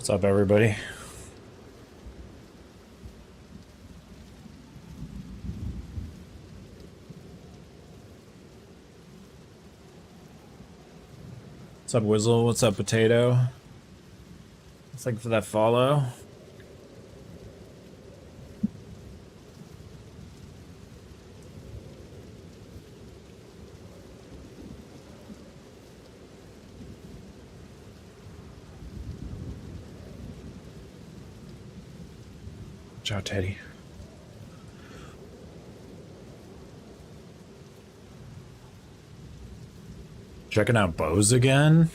What's up, everybody? What's up, Wizzle? What's up, Potato? Thanks for that follow. Ciao, Teddy. Checking out bows again?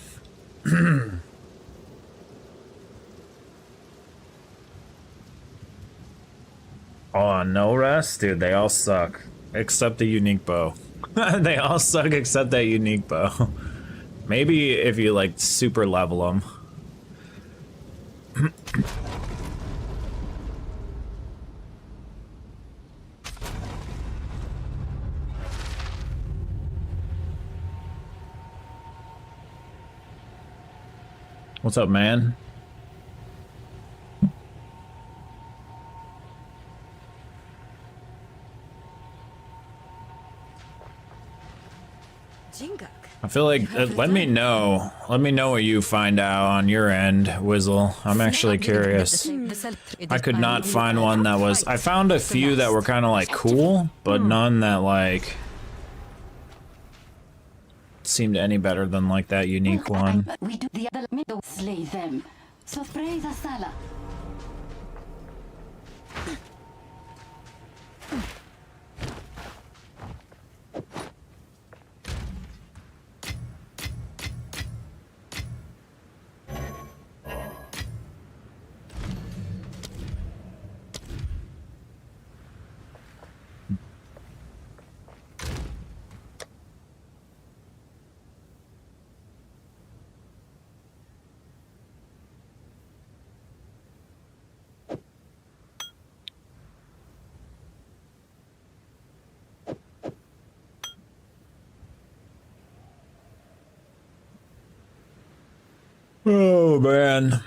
Oh, no rest? Dude, they all suck. Except the unique bow. They all suck except that unique bow. Maybe if you, like, super level them. What's up, man? I feel like, let me know what you find out on your end, Wizzle. I'm actually curious. I could not find one that was, I found a few that were kind of like cool, but none that like seemed any better than like that unique one. We do the other middle slay them. Sorpresa sala. Oh, man.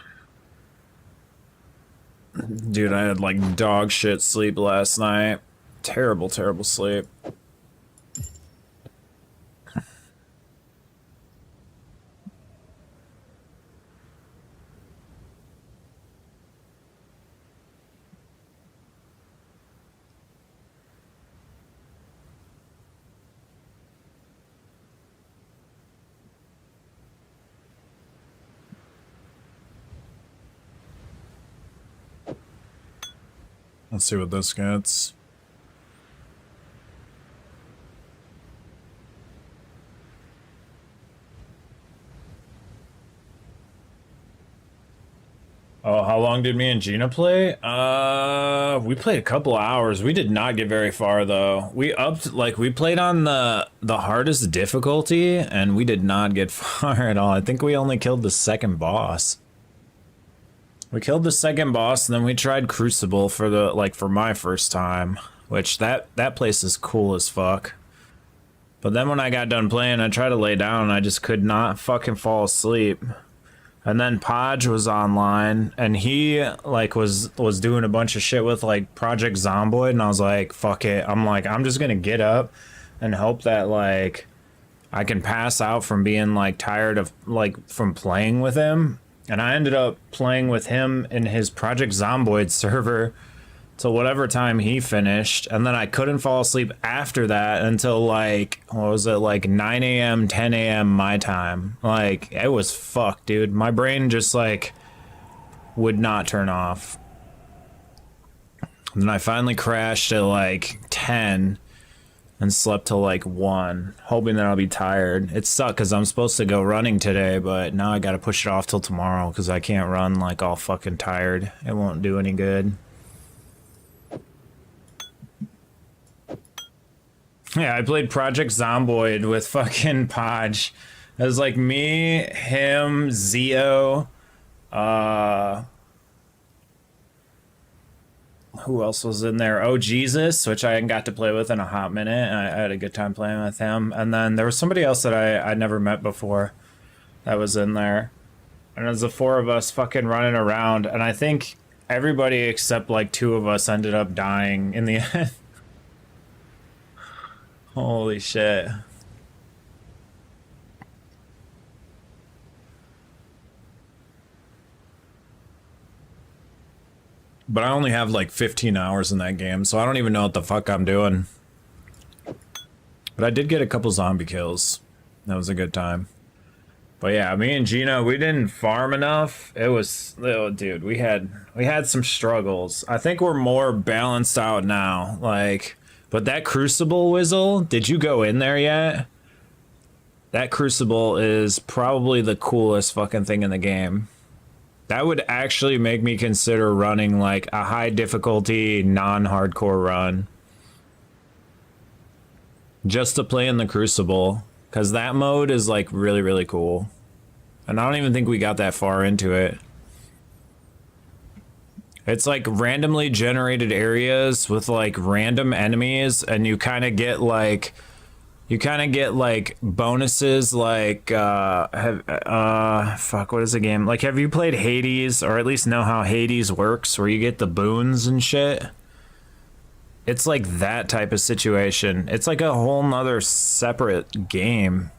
Dude, I had like dog shit sleep last night. Terrible, terrible sleep. Let's see what this gets. Oh, how long did me and Gina play? We played a couple hours. We did not get very far though. We upped, like, we played on the hardest difficulty and we did not get far at all. I think we only killed the second boss. We killed the second boss and then we tried Crucible for the, like, for my first time, which that place is cool as fuck. But then when I got done playing, I tried to lay down and I just could not fucking fall asleep. And then Podge was online and he like was doing a bunch of shit with like Project Zomboid, and I was like, fuck it. I'm just gonna get up and hope that like I can pass out from being like tired of like from playing with him. And I ended up playing with him in his Project Zomboid server till whatever time he finished, and then I couldn't fall asleep after that until like, what was it, like 9 a.m., 10 a.m. my time. Like, it was fucked, dude. My brain just like would not turn off. And then I finally crashed at like 10 and slept till like 1, hoping that I'll be tired. It sucked because I'm supposed to go running today, but now I gotta push it off till tomorrow because I can't run like all fucking tired. It won't do any good. Yeah, I played Project Zomboid with fucking Podge. It was like me, him, Zio, who else was in there? Oh, Jesus, which I got to play with in a hot minute. I had a good time playing with him. And then there was somebody else that I never met before that was in there. and it was the four of us fucking running around, and I think everybody except like two of us ended up dying in the end. Holy shit. But I only have like 15 hours in that game, so I don't even know what the fuck I'm doing. But I did get a couple zombie kills. That was a good time. But yeah, me and Gina, we didn't farm enough. It was, oh, dude, we had some struggles. I think we're more balanced out now. Like, but that Crucible Whizzle, did you go in there yet? That Crucible is probably the coolest fucking thing in the game. That would actually make me consider running like a high difficulty, non-hardcore run. Just to play in the Crucible. Because that mode is like really, really cool. And I don't even think we got that far into it. It's like randomly generated areas with like random enemies, and you kind of get like bonuses like fuck, what is the game? Like, have you played Hades, or at least know how Hades works, where you get the boons and shit? It's like that type of situation. It's like a whole nother separate game.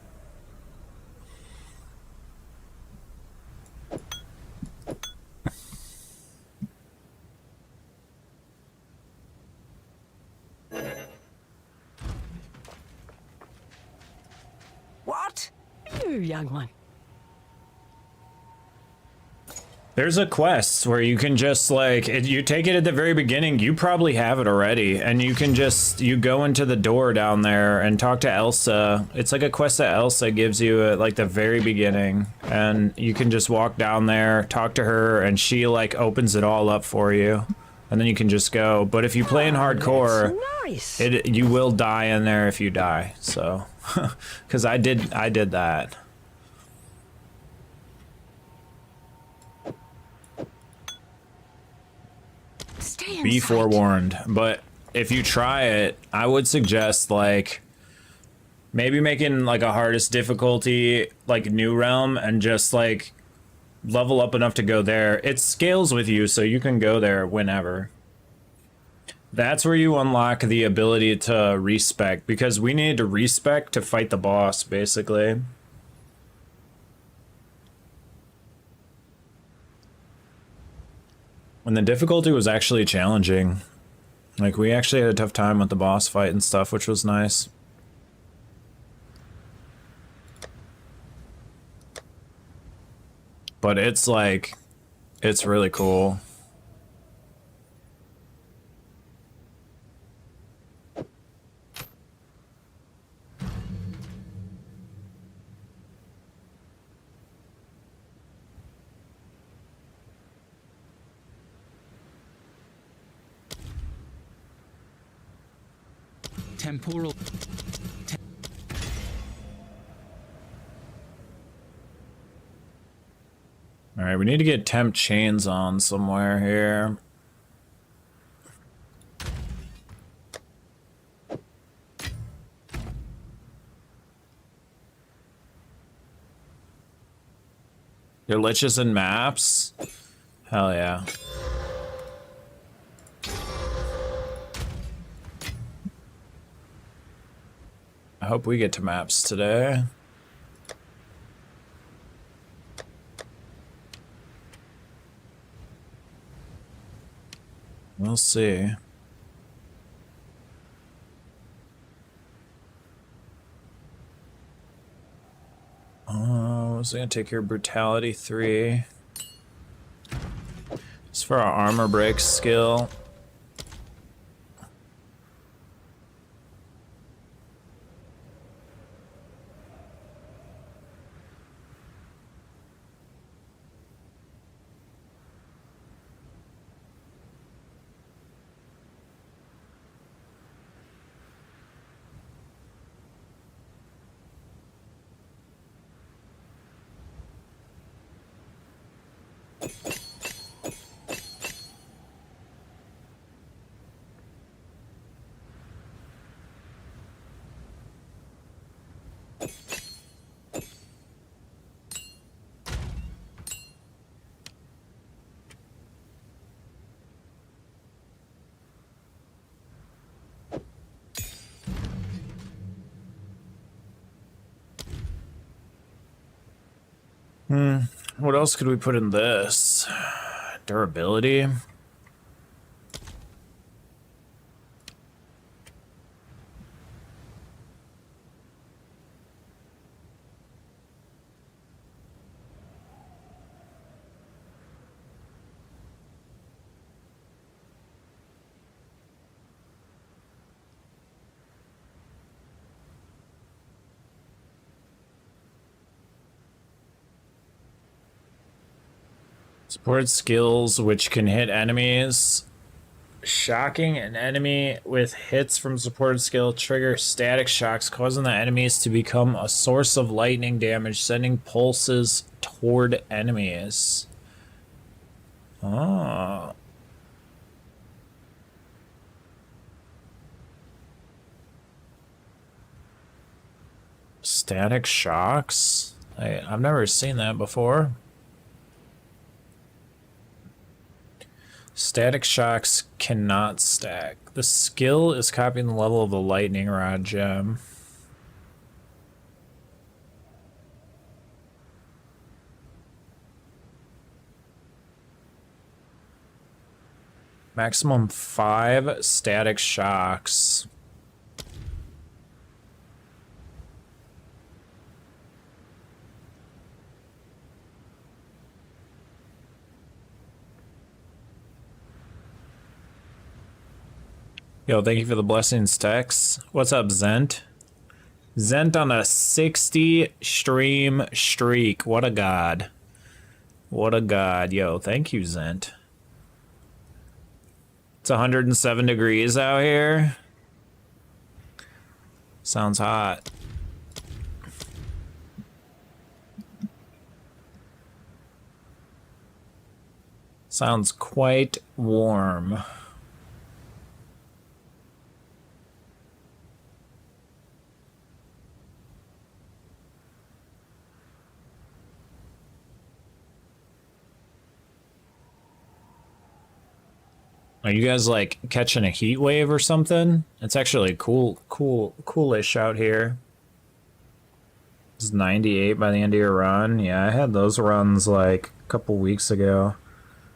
What? You young one. There's a quest where you can just like, you take it at the very beginning, you probably have it already, and you can just, you go into the door down there and talk to Elsa. It's like a quest that Elsa gives you at like the very beginning, and you can just walk down there, talk to her, and she like opens it all up for you, and then you can just go. But if you play in hardcore, Nice. you will die in there if you die, so, because I did that. Be forewarned. But if you try it, I would suggest like maybe making like a hardest difficulty like New Realm, and just like level up enough to go there. It scales with you, so you can go there whenever. That's where you unlock the ability to respec, because we needed to respec to fight the boss, basically. And the difficulty was actually challenging. Like, we actually had a tough time with the boss fight and stuff, which was nice. But it's like, it's really cool. Temporal. All right, we need to get temp chains on somewhere here. Your liches and maps? Hell yeah. I hope we get to maps today. We'll see. I was gonna take your brutality 3. It's for our armor break skill. What else could we put in this? Durability. Support skills which can hit enemies. Shocking an enemy with hits from supported skill trigger static shocks, causing the enemies to become a source of lightning damage, sending pulses toward enemies. Oh. Static shocks? I've never seen that before. Static shocks cannot stack. The skill is copying the level of the lightning rod gem. Maximum 5 static shocks. Yo, thank you for the blessings, Tex. What's up, Zent? Zent on a 60 stream streak. What a god. What a god. Yo, thank you, Zent. It's 107 degrees out here. Sounds hot. Sounds quite warm. Are you guys like catching a heat wave or something? It's actually coolish out here. It's 98 by the end of your run. Yeah, I had those runs like a couple weeks ago.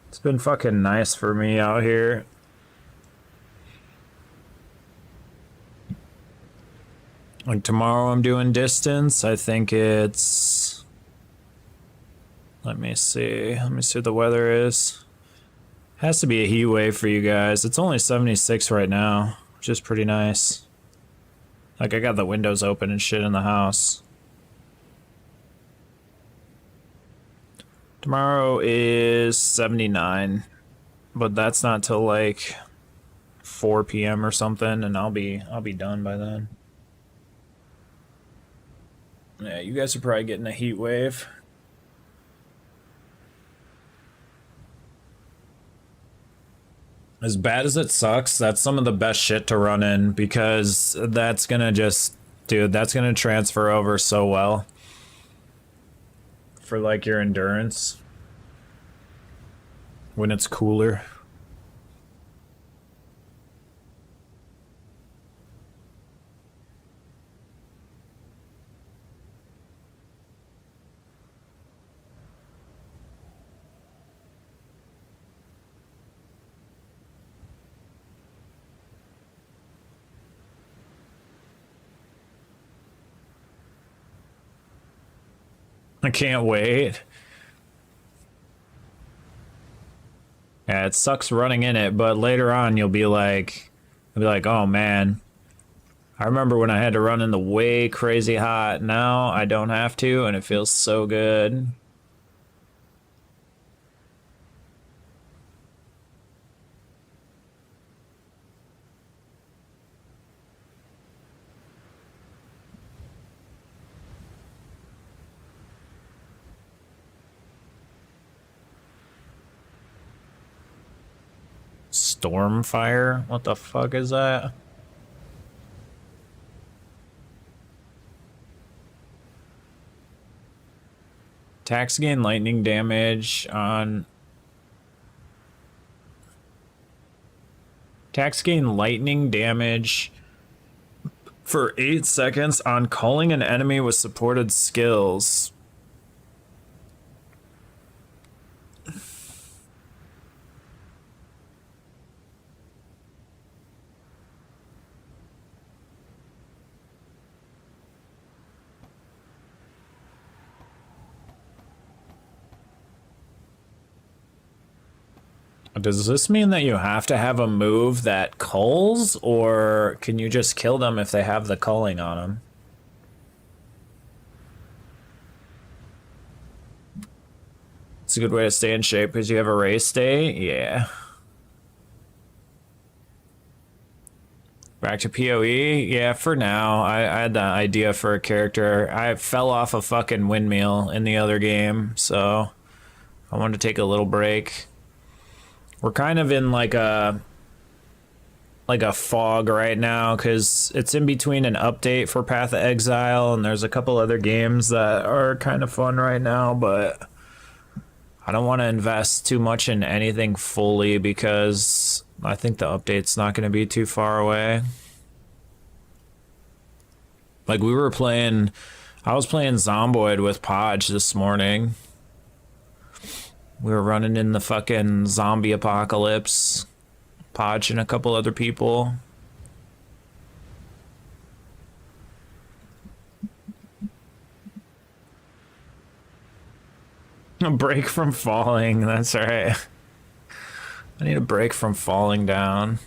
It's been fucking nice for me out here. Like tomorrow I'm doing distance. I think it's... Let me see what the weather is. Has to be a heat wave for you guys. It's only 76 right now, which is pretty nice. Like, I got the windows open and shit in the house. Tomorrow is 79, but that's not till like 4 p.m. or something, and I'll be done by then. Yeah, you guys are probably getting a heat wave. As bad as it sucks, that's some of the best shit to run in, because that's gonna just, dude, that's gonna transfer over so well for like your endurance when it's cooler. I can't wait. Yeah, it sucks running in it, but later on you'll be like, oh man, I remember when I had to run in the way crazy hot. Now I don't have to, and it feels so good. Stormfire? What the fuck is that? Tax gain lightning damage on... Tax gain lightning damage for 8 seconds on calling an enemy with supported skills. Does this mean that you have to have a move that culls, or can you just kill them if they have the culling on them? It's a good way to stay in shape because you have a race day. Yeah. Back to PoE? Yeah, for now. I had the idea for a character. I fell off a fucking windmill in the other game, so I wanted to take a little break. We're kind of in like a fog right now because it's in between an update for Path of Exile and there's a couple other games that are kind of fun right now, but I don't want to invest too much in anything fully because I think the update's not going to be too far away. Like I was playing Zomboid with Podge this morning. We were running in the fucking zombie apocalypse. Podge and a couple other people. A break from falling, that's right. I need a break from falling down.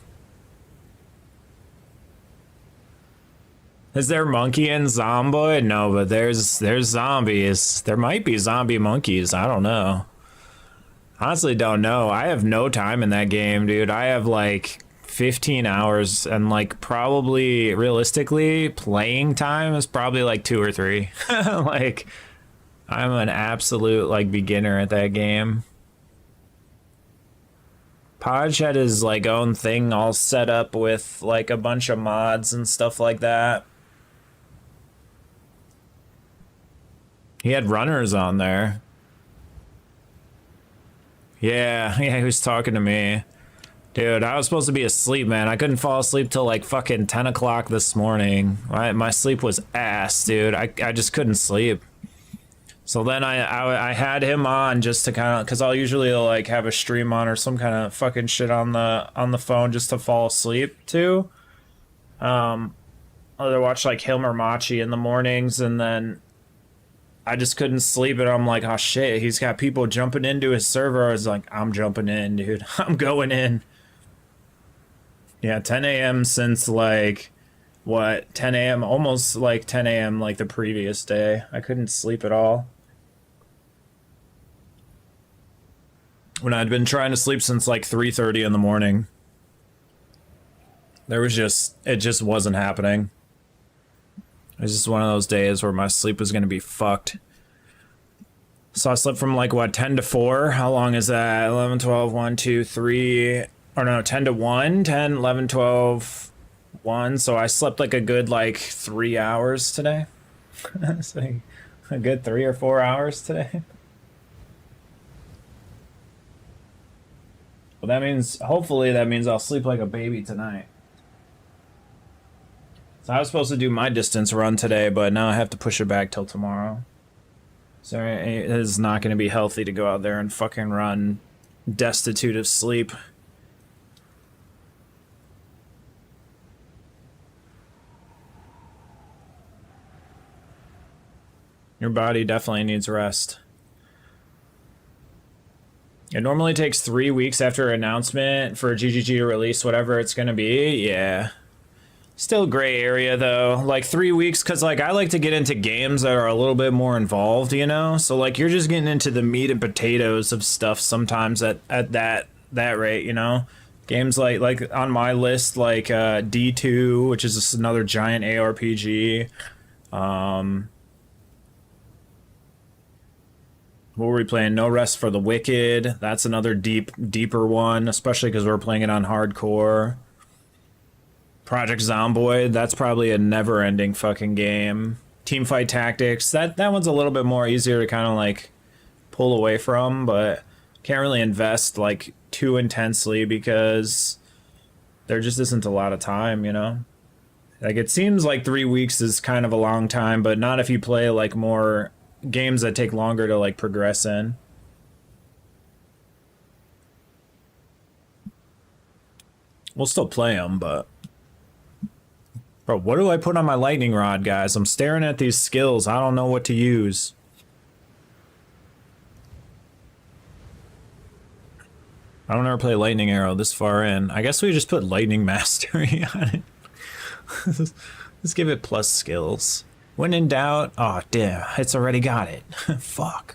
Is there monkey in Zomboid? No, but there's zombies. There might be zombie monkeys, I don't know. Honestly don't know. I have no time in that game, dude. I have like 15 hours and like probably realistically playing time is probably like 2 or 3. Like I'm an absolute like beginner at that game. Podge had his like own thing all set up with like a bunch of mods and stuff like that. He had runners on there. Yeah, he was talking to me. Dude, I was supposed to be asleep, man. I couldn't fall asleep till like fucking 10 o'clock this morning. My sleep was ass, dude. I just couldn't sleep. So then I had him on just to kind of, because I'll usually like have a stream on or some kind of fucking shit on the phone just to fall asleep to. Either watch like him or Machi in the mornings, and then I just couldn't sleep, and I'm like, oh shit, he's got people jumping into his server. I was like, I'm jumping in, dude. I'm going in. Yeah, 10 a.m. since like, what, 10 a.m., almost like 10 a.m. like the previous day. I couldn't sleep at all. When I'd been trying to sleep since like 3:30 in the morning. It just wasn't happening. It was just one of those days where my sleep was going to be fucked. So I slept from like, what, 10 to 4? How long is that? 11, 12, 1, 2, 3. Or no, 10 to 1. 10, 11, 12, 1. So I slept like a good like 3 hours today. So a good 3 or 4 hours today. Well, that means, hopefully that means I'll sleep like a baby tonight. So I was supposed to do my distance run today, but now I have to push it back till tomorrow. So it is not going to be healthy to go out there and fucking run destitute of sleep. Your body definitely needs rest. It normally takes 3 weeks after announcement for GGG to release whatever it's going to be. Yeah. Still gray area though, like 3 weeks, because like I like to get into games that are a little bit more involved, you know? So like you're just getting into the meat and potatoes of stuff sometimes at that rate, you know? Games like on my list, like D2, which is just another giant ARPG. What were we playing? No Rest for the Wicked. That's another deeper one, especially because we're playing it on hardcore. Project Zomboid, that's probably a never-ending fucking game. Teamfight Tactics, that one's a little bit more easier to kind of like pull away from, but can't really invest like too intensely because there just isn't a lot of time, you know? Like it seems like 3 weeks is kind of a long time, but not if you play like more games that take longer to like progress in. We'll still play them, but... Bro, what do I put on my lightning rod, guys? I'm staring at these skills. I don't know what to use. I don't ever play Lightning Arrow this far in. I guess we just put Lightning Mastery on it. Let's give it plus skills. When in doubt, oh damn, it's already got it. Fuck.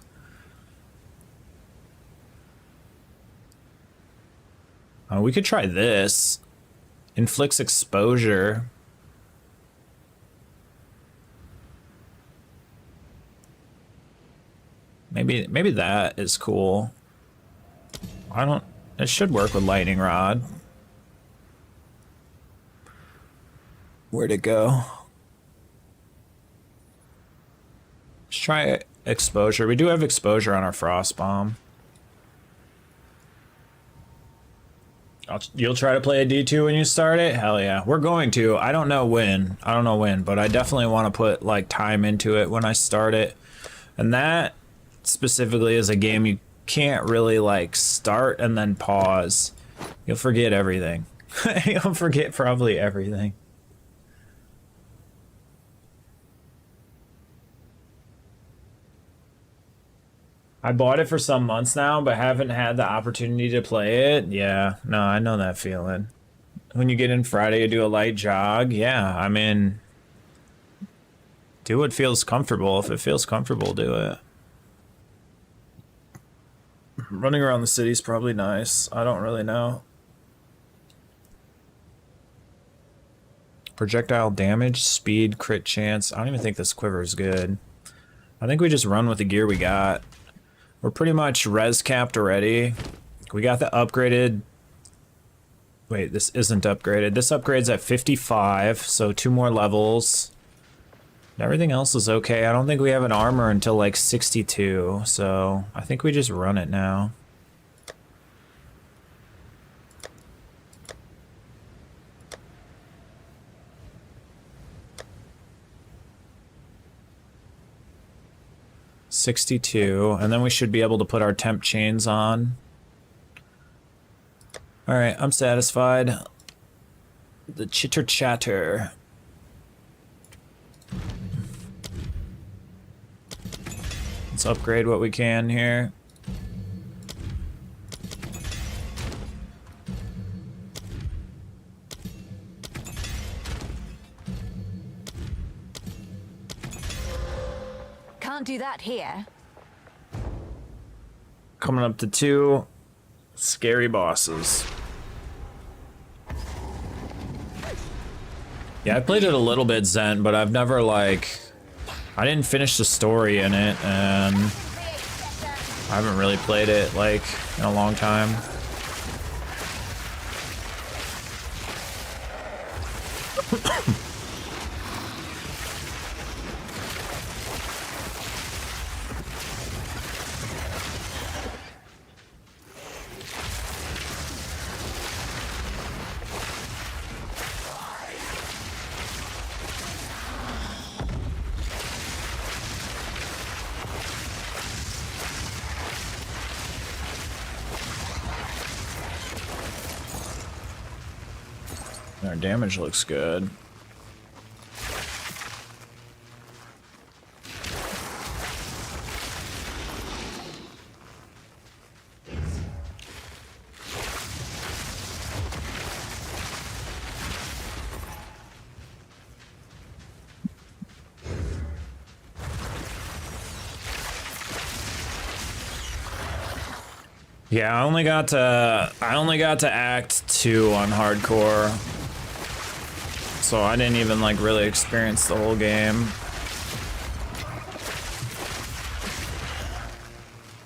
We could try this. Inflicts exposure. Maybe that is cool. It should work with Lightning Rod. Where'd it go? Let's try exposure. We do have exposure on our Frost Bomb. You'll try to play a D2 when you start it? Hell yeah. We're going to. I don't know when, but I definitely want to put like time into it when I start it. And that specifically is a game you can't really like start and then pause. You'll forget everything. You'll forget probably everything. I bought it for some months now, but haven't had the opportunity to play it. Yeah, no, I know that feeling. When you get in Friday, you do a light jog. Yeah, I mean, do what feels comfortable. If it feels comfortable, do it. Running around the city is probably nice. I don't really know. Projectile damage, speed, crit chance. I don't even think this quiver is good. I think we just run with the gear we got. We're pretty much res capped already. We got the upgraded... Wait, this isn't upgraded. This upgrade's at 55, so 2 more levels. Everything else is okay. I don't think we have an armor until like 62, so I think we just run it now. $62, and then we should be able to put our temp chains on. Alright, I'm satisfied. The chitter chatter. Let's upgrade what we can here. Can't do that here. Coming up to 2 scary bosses. Yeah, I played it a little bit Zen, but I've never like... I didn't finish the story in it, and I haven't really played it like in a long time. Our damage looks good. Yeah, I only got to Act 2 on hardcore. So I didn't even like really experience the whole game.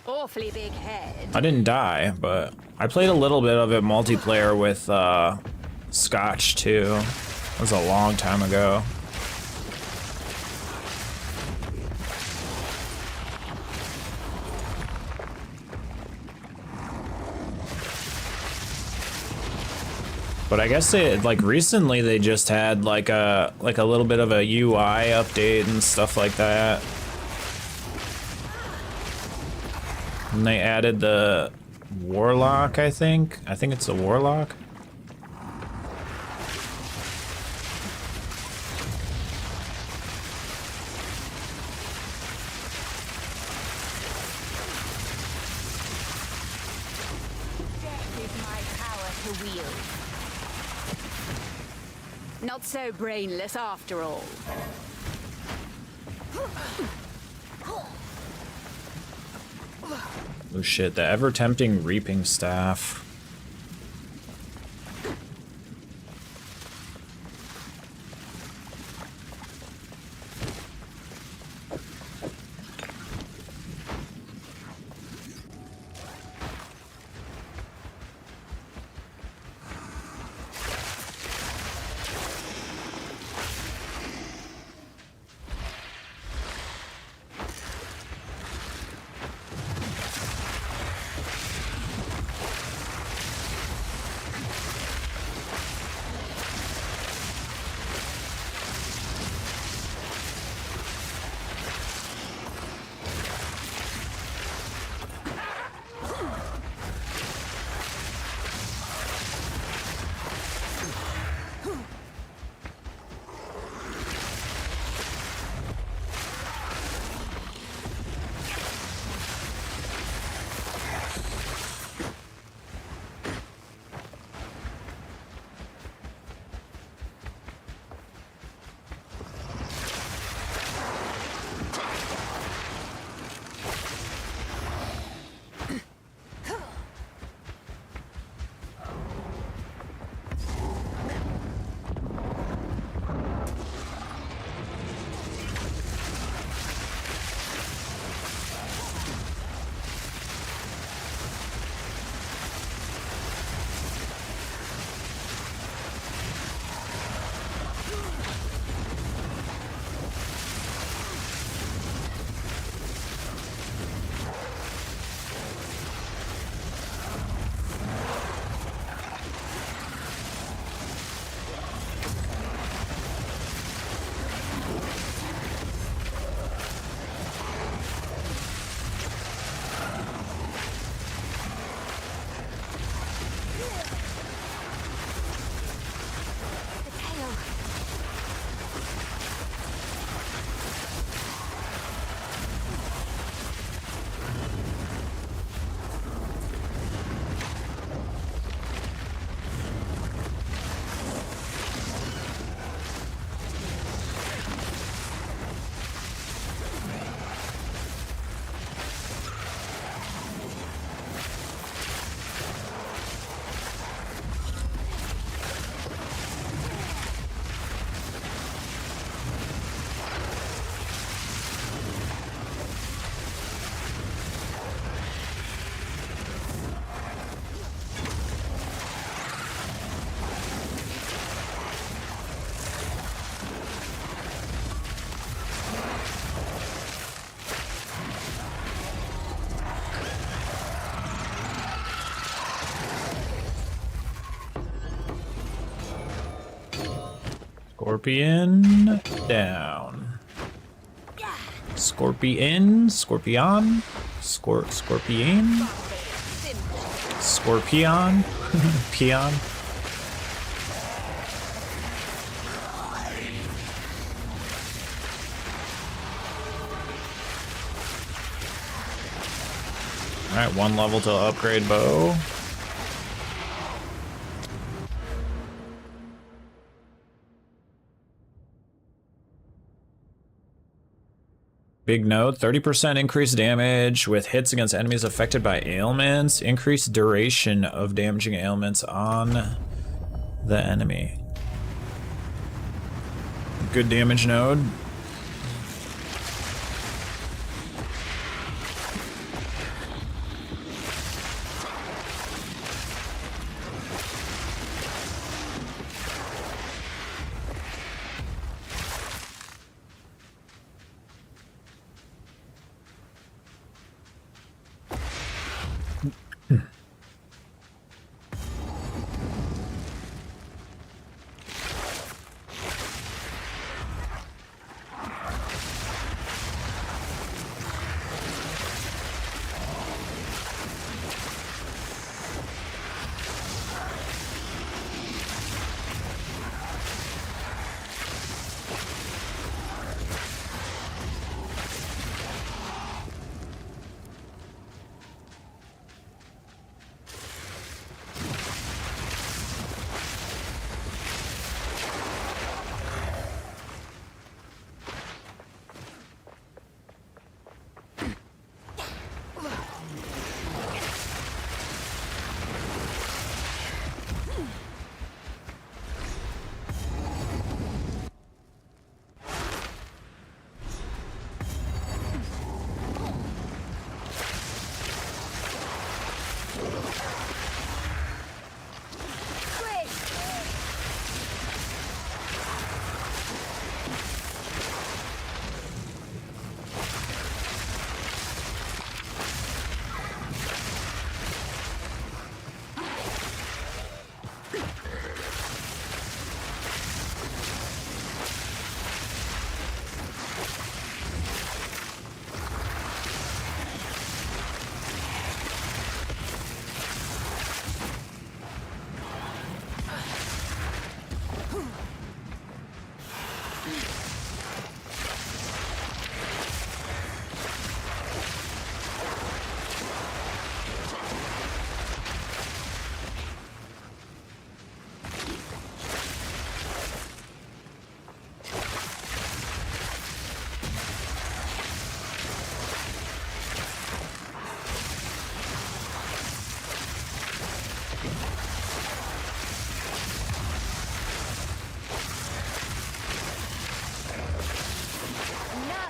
Awfully big head. I didn't die, but I played a little bit of it multiplayer with Scotch too. That was a long time ago. But I guess they like recently they just had like a little bit of a UI update and stuff like that. And they added the Warlock, I think. I think it's a Warlock. Not so brainless after all. Oh shit, the ever-tempting reaping staff. Scorpion down. Scorpion? Scorpion? Scorpion? Scorpion? Peon? Alright, one level to upgrade bow. Big note, 30% increased damage with hits against enemies affected by ailments. Increased duration of damaging ailments on the enemy. Good damage node.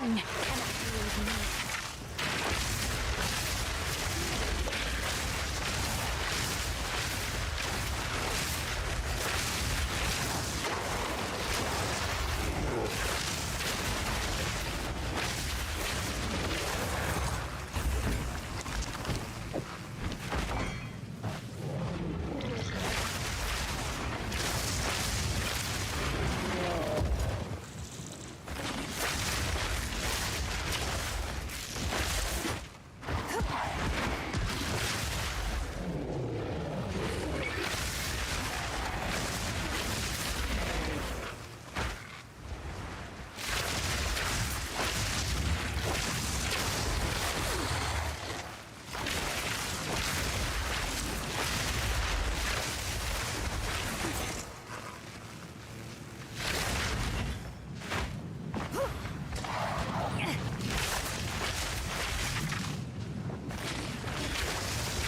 None can oppose me.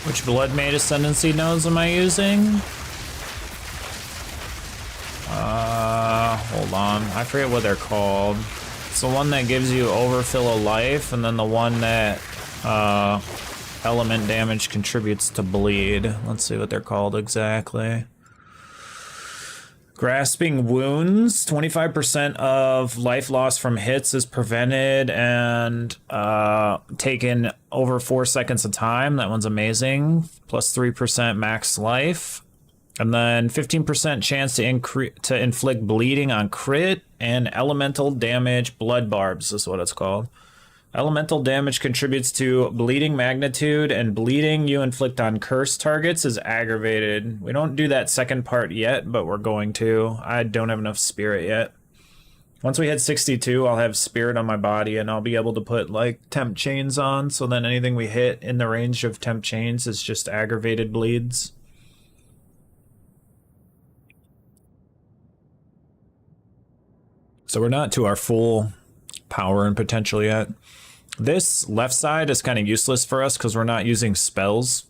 Which Blood Mage Ascendancy nodes am I using? Hold on. I forget what they're called. It's the one that gives you overfill of life, and then the one that element damage contributes to bleed. Let's see what they're called exactly. Grasping Wounds, 25% of life loss from hits is prevented and taken over 4 seconds of time. That one's amazing. Plus 3% max life. And then 15% chance to inflict bleeding on crit, and elemental damage blood barbs is what it's called. Elemental damage contributes to bleeding magnitude, and bleeding you inflict on cursed targets is aggravated. We don't do that second part yet, but we're going to. I don't have enough spirit yet. Once we hit 62, I'll have spirit on my body, and I'll be able to put like temp chains on, so then anything we hit in the range of temp chains is just aggravated bleeds. So we're not to our full power and potential yet. This left side is kind of useless for us because we're not using spells.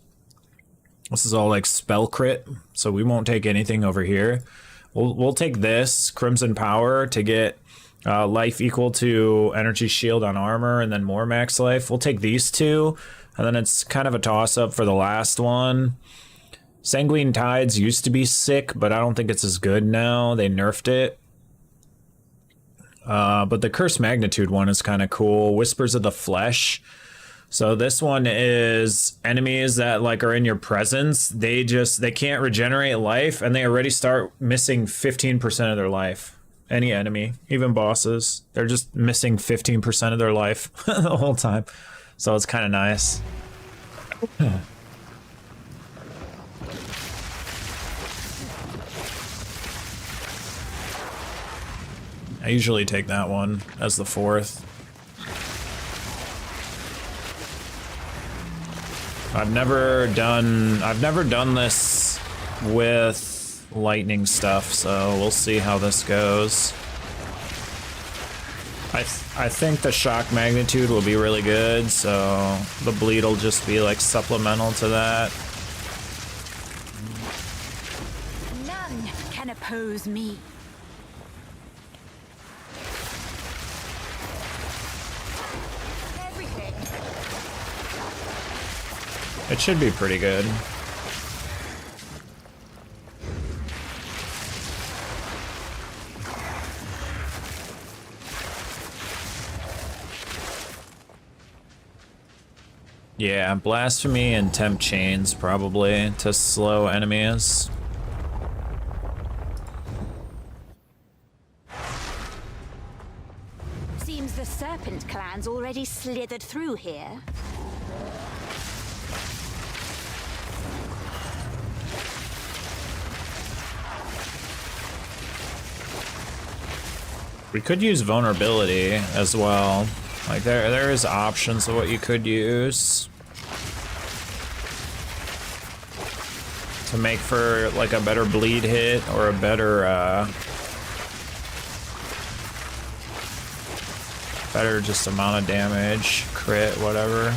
This is all like spell crit, so we won't take anything over here. We'll take this Crimson Power to get life equal to energy shield on armor, and then more max life. We'll take these two, and then it's kind of a toss-up for the last one. Sanguine Tides used to be sick, but I don't think it's as good now. They nerfed it. But the Curse Magnitude one is kind of cool. Whispers of the Flesh. So this one is enemies that like are in your presence. They can't regenerate life, and they already start missing 15% of their life. Any enemy, even bosses, they're just missing 15% of their life the whole time. So it's kind of nice. I usually take that one as the fourth. I've never done this with lightning stuff, so we'll see how this goes. I think the shock magnitude will be really good, so the bleed will just be like supplemental to that. None can oppose me. It should be pretty good. Yeah, Blasphemy and Temp Chains probably to slow enemies. Seems the Serpent clan's already slithered through here. We could use vulnerability as well. Like there is options of what you could use to make for like a better bleed hit or a better better just amount of damage, crit, whatever.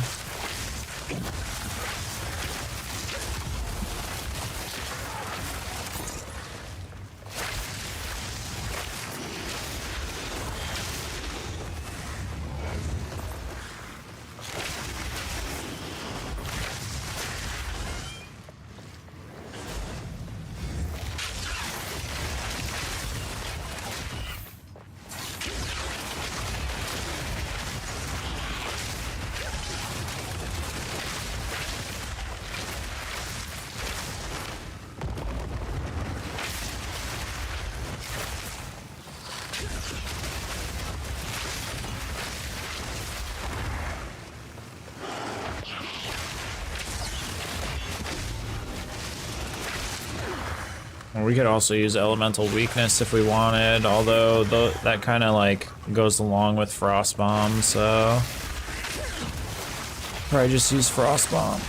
We could also use elemental weakness if we wanted, although that kind of like goes along with frost bomb, so probably just use frost bomb.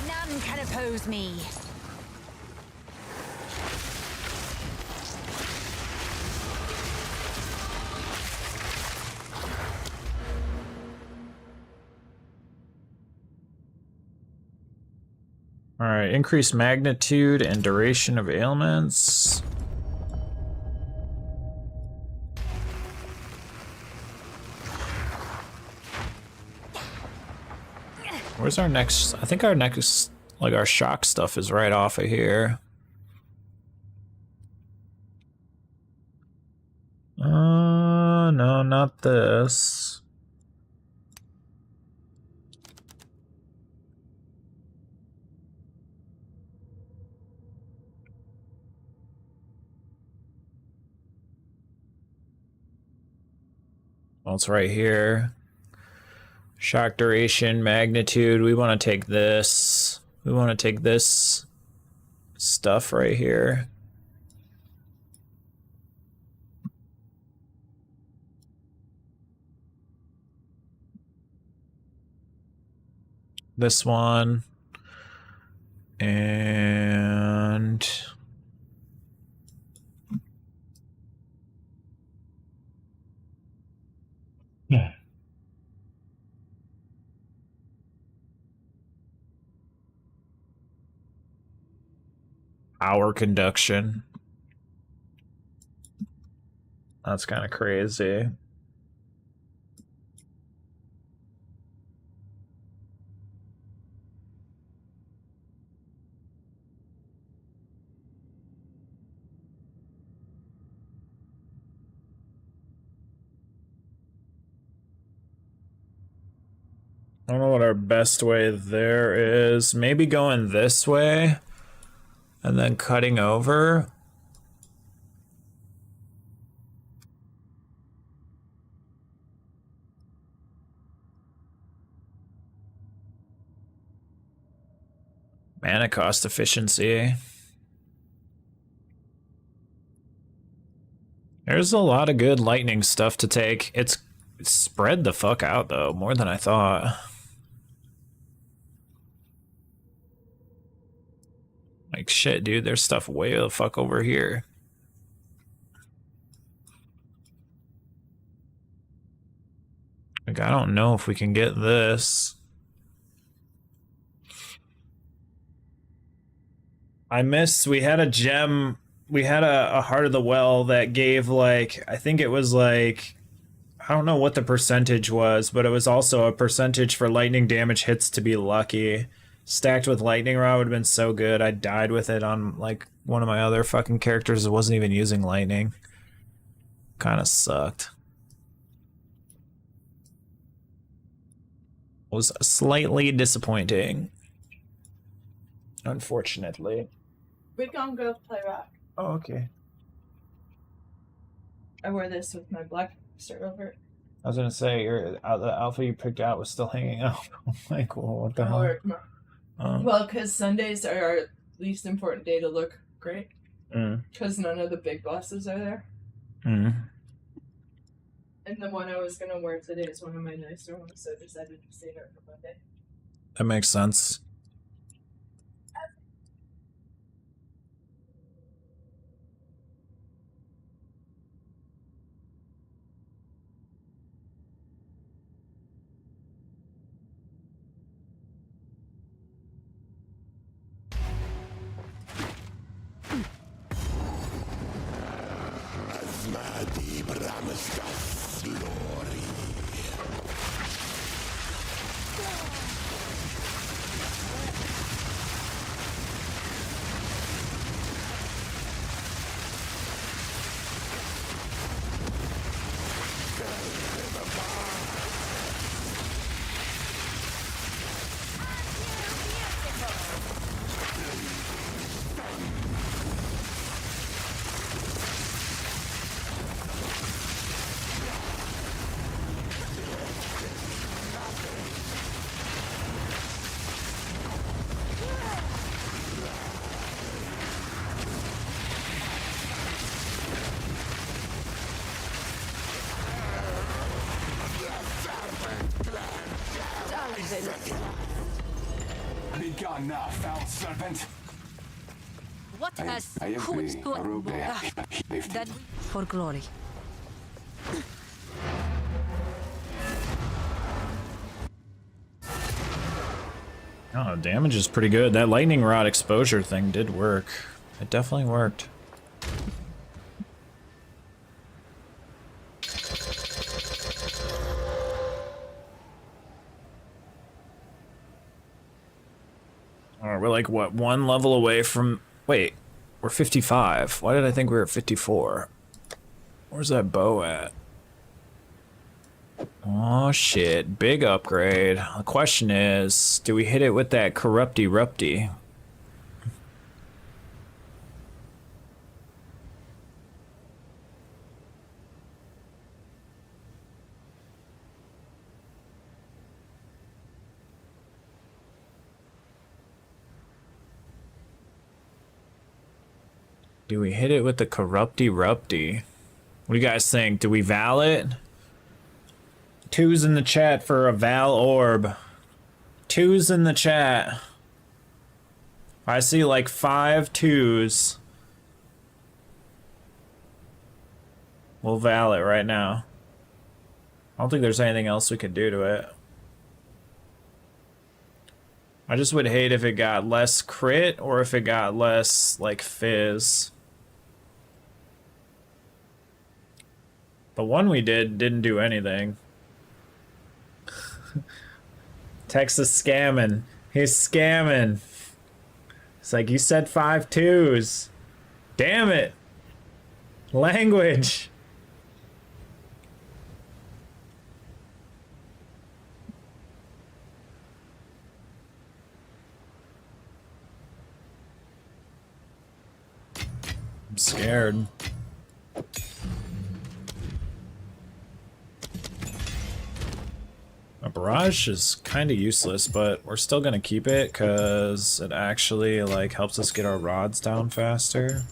None can oppose me. All right, increase magnitude and duration of ailments. Where's our next? I think our next, like our shock stuff is right off of here. No, not this. Well, it's right here. Shock duration, magnitude. We want to take this. We want to take this stuff right here. This one. And yeah. Power conduction. That's kind of crazy. I don't know what our best way there is. Maybe going this way and then cutting over. Mana cost efficiency. There's a lot of good lightning stuff to take. It's spread the fuck out though, more than I thought. Like shit, dude, there's stuff way the fuck over here. Like, I don't know if we can get this. I missed, we had a gem, we had a Heart of the Well that gave like, I think it was like, I don't know what the percentage was, but it was also a percentage for lightning damage hits to be lucky. Stacked with lightning rod would have been so good. I died with it on like one of my other fucking characters that wasn't even using lightning. Kind of sucked. Was slightly disappointing. Unfortunately. We're gonna go play rock. Oh, okay. I wore this with my black shirt over it. I was gonna say the alpha you picked out was still hanging out. Like, well, what the hell? Well, because Sundays are our least important day to look great. Because none of the big bosses are there. And the one I was gonna wear today is one of my nicer ones, so I decided to save it for Monday. That makes sense. Gone now, foul serpent. What has I agree. who's good Aruba, that for glory? Oh, damage is pretty good. That lightning rod exposure thing did work. It definitely worked. Alright, we're like, what, one level away from... Wait, we're 55. Why did I think we were at 54? Where's that bow at? Oh shit, big upgrade. The question is, do we hit it with that corrupty-rupty? Do we hit it with the corrupty-rupty? What do you guys think? Do we Val it? Twos in the chat for a Val orb. Twos in the chat. I see like 5 twos. We'll Val it right now. I don't think there's anything else we could do to it. I just would hate if it got less crit or if it got less like fizz. The one we didn't do anything. Texas scamming. He's scamming. It's like, you said 5 twos. Damn it. Language. I'm scared. A barrage is kind of useless, but we're still gonna keep it because it actually like helps us get our rods down faster.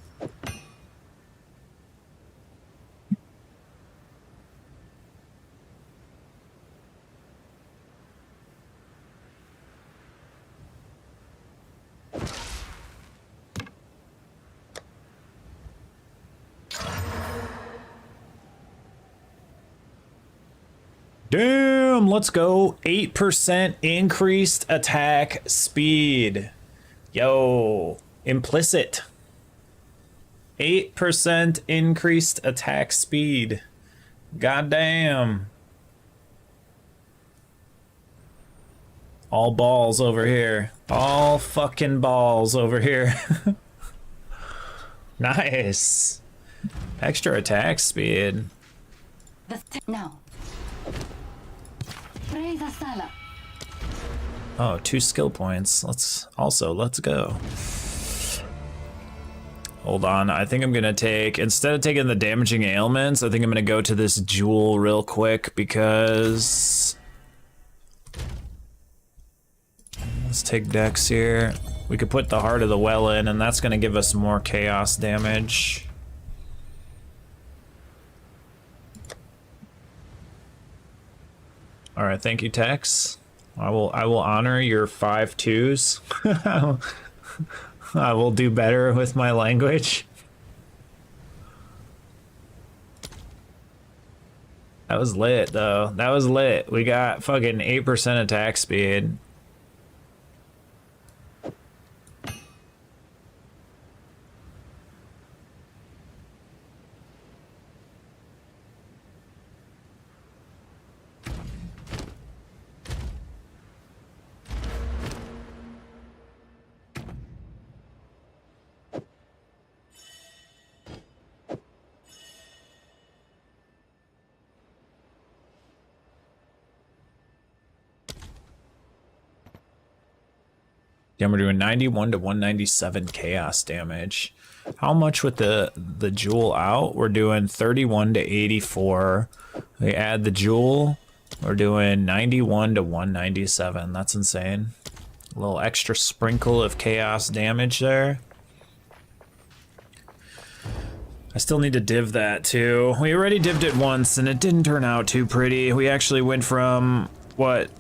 Damn, let's go. 8% increased attack speed. Yo, implicit. 8% increased attack speed. Goddamn. All balls over here. All fucking balls over here. Nice. Extra attack speed. Now. Praise the Sala. Oh, 2 skill points. Let's go. Hold on, I think I'm gonna take, instead of taking the damaging ailments, I think I'm gonna go to this jewel real quick because... Let's take Dex here. We could put the Heart of the Well in and that's gonna give us more chaos damage. All right, thank you, Tex. I will honor your 5 twos. I will do better with my language. That was lit, though. That was lit. We got fucking 8% attack speed. Yeah, we're doing 91 to 197 chaos damage. How much with the jewel out? We're doing 31 to 84. We add the jewel, we're doing 91 to 197. That's insane. A little extra sprinkle of chaos damage there. I still need to div that too. We already dived it once and it didn't turn out too pretty. We actually went from, what,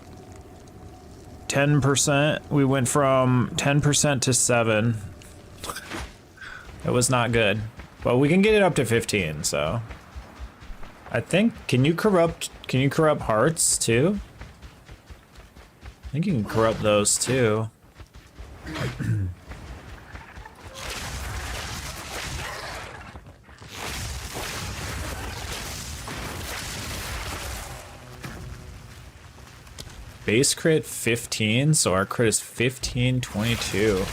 10%. We went from 10% to 7. It was not good. But we can get it up to 15, so. I think, can you corrupt hearts too? I think you can corrupt those too. Base crit 15, so our crit is 1522.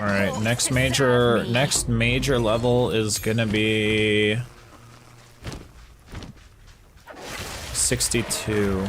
Alright, next major level is gonna be 62.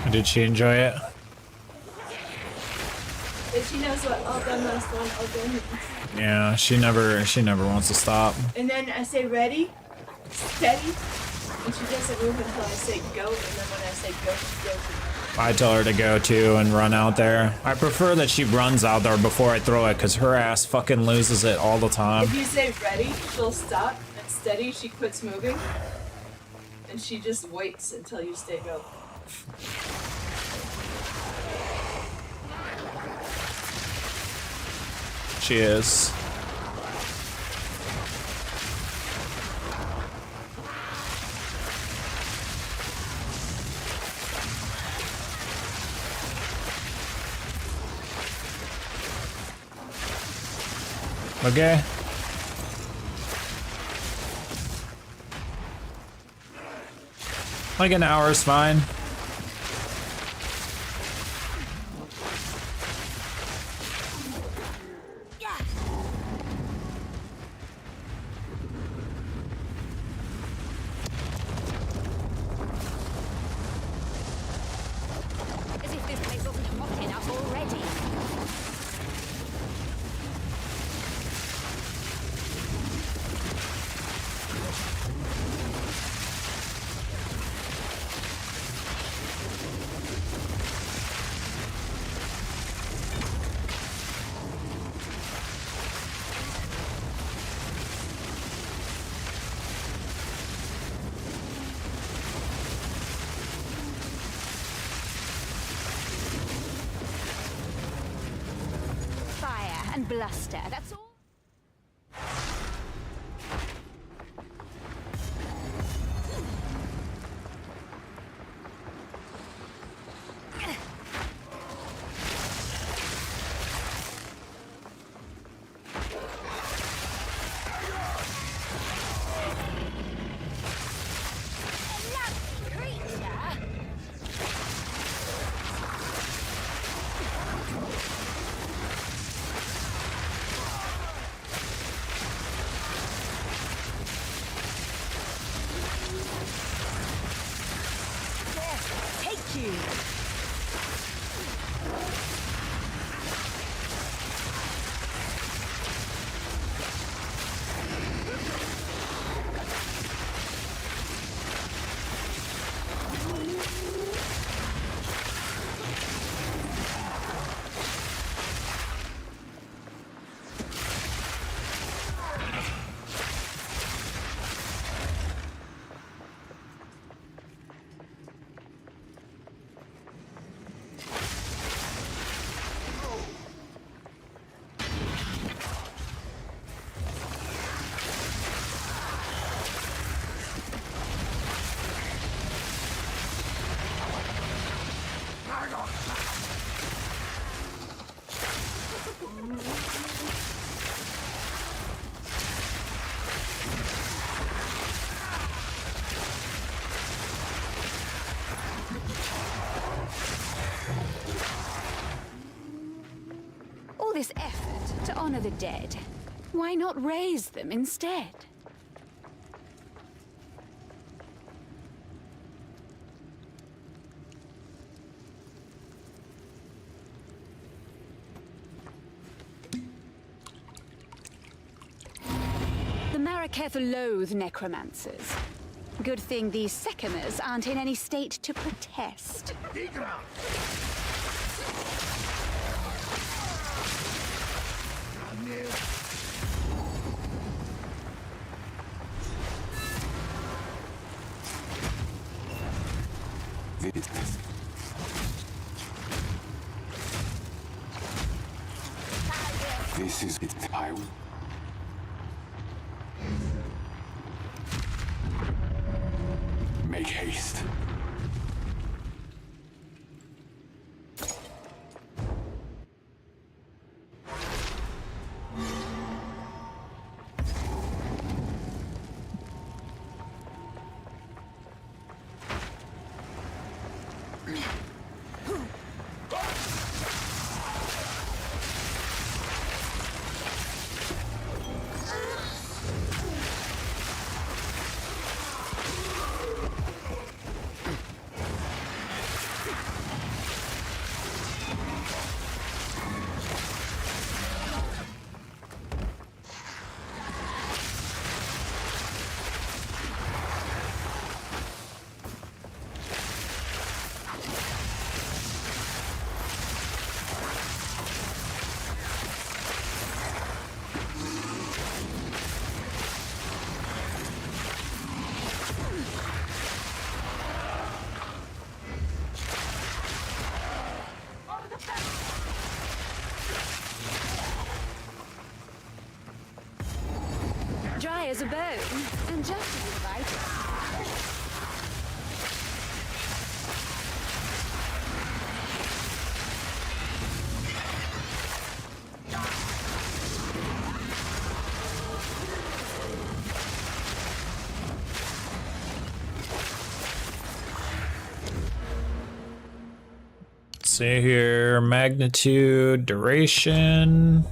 Did she enjoy it? But she knows what all done last one, all done means. Yeah, she never wants to stop. And then I say ready, steady, and she doesn't move until I say go, and then when I say go, she goes. I tell her to go too and run out there. I prefer that she runs out there before I throw it because her ass fucking loses it all the time. If you say ready, she'll stop, and steady, she quits moving. And she just waits until you say go. She is. Okay. Like an hour is fine. As if this place wasn't hot enough already. and bluster. That's all. All this effort to honor the dead. Why not raise them instead? The Maraketh loathe necromancers. Good thing these Secomers aren't in any state to protest. This is it. I will. Make haste. Dry as a bone, and just as inviting. See here, magnitude, duration.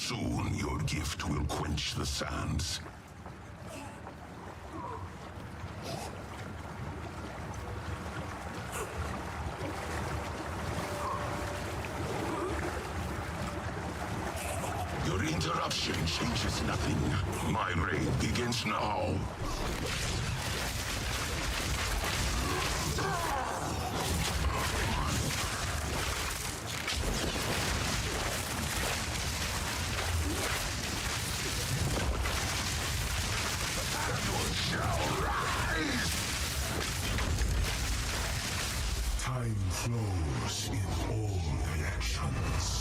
Soon your gift will quench the sands. Your interruption changes nothing. My reign begins now. Time flows in all directions.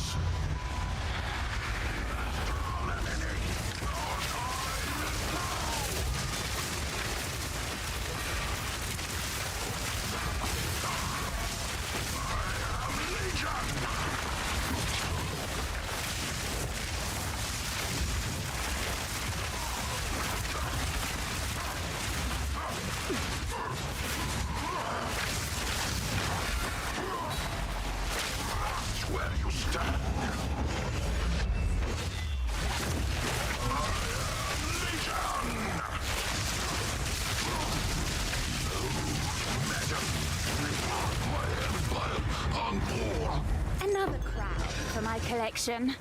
Where you stand. Another crown for my collection.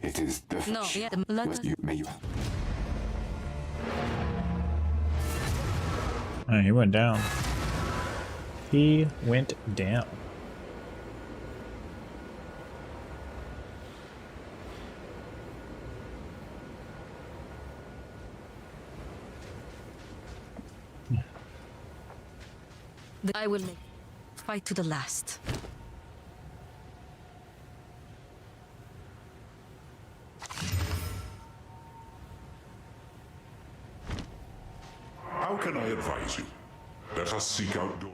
It is the No, fish. yeah, Must you may you Oh, he went down. He went down. I will make fight to the last. How can I advise you? Let us seek out door.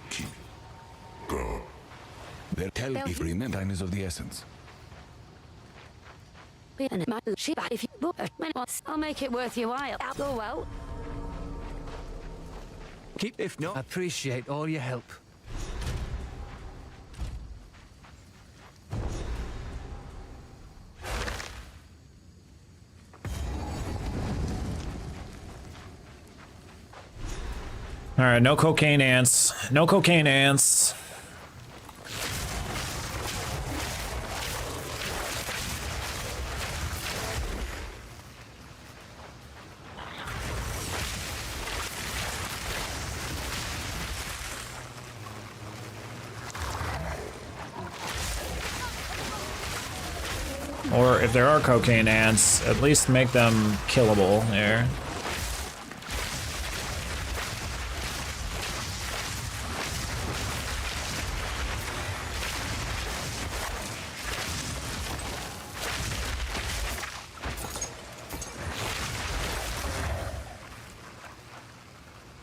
Keep. Go. Their tell if remember time is of the essence. If you book I'll make it worth your while. Go well. Keep if not, appreciate all your help. All right, no cocaine ants. No cocaine ants. Or if there are cocaine ants, at least make them killable there.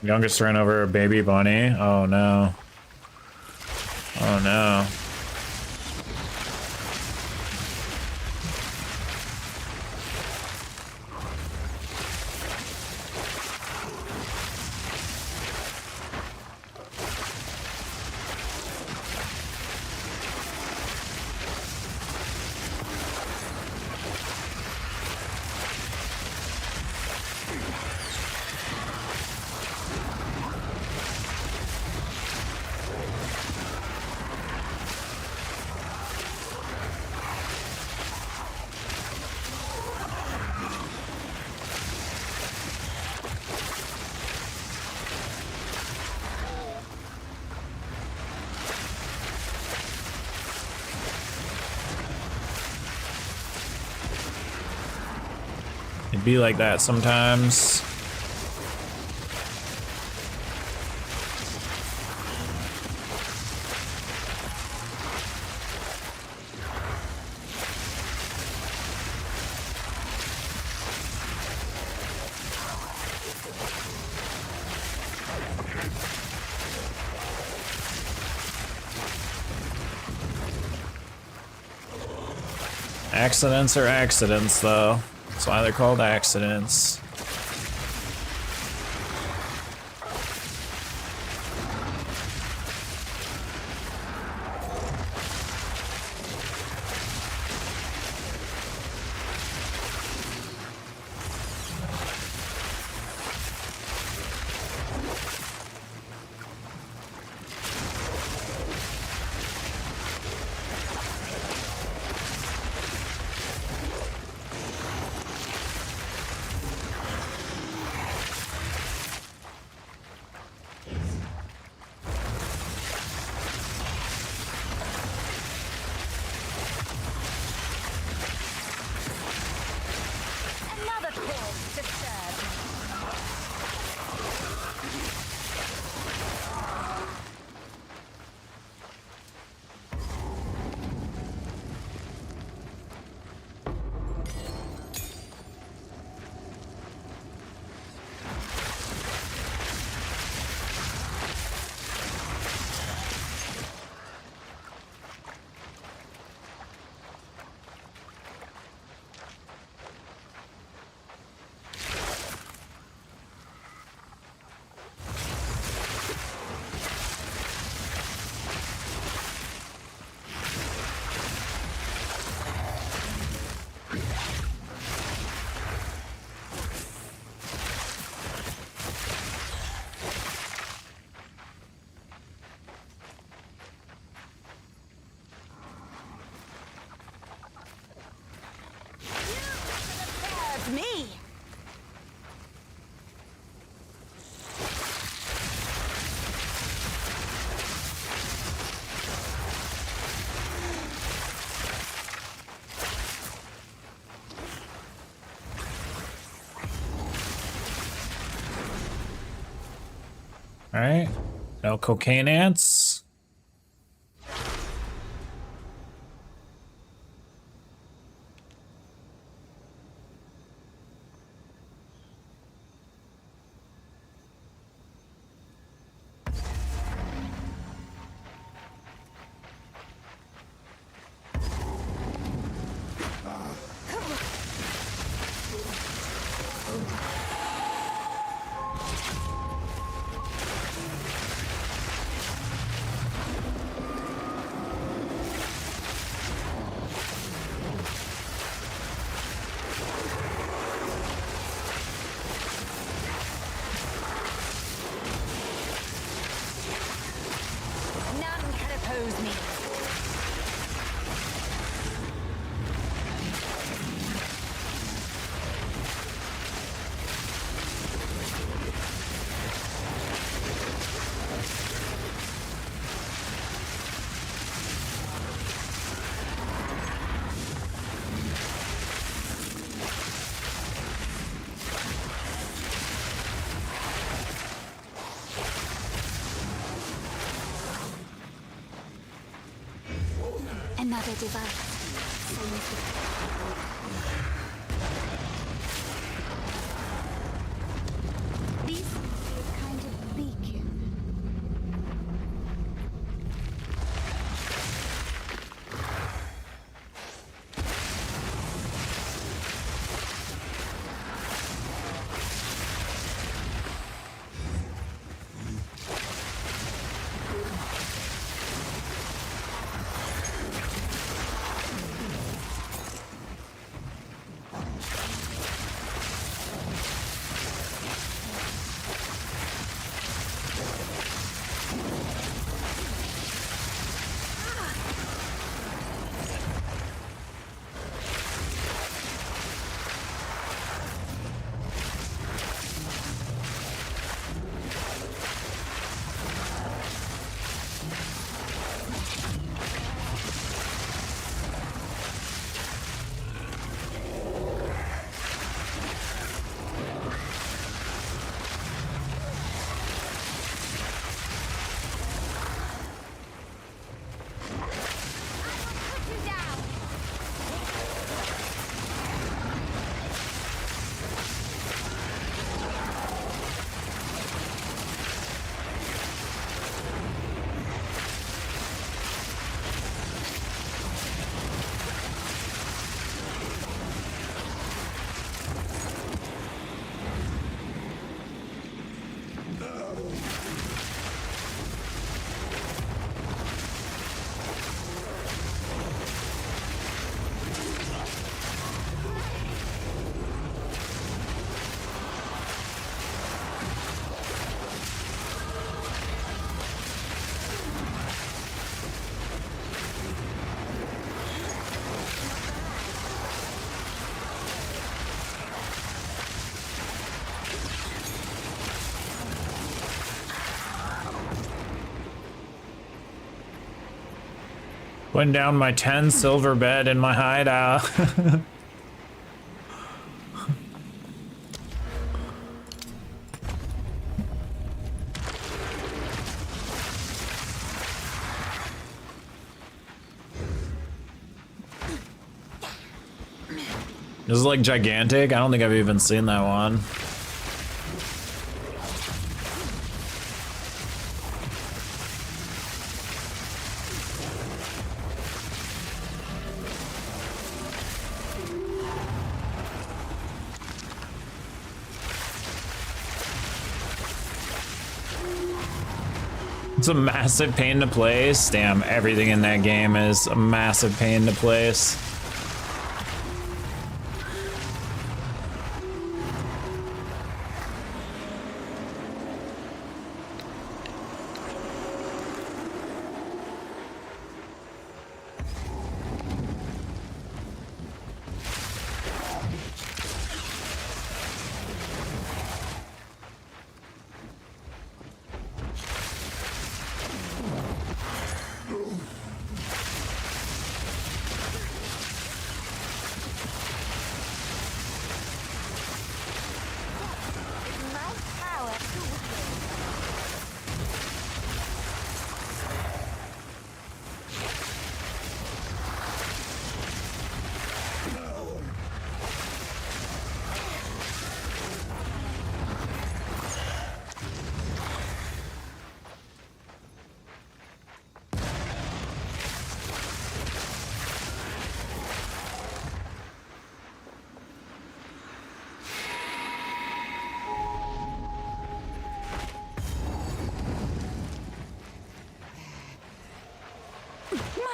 Youngest ran over a baby bunny. Oh no. Oh no. It'd be like that sometimes. Accidents are accidents, though. That's why they're called accidents. Another cause to serve. Serve me. Alright. No cocaine ants. None can oppose me. Another device. These kind of beacon. Putting down my 10 silver bed in my hideout. This is like gigantic. I don't think I've even seen that one. It's a massive pain to place. Damn, everything in that game is a massive pain to place.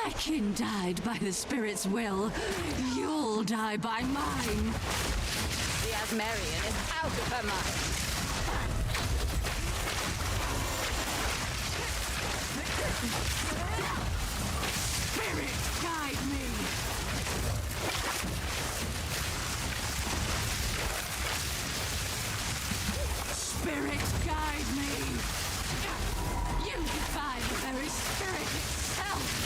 My kin died by the spirit's will. You'll die by mine. The Asmerian is out of her mind. Spirit, guide me. Spirit, guide me. You defy the very spirit itself.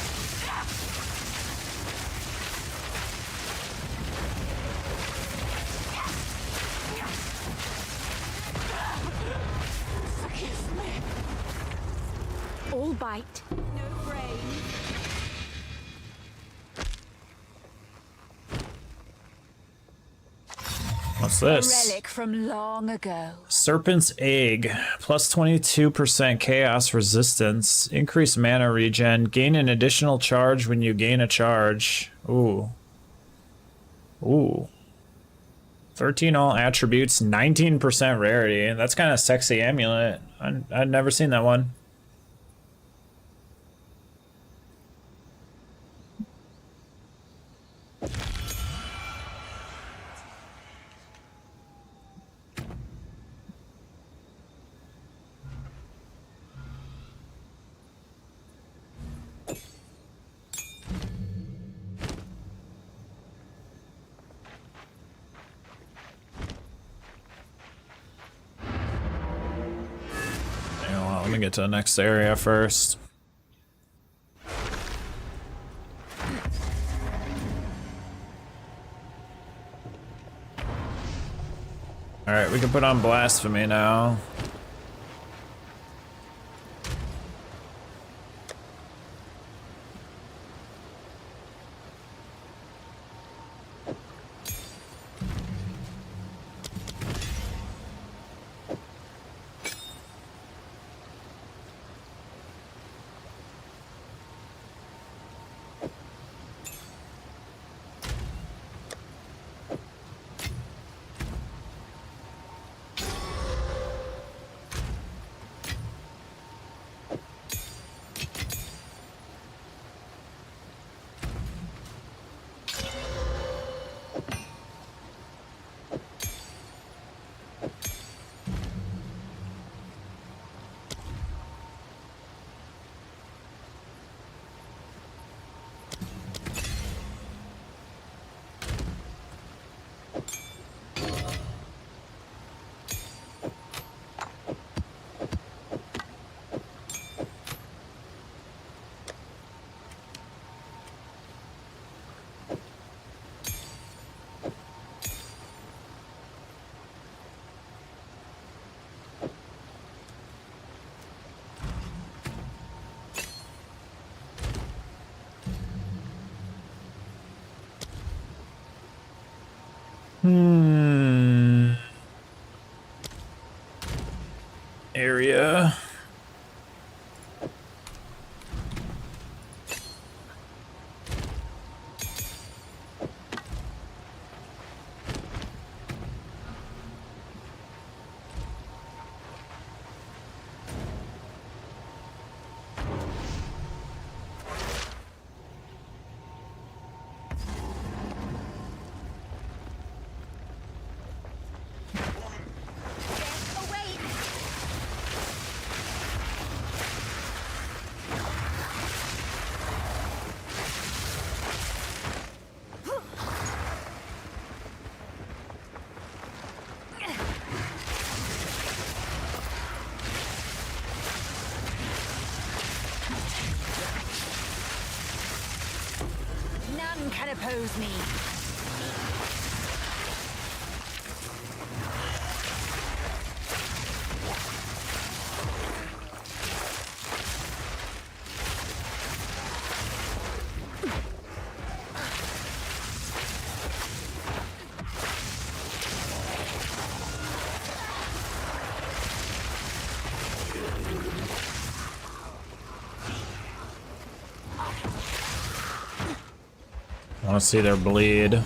Forgive me. All bite, no brain. What's A this? relic from long ago. Serpent's Egg. Plus 22% chaos resistance. Increase mana regen. Gain an additional charge when you gain a charge. Ooh. Ooh. 13 all attributes, 19% rarity. That's kind of sexy amulet. I'd never seen that one. Let me get to the next area first. Alright, we can put on Blasphemy now. Area. None can oppose me. I want to see their bleed.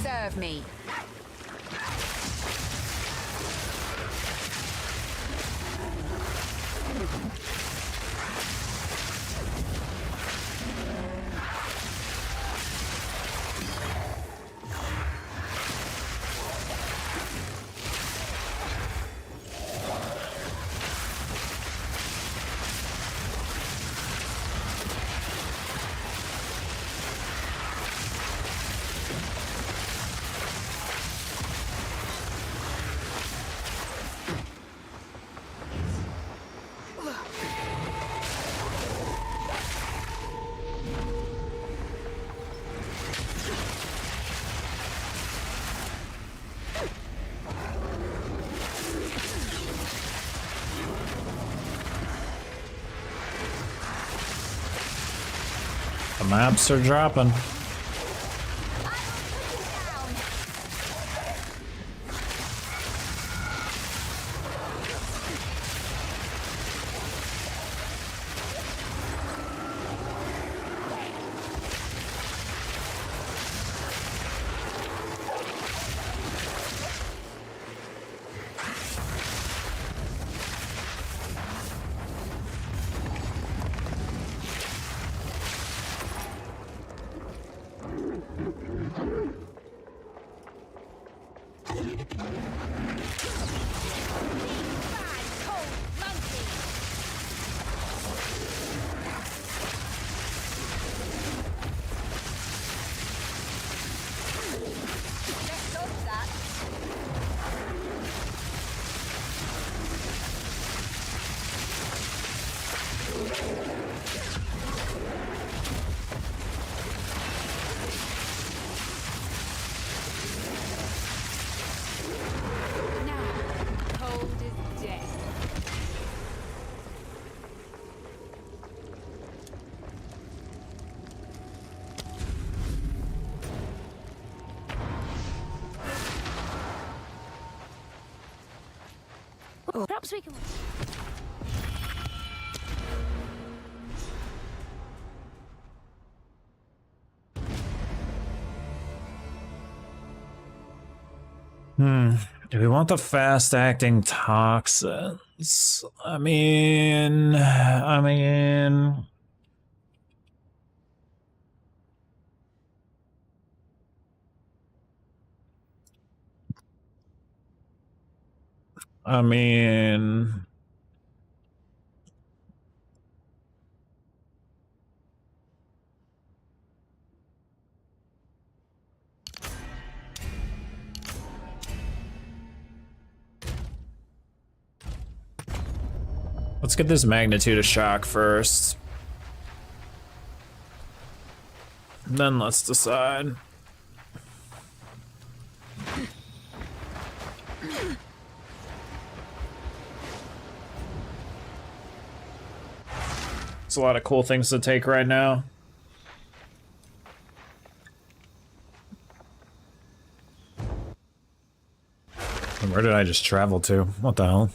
Serve me. The maps are dropping. Perhaps we can. Do we want the fast-acting toxins? I mean... Let's get this magnitude of shock first. Then let's decide. It's a lot of cool things to take right now. And where did I just travel to? What the hell?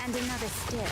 And another step.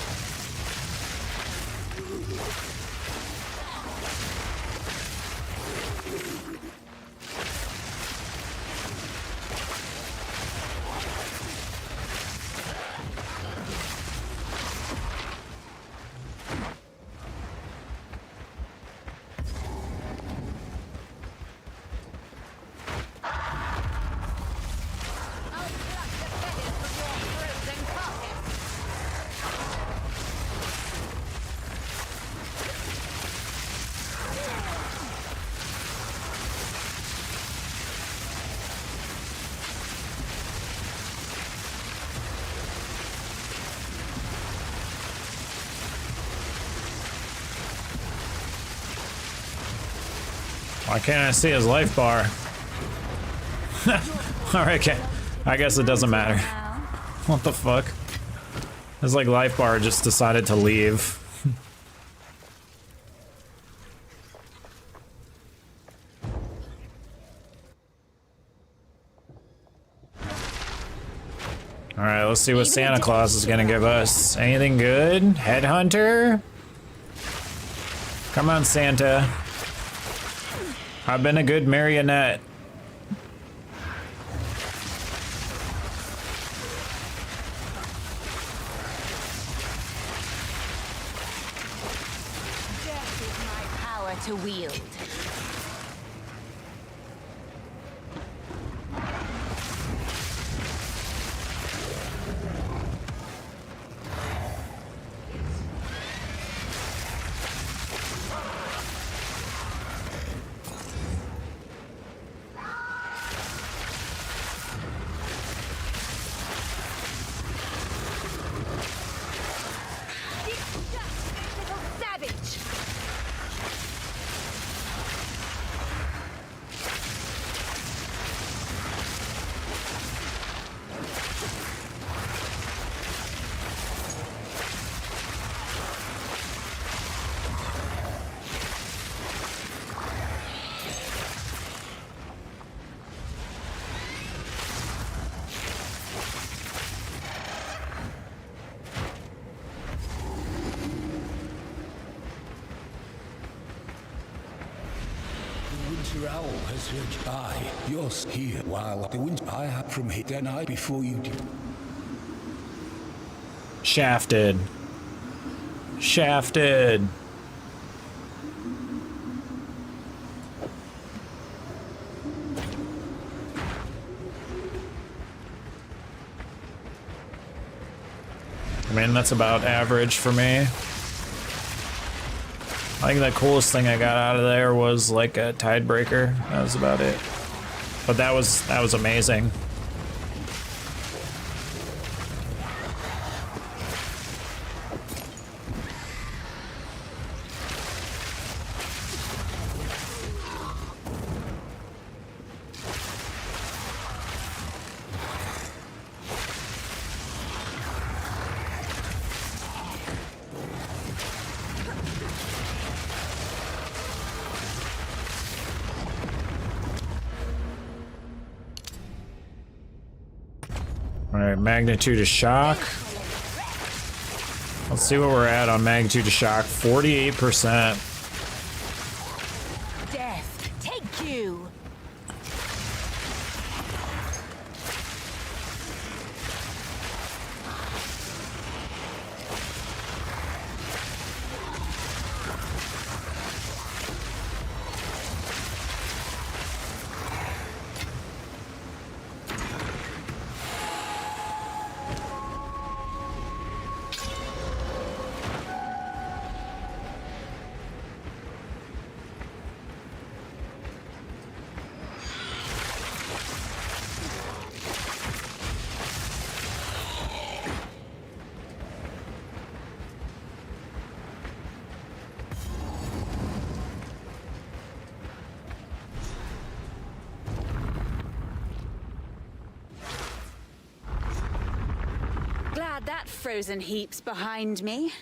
Why can't I see his life bar? Alright, okay. I guess it doesn't matter. What the fuck? His like life bar just decided to leave. Alright, let's see what Santa Claus is gonna give us. Anything good? Headhunter? Come on, Santa. I've been a good marionette. Death is my power to wield. Winter Owl has heard I. You're here while the winter I had from hit the night before you did. Shafted. Shafted. I mean, that's about average for me. I think the coolest thing I got out of there was like a Tidebreaker. That was about it. But that was amazing. Alright, magnitude of shock. Let's see what we're at on magnitude of shock. 48%. Death, take you! Glad that frozen heap's behind me.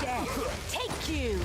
Death, take you!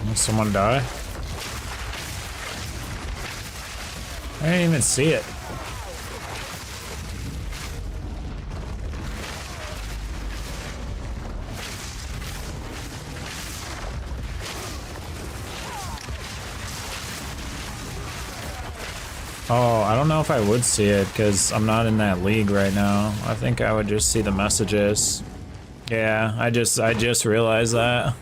Did someone die? I didn't even see it. Oh, I don't know if I would see it because I'm not in that league right now. I think I would just see the messages. Yeah, I just realized that.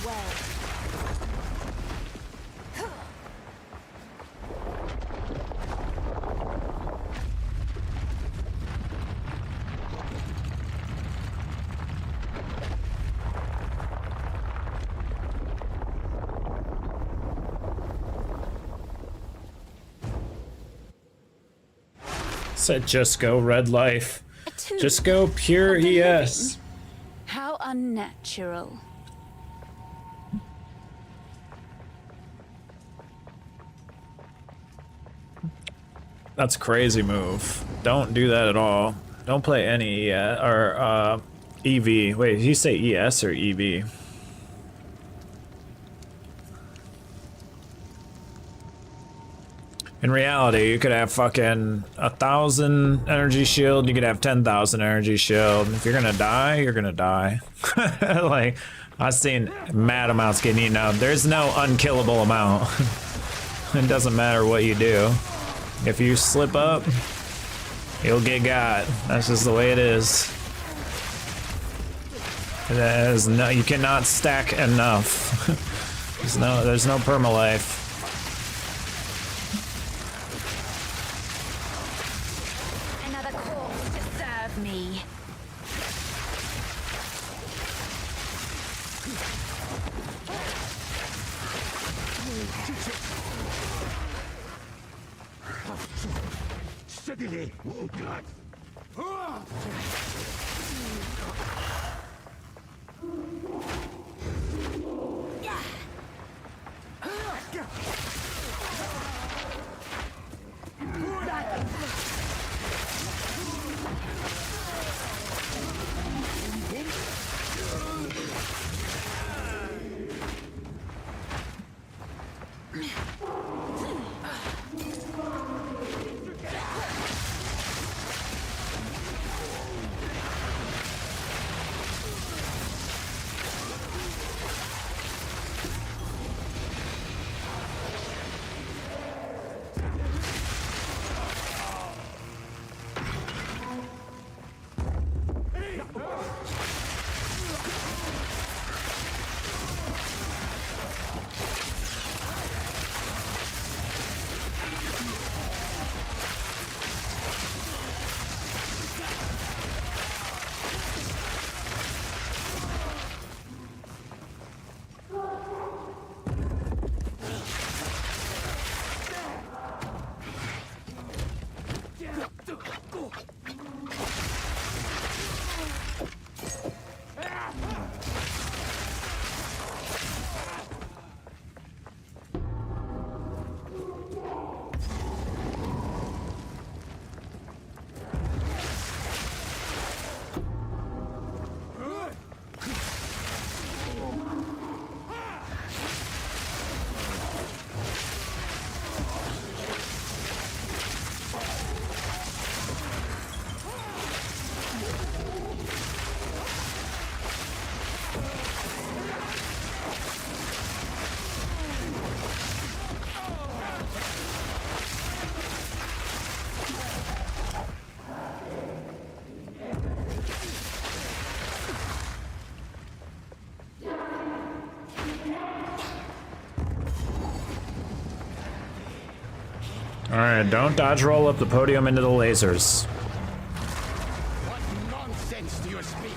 well. Said just go red life. Two Just go pure of the ES. living. How unnatural. That's a crazy move. Don't do that at all. Don't play any EV. Wait, did you say ES or EV? In reality, you could have fucking 1,000 energy shield, you could have 10,000 energy shield. If you're gonna die, you're gonna die. Like, I've seen mad amounts getting eaten up. There's no unkillable amount. It doesn't matter what you do. If you slip up, you'll get got. That's just the way it is. There's no, you cannot stack enough. there's no permalife. Me. Steadily. Alright, don't dodge roll up the podium into the lasers. What nonsense do you speak?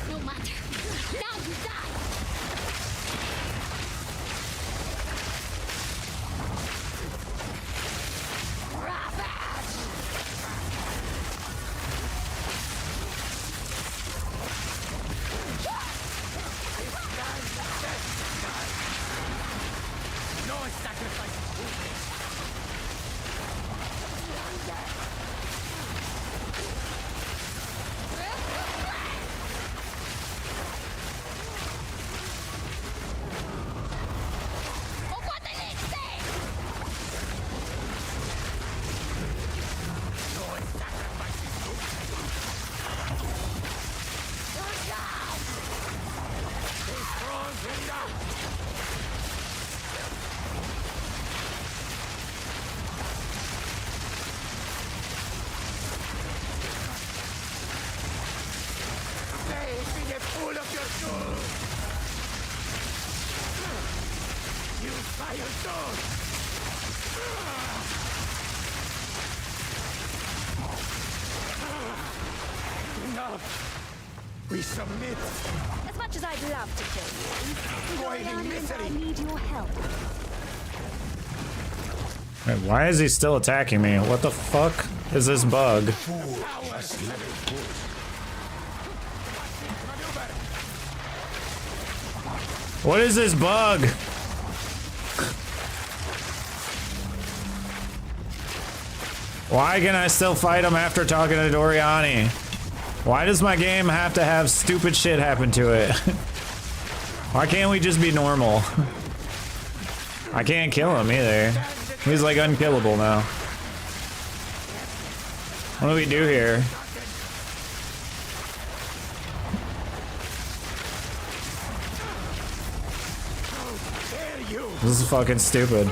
No matter. Now you die. No sacrifice. We submit. As much as I'd love to kill you, Avoiding Doriani and misery. I need your help. Wait, why is he still attacking me? What the fuck is this bug? What is this bug? Why can I still fight him after talking to Doriani? Why does my game have to have stupid shit happen to it? Why can't we just be normal? I can't kill him either. He's like unkillable now. What do we do here? This is fucking stupid.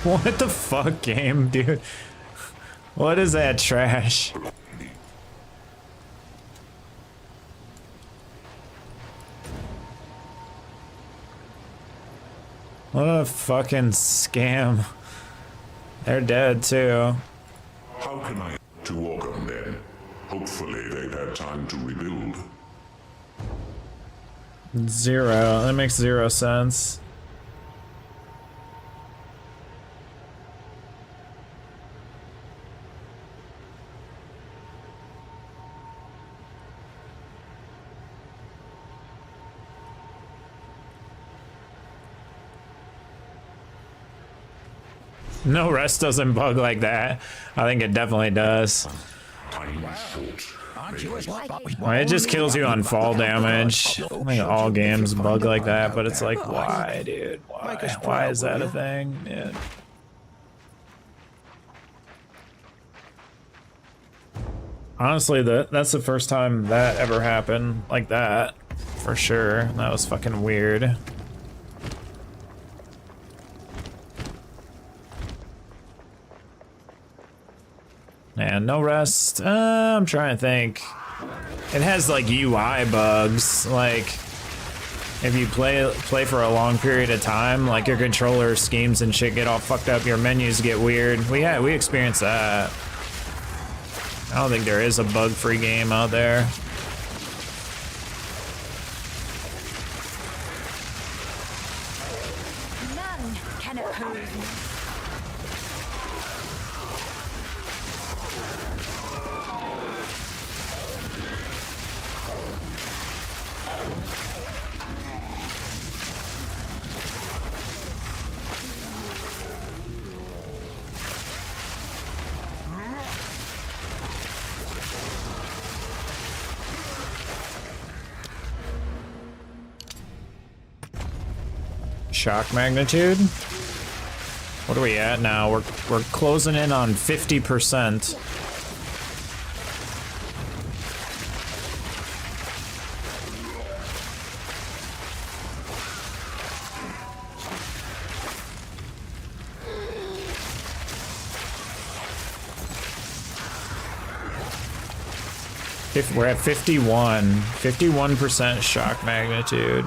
What the fuck, game, dude? What is that trash? What a fucking scam. They're dead too. How can I to walk on them? Hopefully they've had time to rebuild. 0. That makes 0 sense. No rest doesn't bug like that. I think it definitely does. Well, it just kills you on fall damage. I think all games bug like that, but it's like, why, dude? Why? Why is that a thing? Yeah. Honestly, that's the first time that ever happened like that, for sure. That was fucking weird. And no rest. I'm trying to think. It has like UI bugs. Like if you play for a long period of time, like your controller schemes and shit get all fucked up. Your menus get weird. We experienced that. I don't think there is a bug-free game out there. None can oppose me. Shock magnitude. What are we at now? We're closing in on 50%. We're at 51% shock magnitude.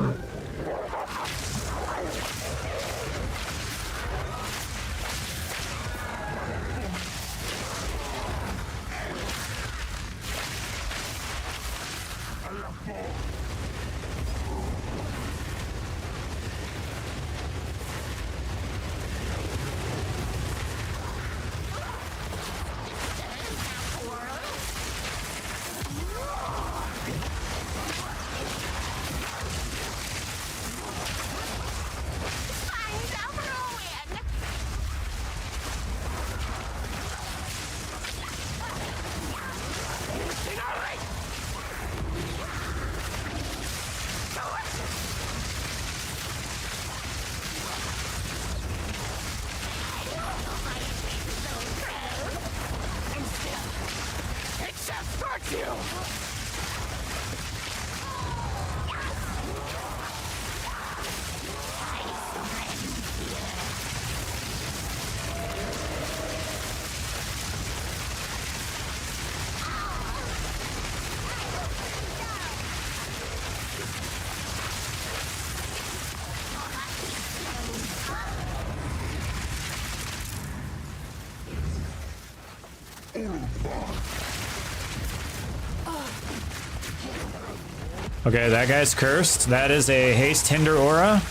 Okay, that guy's cursed. That is a haste hinder aura.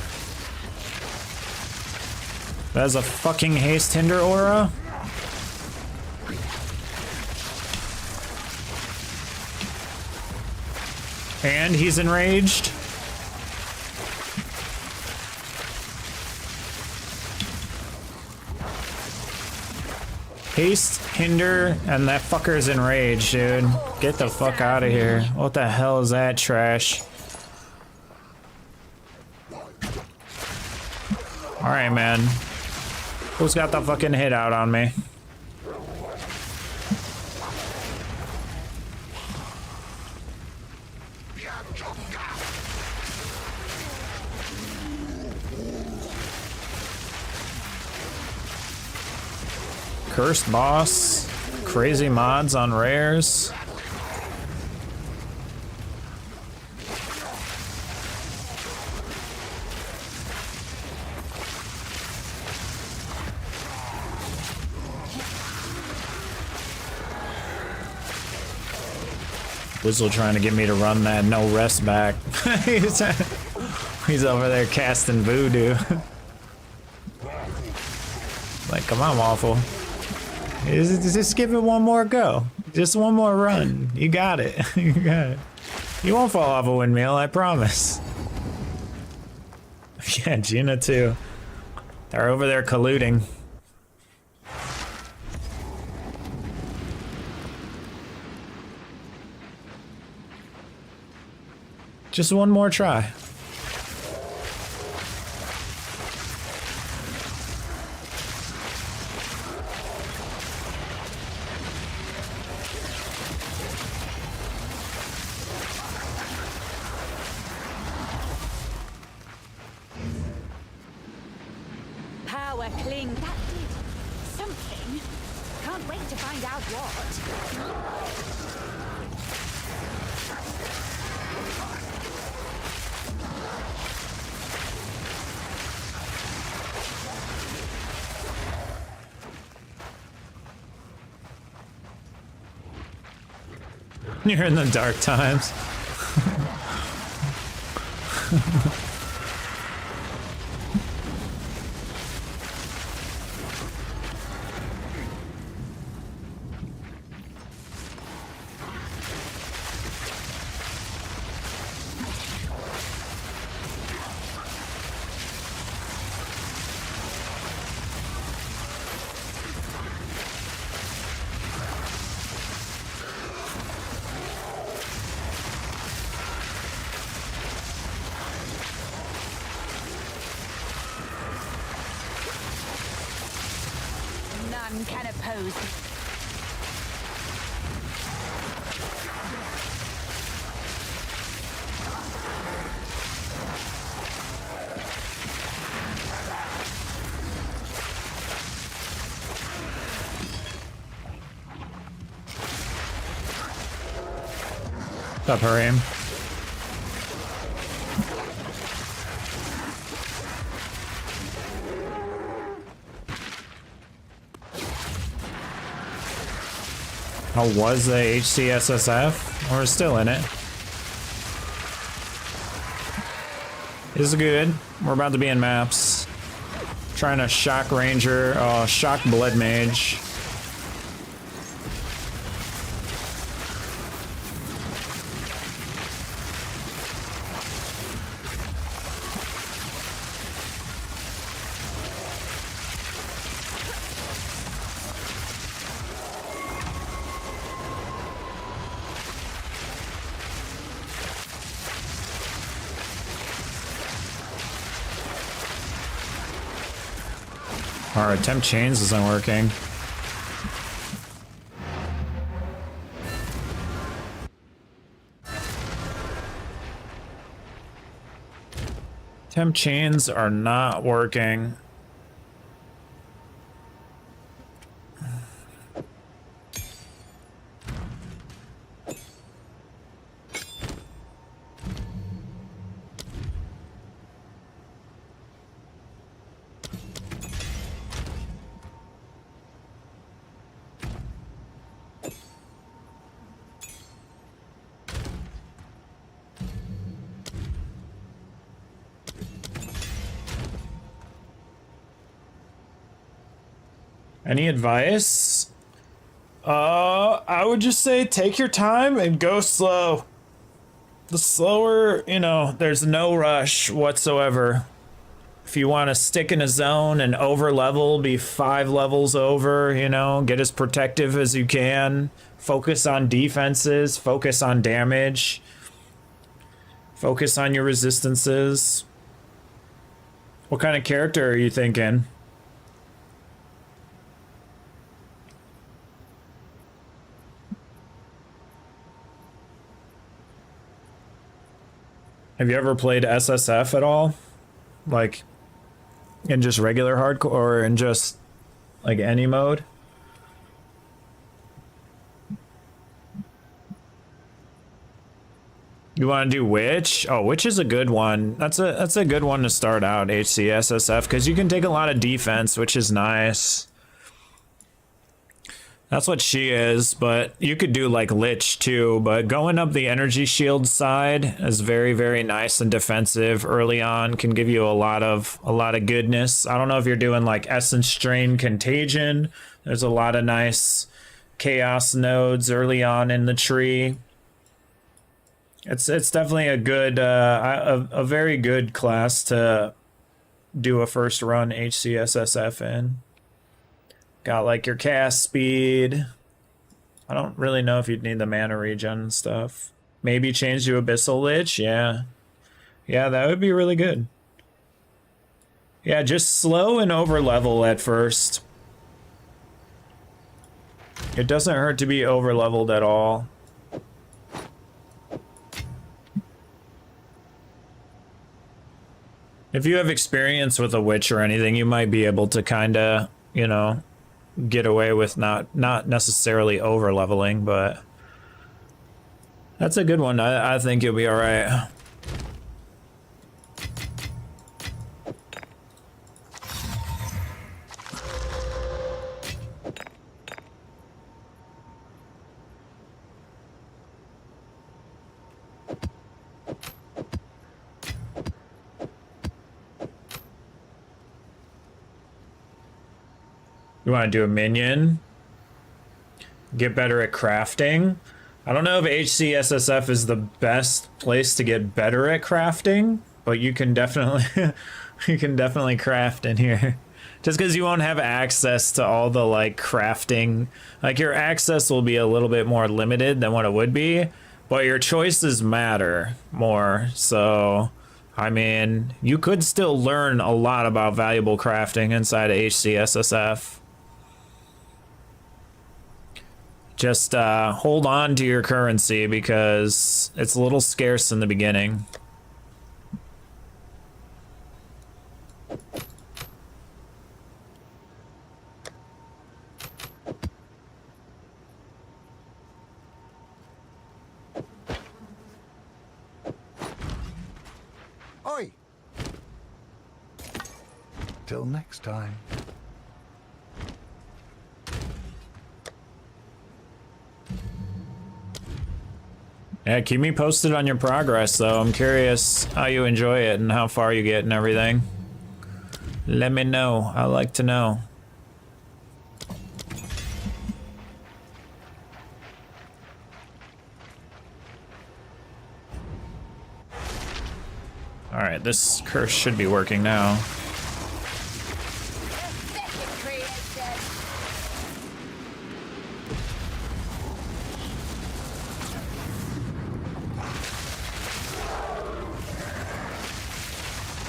That is a fucking haste hinder aura. And he's enraged. Haste, hinder, and that fucker's enraged, dude. Get the fuck out of here. What the hell is that trash? Alright, man. Who's got the fucking hit out on me? Cursed boss, crazy mods on rares. Wizzle trying to get me to run that no rest back. He's over there casting voodoo. Like, come on, Waffle. Just give it one more go. Just one more run. You got it. You got it. You won't fall off a windmill, I promise. Yeah, Gina too. They're over there colluding. Just one more try. Power cling. That did something. Can't wait to find out what. You're in the dark times. None can oppose. What's up, Harim? How was the HcssF? We're still in it. This is good. We're about to be in maps. Trying to shock Ranger, shock Blood Mage. Our attempt chains isn't working. Temp chains are not working. Any advice? I would just say take your time and go slow. The slower, you know, there's no rush whatsoever. If you want to stick in a zone and over level, be 5 levels over, you know, get as protective as you can. Focus on defenses, focus on damage. Focus on your resistances. What kind of character are you thinking? Have you ever played HcssF at all? Like, in just regular hardcore, or in just, like, any mode? You want to do Witch? Oh, Witch is a good one. That's a good one to start out, HcssF, because you can take a lot of defense, which is nice. That's what she is, but you could do like Lich too, but going up the energy shield side is very, very nice and defensive early on, can give you a lot of goodness. I don't know if you're doing like Essence Strain Contagion. There's a lot of nice chaos nodes early on in the tree. It's definitely a good, a very good class to do a first run HcssF in. Got like your cast speed. I don't really know if you'd need the mana regen and stuff. Maybe change to Abyssal Lich, yeah. Yeah, that would be really good. Yeah, just slow and over level at first. It doesn't hurt to be over leveled at all. If you have experience with a witch or anything, you might be able to kinda, you know, get away with not necessarily over leveling, but that's a good one. I think you'll be all right. You want to do a minion? Get better at crafting? I don't know if HcssF is the best place to get better at crafting, but you can definitely you can definitely craft in here. Just because you won't have access to all the like crafting, like your access will be a little bit more limited than what it would be, but your choices matter more. So I mean, you could still learn a lot about valuable crafting inside of HcssF. Just hold on to your currency because it's a little scarce in the beginning. Oi! Till next time. Yeah, keep me posted on your progress, though. I'm curious how you enjoy it and how far you get and everything. Let me know. I like to know. Alright, this curse should be working now.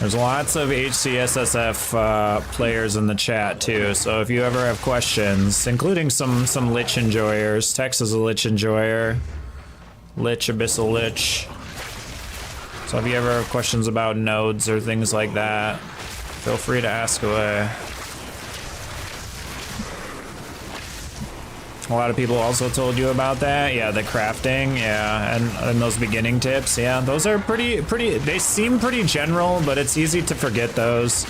There's lots of HcssF players in the chat too, so if you ever have questions, including some Lich enjoyers, Tex is a Lich enjoyer, Lich, Abyssal Lich. So if you ever have questions about nodes or things like that, feel free to ask away. A lot of people also told you about that. Yeah, the crafting, yeah, and those beginning tips. Yeah, those are pretty, they seem pretty general, but it's easy to forget those.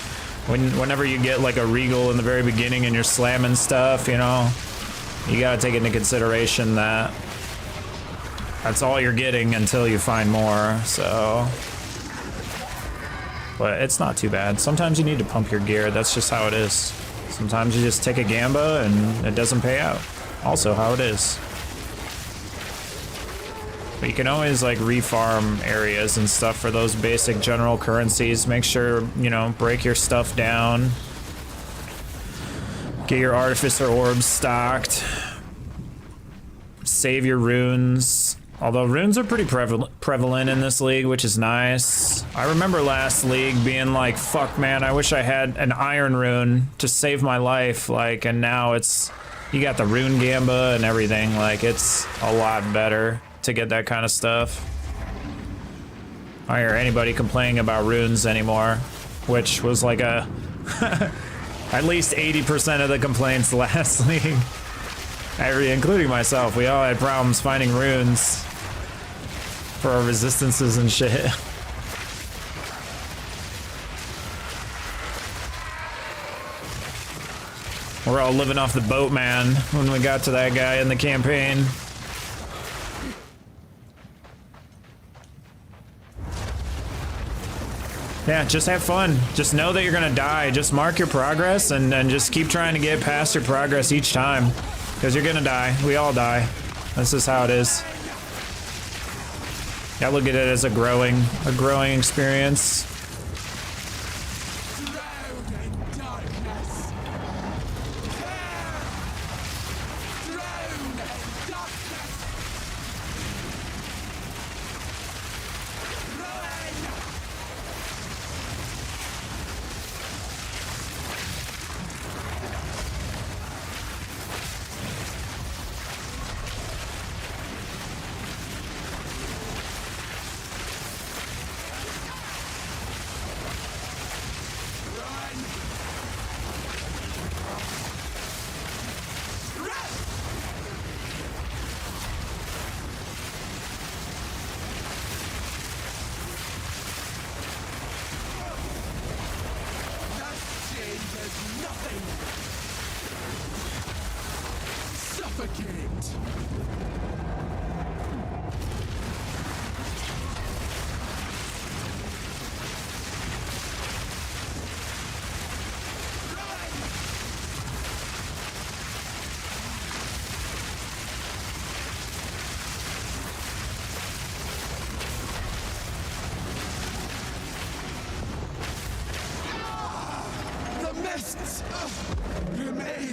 Whenever you get like a regal in the very beginning and you're slamming stuff, you know, you gotta take into consideration that that's all you're getting until you find more, so. But it's not too bad. Sometimes you need to pump your gear, that's just how it is. Sometimes you just take a gamba and it doesn't pay out. Also how it is. But you can always like refarm areas and stuff for those basic general currencies. Make sure, you know, break your stuff down. Get your artificer orbs stocked. Save your runes. Although runes are pretty prevalent in this league, which is nice. I remember last league being like, fuck man, I wish I had an iron rune to save my life. Like, and now it's, you got the rune gamba and everything. Like, it's a lot better to get that kind of stuff. I don't hear anybody complaining about runes anymore, which was like a, at least 80% of the complaints last league. Including myself, we all had problems finding runes for our resistances and shit. We're all living off the boat, man, when we got to that guy in the campaign. Yeah, just have fun. Just know that you're gonna die. Just mark your progress and just keep trying to get past your progress each time. Because you're gonna die. We all die. This is how it is. Yeah, look at it as a growing experience.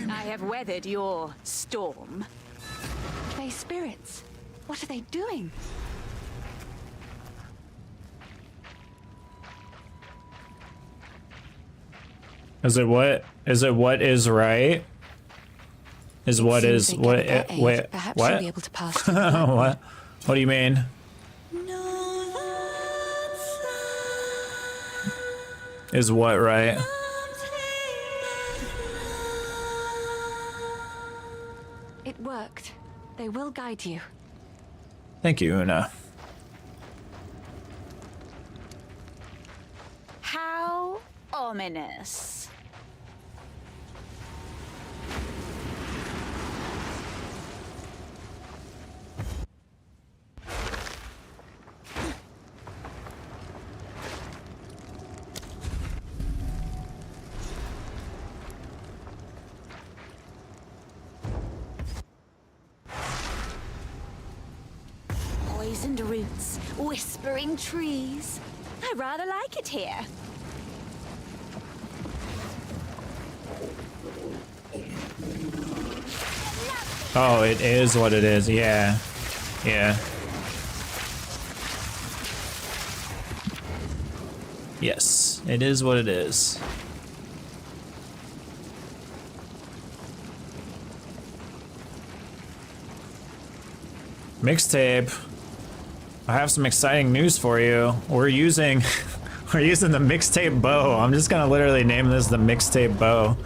I have weathered your storm. They spirits. What are they doing? Is it what? Is it what is right? Is what is what? Wait, Perhaps what? you'll be able to pass through the What? What do you mean? Is what right? It worked. They will guide you. Thank you, Una. How ominous. Poisoned roots, whispering trees. I rather like it here. Oh, it is what it is. Yeah. Yeah. Yes, it is what it is. Mixtape. I have some exciting news for you. We're using the mixtape bow. I'm just gonna literally name this the mixtape bow.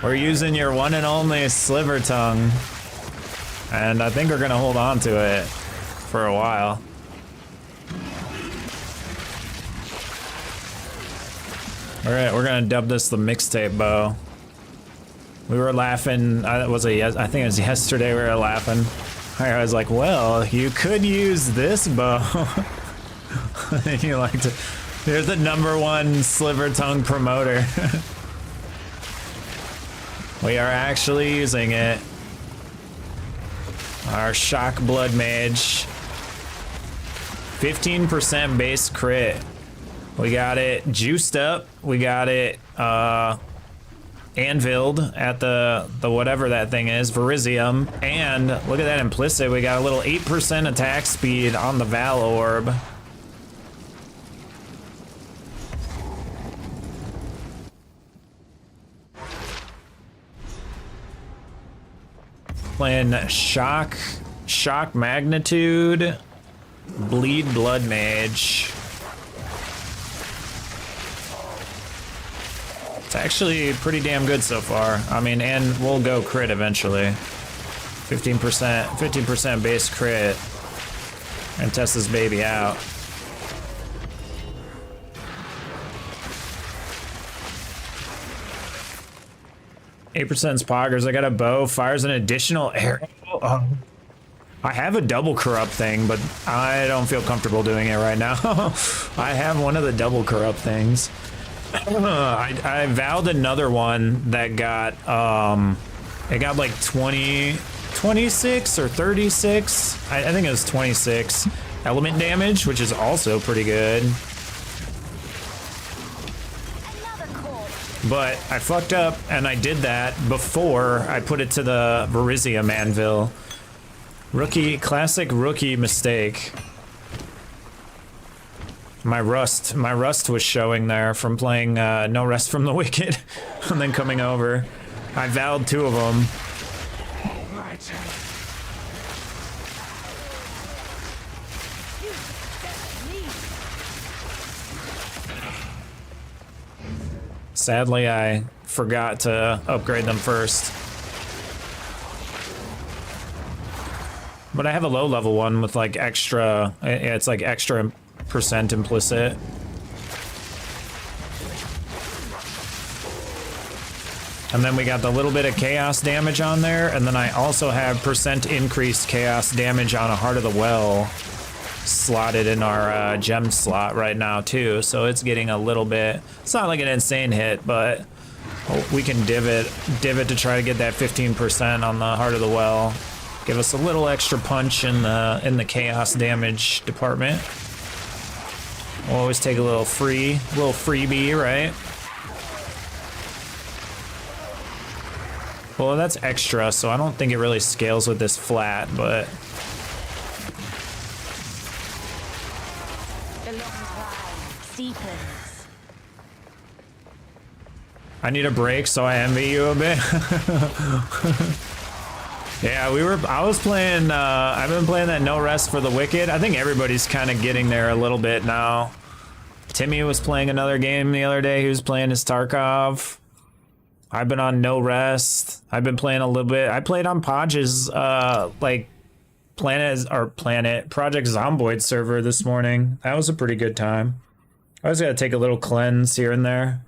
We're using your one and only sliver tongue. And I think we're gonna hold on to it for a while. Alright, we're gonna dub this the mixtape bow. We were laughing, I think it was yesterday we were laughing. I was like, well, you could use this bow. You like to, you're the #1 sliver tongue promoter. We are actually using it. Our Shock Blood Mage. 15% base crit. We got it juiced up. We got it anviled at the whatever that thing is, Verisium. And look at that implicit. We got a little 8% attack speed on the Val Orb. Playing Shock Magnitude, Bleed Blood Mage. It's actually pretty damn good so far. I mean, and we'll go crit eventually. 15% base crit. And test this baby out. Eight 8% Poggers. I got a bow. Fires an additional arrow. I have a double corrupt thing, but I don't feel comfortable doing it right now. I have one of the double corrupt things. I vowed another one that got it got like 26 or 36. I think it was 26 element damage, which is also pretty good. But I fucked up and I did that before I put it to the Verisium Anvil. Classic rookie mistake. My rust was showing there from playing No Rest from the Wicked and then coming over. I vowed 2 of them. Sadly, I forgot to upgrade them first. But I have a low level one with like extra, it's like extra percent implicit. And then we got the little bit of chaos damage on there, and then I also have percent increased chaos damage on a Heart of the Well slotted in our gem slot right now too, so it's getting a little bit, it's not like an insane hit, but we can divot to try to get that 15% on the Heart of the Well. Give us a little extra punch in the chaos damage department. We'll always take a little freebie, right? Well, that's extra, so I don't think it really scales with this flat, but The long ride deepens. I need a break, so I envy you a bit. Yeah, I've been playing that No Rest for the Wicked. I think everybody's kind of getting there a little bit now. Timmy was playing another game the other day. He was playing his Tarkov. I've been on No Rest. I've been playing a little bit. I played on Podge's like Project Zomboid server this morning. That was a pretty good time. I always gotta take a little cleanse here and there.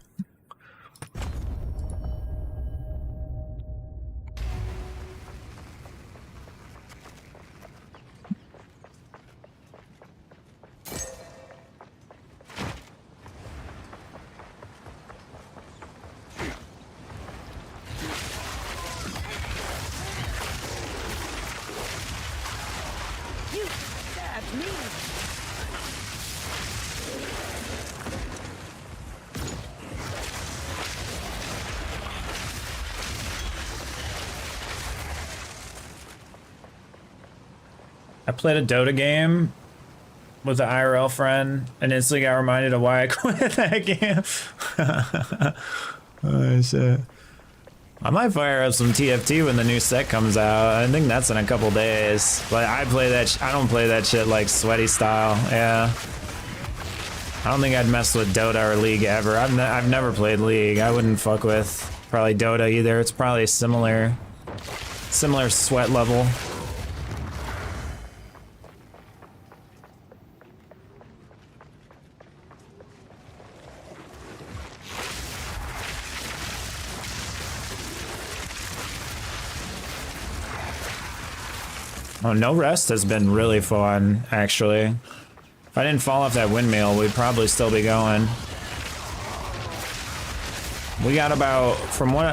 I played a Dota game with an IRL friend and instantly got reminded of why I quit that game. Oh shit. I might fire up some TFT when the new set comes out. I think that's in a couple days. But I don't play that shit like sweaty style. Yeah. I don't think I'd mess with Dota or League ever. I've never played League. I wouldn't fuck with probably Dota either. It's probably similar sweat level. Oh, No Rest has been really fun, actually. If I didn't fall off that windmill, we'd probably still be going. We got about from what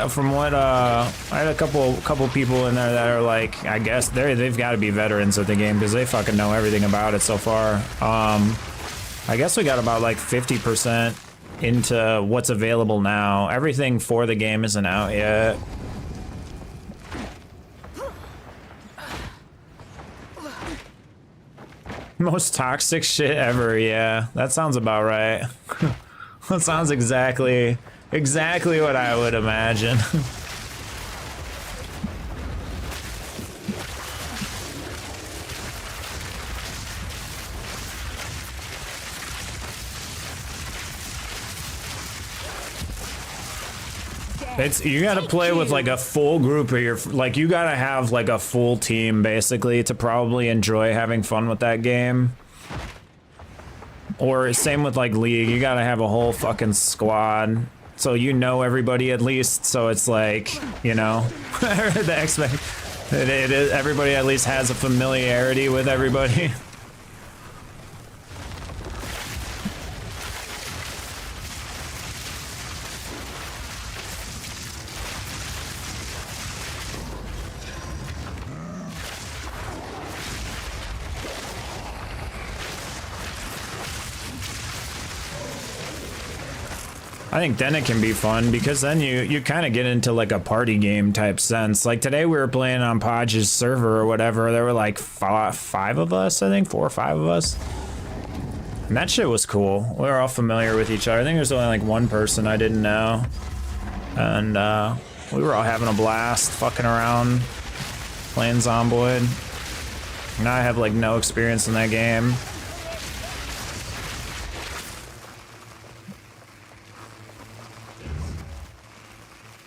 I had a couple people in there that are like, I guess they've got to be veterans of the game because they fucking know everything about it so far. I guess we got about like 50% into what's available now. Everything for the game isn't out yet. Most toxic shit ever, yeah. That sounds about right. That sounds exactly what I would imagine. You gotta play with like a full group of your, like you gotta have like a full team basically to probably enjoy having fun with that game. Or same with like League, you gotta have a whole fucking squad. So you know everybody at least, so it's like, you know, everybody at least has a familiarity with everybody. I think then it can be fun because then you kind of get into like a party game type sense. Like today we were playing on Podge's server or whatever. There were like five of us, I think, 4 or 5 of us. And that shit was cool. We were all familiar with each other. I think there's only like one person I didn't know. And we were all having a blast, fucking around, playing Zomboid. Now I have like no experience in that game.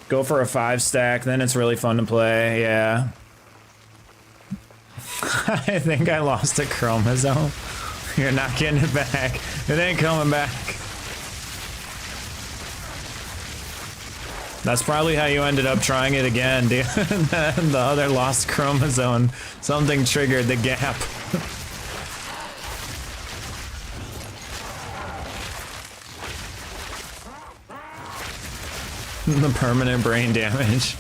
Go for a 5-stack, then it's really fun to play, yeah. I think I lost a chromosome. You're not getting it back. It ain't coming back. That's probably how you ended up trying it again, dude. The other lost chromosome, something triggered the gap. The permanent brain damage.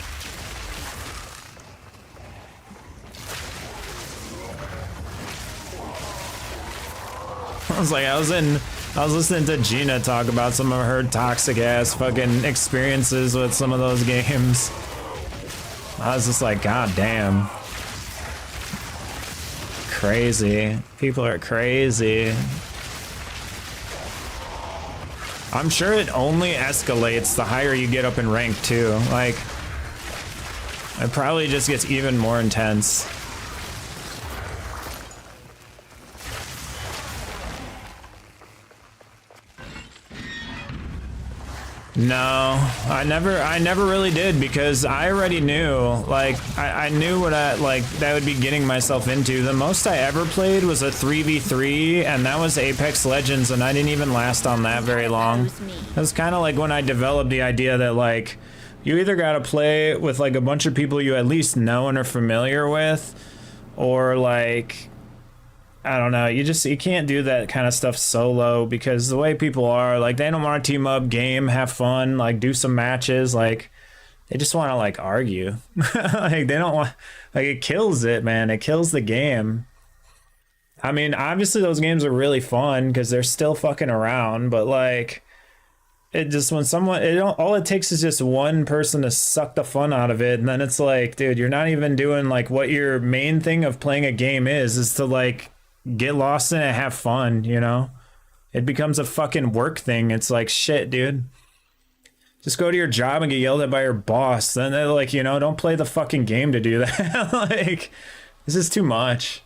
I was listening to Gina talk about some of her toxic ass fucking experiences with some of those games. I was just like, God damn. Crazy. People are crazy. I'm sure it only escalates the higher you get up in rank too. Like, it probably just gets even more intense. No, I never really did because I already knew, like, I knew what that would be getting myself into. The most I ever played was a 3v3 and that was Apex Legends and I didn't even last on that very long. It was kind of like when I developed the idea that like, you either gotta play with like a bunch of people you at least know and are familiar with, or like, I don't know, you can't do that kind of stuff solo because the way people are, like, they don't want to team up, game, have fun, like, do some matches, like, they just want to, like, argue. Like, they don't want, like, it kills it, man. It kills the game. I mean, obviously those games are really fun because they're still fucking around, but, like, it just, when someone, all it takes is just one person to suck the fun out of it, and then it's like, dude, you're not even doing, like, what your main thing of playing a game is to, like, get lost in it, have fun, you know? It becomes a fucking work thing. It's like, shit, dude. Just go to your job and get yelled at by your boss. Then they're like, you know, don't play the fucking game to do that. Like, this is too much.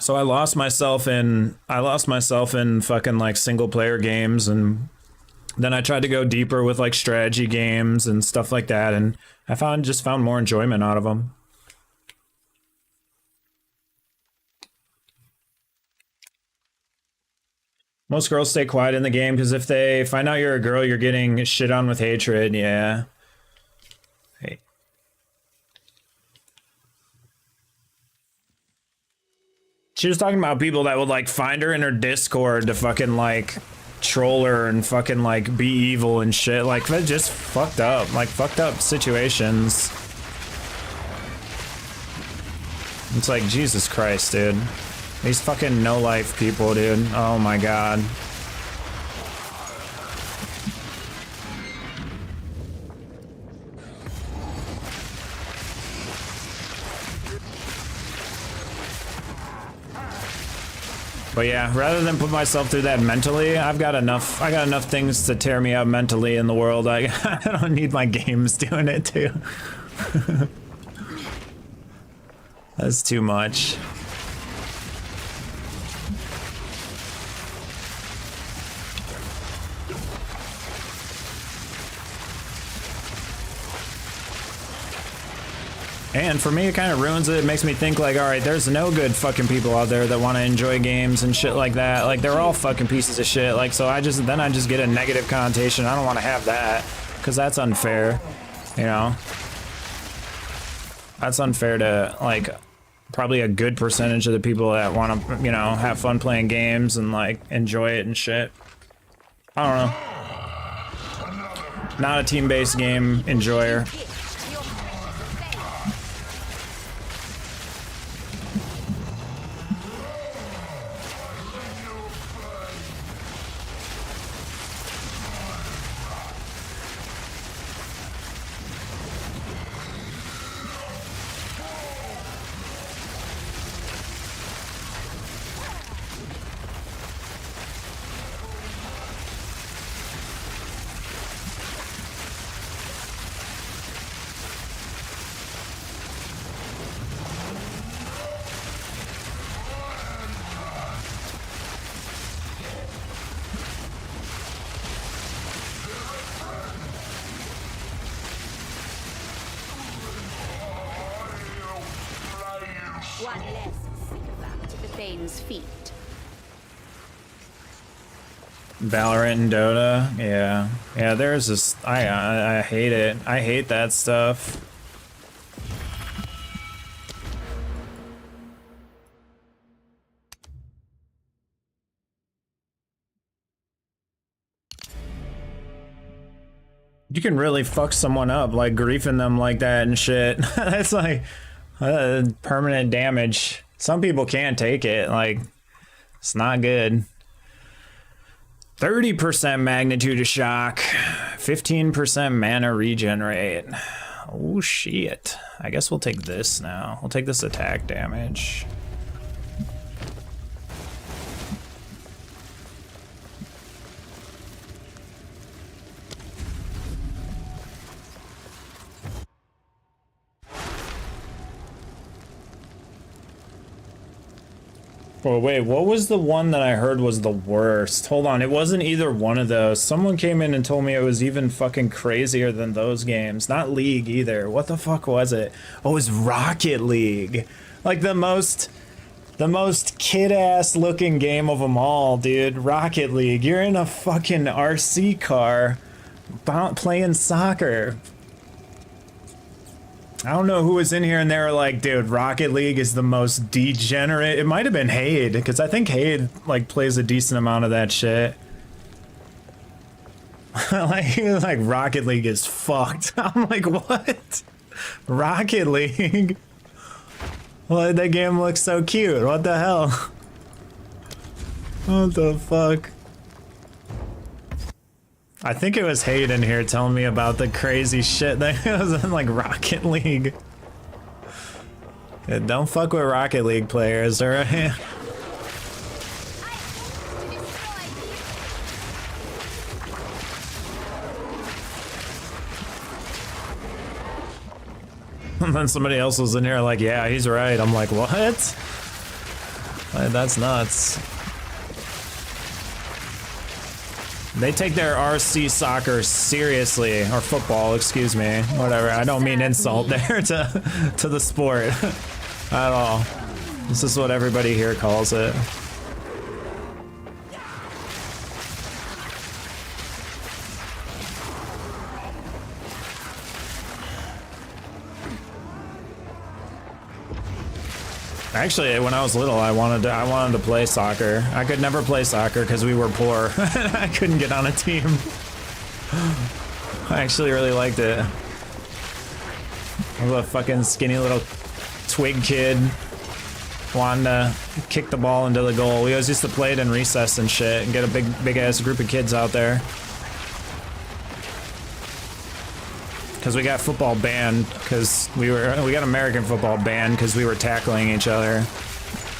So I lost myself in fucking like single player games, and then I tried to go deeper with like strategy games and stuff like that, and I just found more enjoyment out of them. Most girls stay quiet in the game because if they find out you're a girl, you're getting shit on with hatred, yeah. Hey. She was talking about people that would like find her in her Discord to fucking like troll her and fucking like be evil and shit. Like that just fucked up. Like fucked up situations. It's like Jesus Christ, dude. These fucking no life people, dude. Oh my god. But yeah, rather than put myself through that mentally, I got enough things to tear me up mentally in the world. I don't need my games doing it too. That's too much. And for me, it kind of ruins it. It makes me think like, all right, there's no good fucking people out there that want to enjoy games and shit like that. Like they're all fucking pieces of shit. Like, so I just get a negative connotation. I don't want to have that because that's unfair, you know? That's unfair to like probably a good percentage of the people that want to, you know, have fun playing games and like enjoy it and shit. I don't know. Not a team-based game enjoyer. One less sycophant at the Thane's feet. Valorant and Dota, yeah. Yeah, there's this, I hate it. I hate that stuff. You can really fuck someone up, like griefing them like that and shit. That's like permanent damage. Some people can't take it, like, it's not good. 30% magnitude of shock, 15% mana regen rate. Oh shit. I guess we'll take this now. We'll take this attack damage. Oh wait, what was the one that I heard was the worst? Hold on, it wasn't either one of those. Someone came in and told me it was even fucking crazier than those games. Not League either. What the fuck was it? Oh, it was Rocket League. Like the most kid-ass looking game of them all, dude. Rocket League. You're in a fucking RC car playing soccer. I don't know who was in here and they were like, dude, Rocket League is the most degenerate. It might have been Hade, because I think Hade like plays a decent amount of that shit. like Rocket League is fucked. I'm like, what? Rocket League? Well, that game looks so cute. What the hell? What the fuck? I think it was Hayden here telling me about the crazy shit that was in like Rocket League. Yeah, don't fuck with Rocket League players, alright? And then somebody else was in here like, yeah, he's right. I'm like, what? Like, that's nuts. They take their RC soccer seriously, or football, excuse me, whatever. I don't mean insult there to the sport at all. This is what everybody here calls it. Actually, when I was little, I wanted to play soccer. I could never play soccer because we were poor. I couldn't get on a team. I actually really liked it. I was a fucking skinny little twig kid wanting to kick the ball into the goal. We always used to play it in recess and shit and get a big ass group of kids out there. Because we got football banned because we got American football banned because we were tackling each other.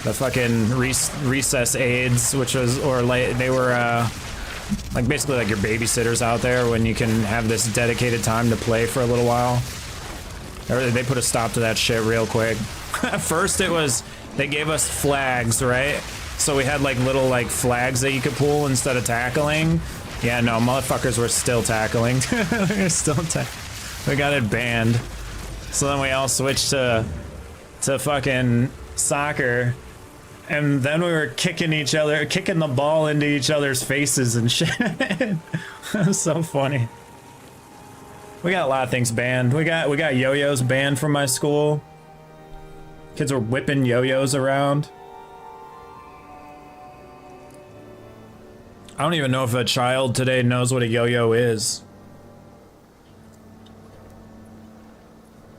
The fucking recess aides, which was, or like, they were like basically like your babysitters out there when you can have this dedicated time to play for a little while. They put a stop to that shit real quick. At first it was, they gave us flags, right? So we had like little like flags that you could pull instead of tackling. Yeah, no, motherfuckers were still tackling. They're still we got it banned. So then we all switched to fucking soccer. And then we were kicking the ball into each other's faces and shit. That was so funny. We got a lot of things banned. We got yo-yos banned from my school. Kids were whipping yo-yos around. I don't even know if a child today knows what a yo-yo is.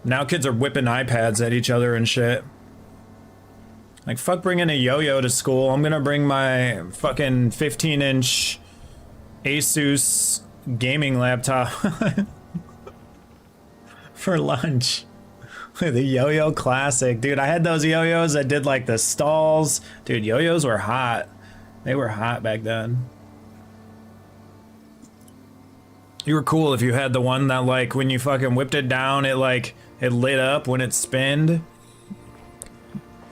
Now kids are whipping iPads at each other and shit. Like, fuck bringing a yo-yo to school. I'm gonna bring my fucking 15-inch Asus gaming laptop for lunch. The yo-yo classic. Dude, I had those yo-yos that did like the stalls. Dude, yo-yos were hot. They were hot back then. You were cool if you had the one that like when you fucking whipped it down, it lit up when it spinned.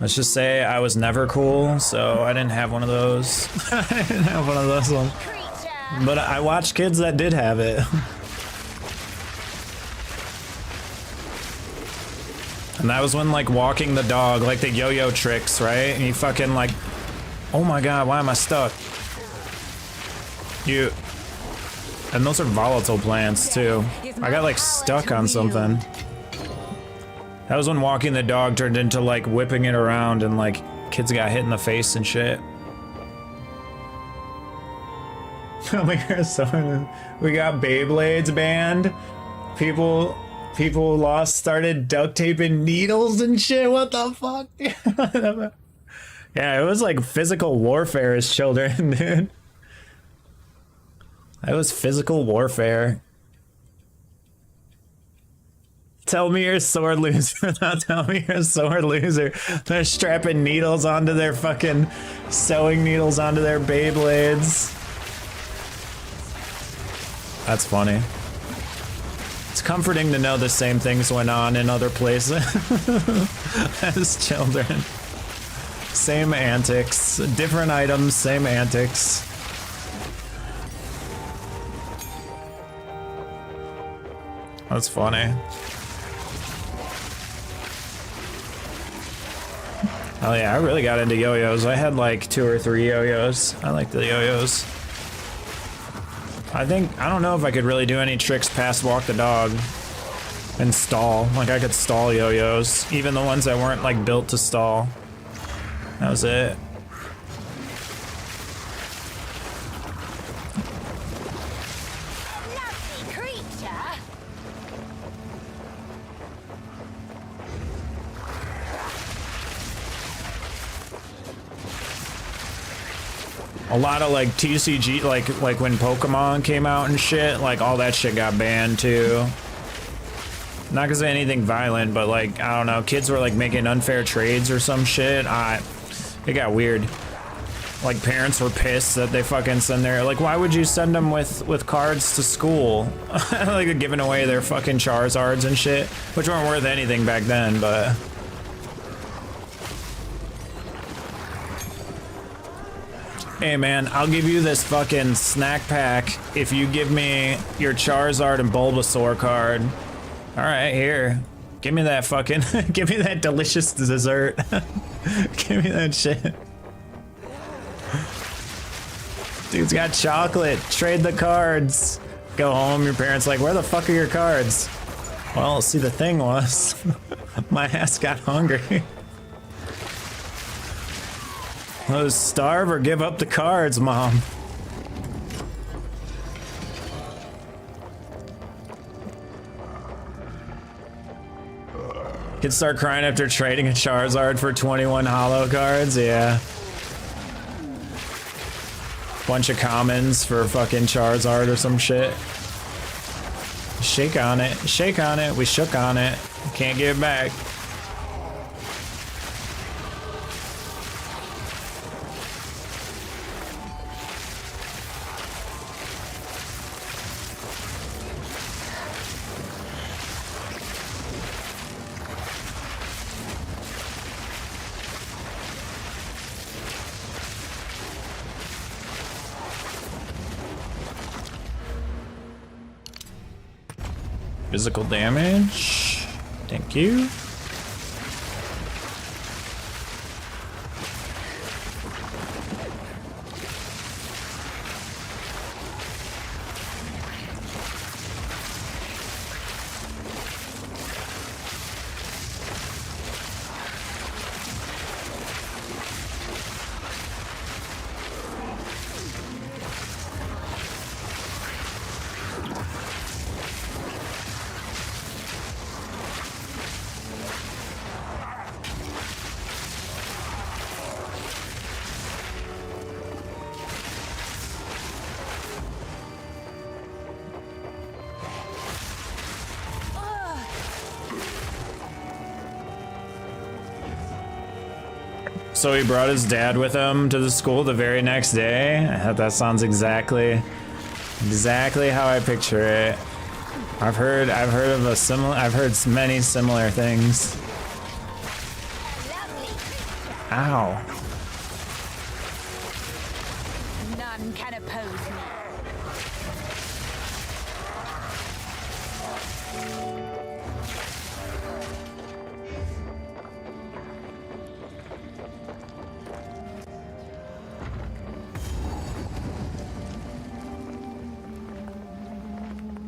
Let's just say I was never cool, so I didn't have one of those. I didn't have one of those ones. But I watched kids that did have it. And that was when like walking the dog, like the yo-yo tricks, right? And you fucking like, oh my god, why am I stuck? And those are volatile plants too. I got like stuck on something. That was when walking the dog turned into like whipping it around and like kids got hit in the face and shit. We got Beyblades banned. People started duct taping needles and shit. What the fuck? Yeah, it was like physical warfare as children, dude. That was physical warfare. Tell me you're a sore loser. Tell me you're a sore loser. They're strapping needles onto their fucking sewing needles onto their Beyblades. That's funny. It's comforting to know the same things went on in other places as children. Same antics, different items, same antics. That's funny. Oh yeah, I really got into yo-yos. I had like 2 or 3 yo-yos. I like the yo-yos. I don't know if I could really do any tricks past walk the dog and stall. Like I could stall yo-yos, even the ones that weren't like built to stall. That was it. A lot of like TCG, like when Pokemon came out and shit, like all that shit got banned too. Not because of anything violent, but like, I don't know, kids were like making unfair trades or some shit. It got weird. Like parents were pissed that they fucking send their, like why would you send them with cards to school? Like they're giving away their fucking Charizards and shit, which weren't worth anything back then, but. Hey man, I'll give you this fucking snack pack if you give me your Charizard and Bulbasaur card. Alright, here. Give me that fucking, give me that delicious dessert. Give me that shit. Dude's got chocolate, trade the cards. Go home, your parents like, where the fuck are your cards? Well, see the thing was, my ass got hungry. Starve or give up the cards, Mom. Kids start crying after trading a Charizard for 21 holo cards, yeah. Bunch of commons for fucking Charizard or some shit. Shake on it, we shook on it. Can't get it back. Physical damage. Thank you. So he brought his dad with him to the school the very next day. That sounds exactly how I picture it. I've heard many similar things. Ow. None can oppose me.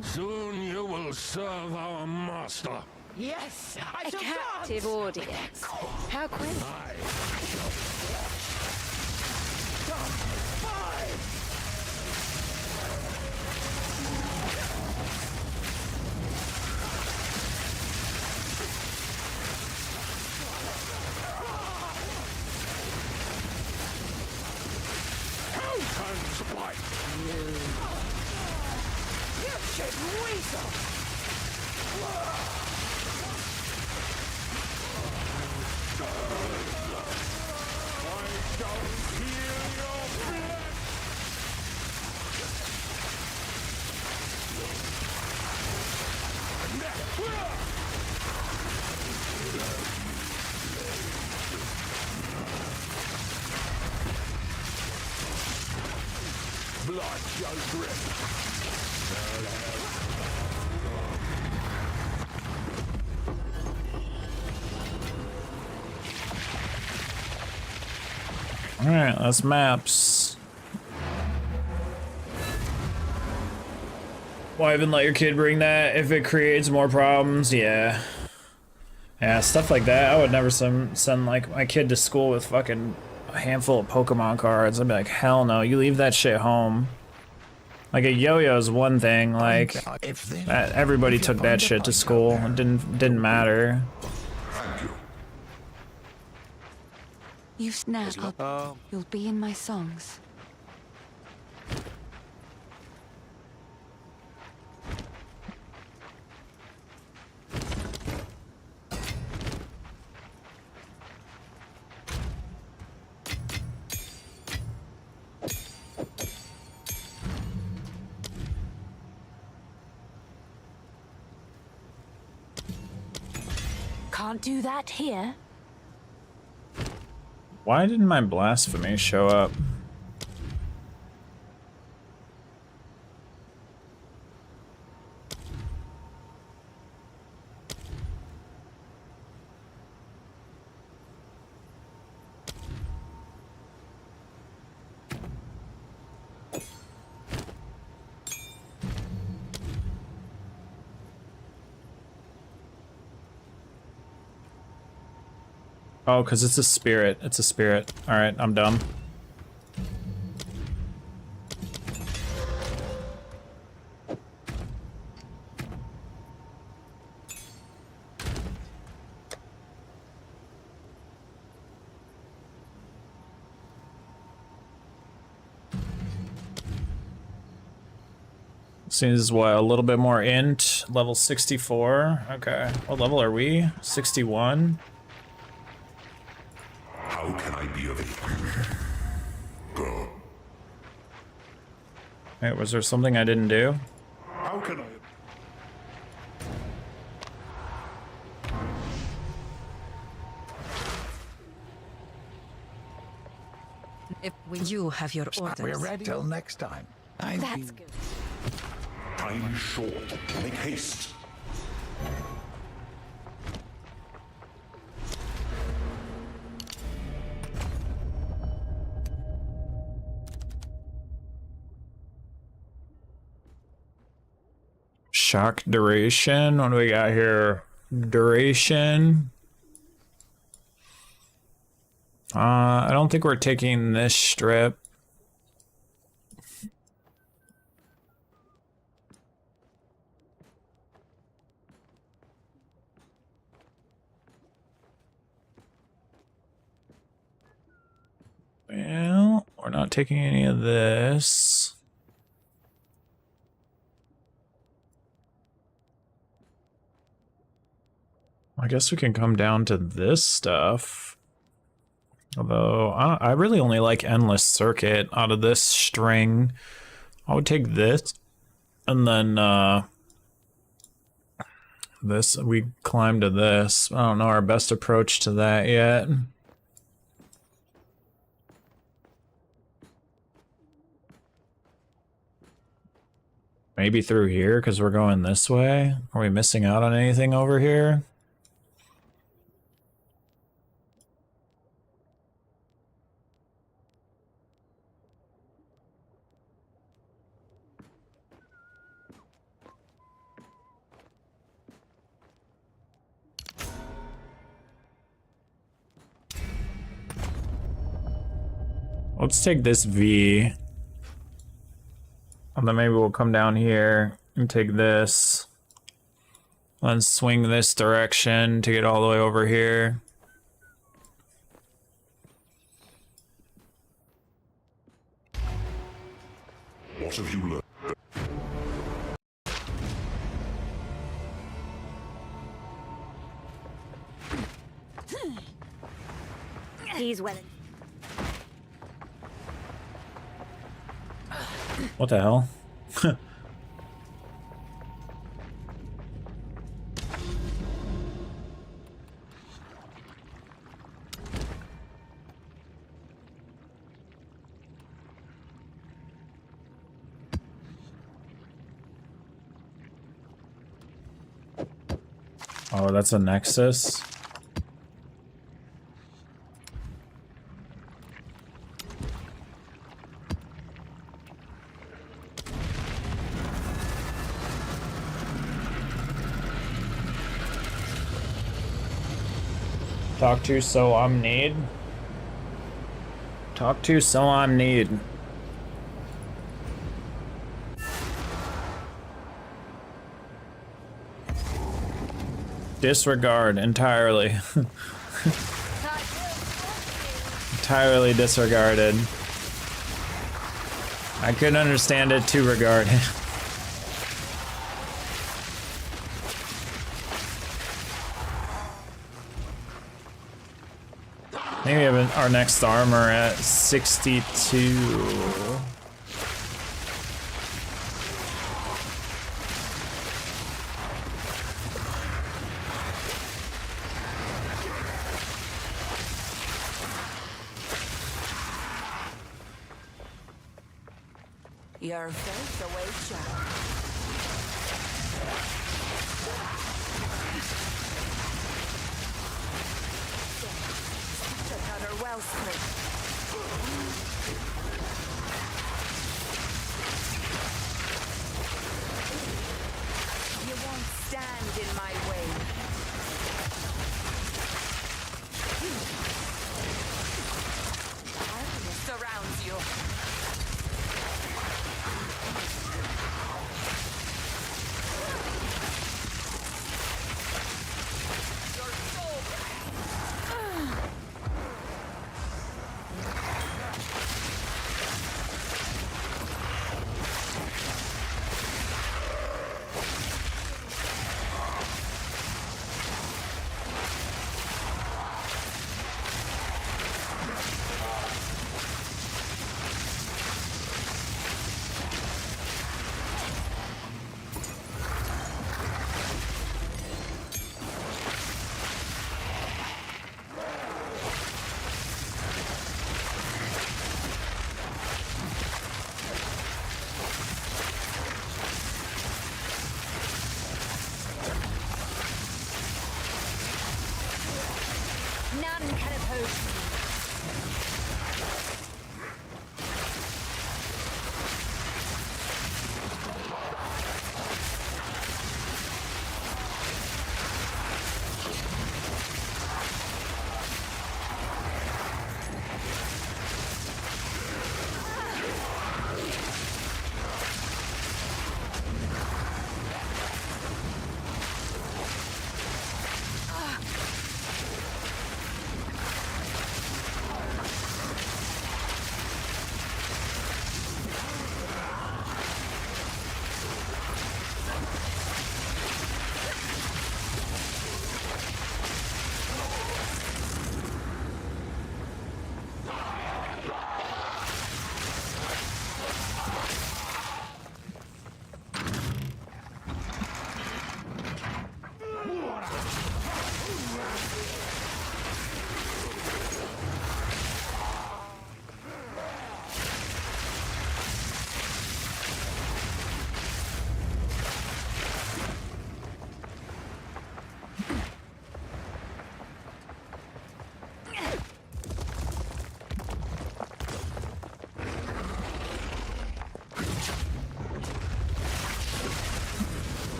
Soon you will serve our master. Yes, I A shall captive dance. audience. How quaint. I shall fight. Hellhounds bite. Wretched weasel. I shall feel your blood. Blood shall drip. Alright, that's maps. Why even let your kid bring that if it creates more problems? Yeah. Yeah, stuff like that. I would never send like my kid to school with fucking a handful of Pokemon cards. I'd be like, hell no, you leave that shit home. Like a yo-yo's one thing, like everybody took that shit to school. It didn't matter. Thank you. You snap up. You'll be in my songs. Can't do that here. Why didn't my blasphemy show up? Oh, because it's a spirit. It's a spirit. Alright, I'm dumb. Seems what, a little bit more int, level 64. Okay, what level are we? 61. How can I be of aid? Go. Wait, was there something I didn't do? How can I? If you have your orders. We're ready till next time. That's good. Time short. Make haste. Shock duration. What do we got here? Duration. I don't think we're taking this strip. Well, we're not taking any of this. I guess we can come down to this stuff. Although, I really only like Endless Circuit out of this string. I would take this. And then, this, we climb to this. I don't know our best approach to that yet. Maybe through here, because we're going this way? Are we missing out on anything over here? Let's take this V. And then maybe we'll come down here and take this. And swing this direction to get all the way over here. What have you learned? He's well. What the hell? Oh, that's a Nexus. Talk to so I'm need. Talk to so I'm need. Disregard entirely. Entirely disregarded. I couldn't understand it to regard it. I think we have our next armor at 62. Your fate awaits you. Another wellspring. You won't stand in my way.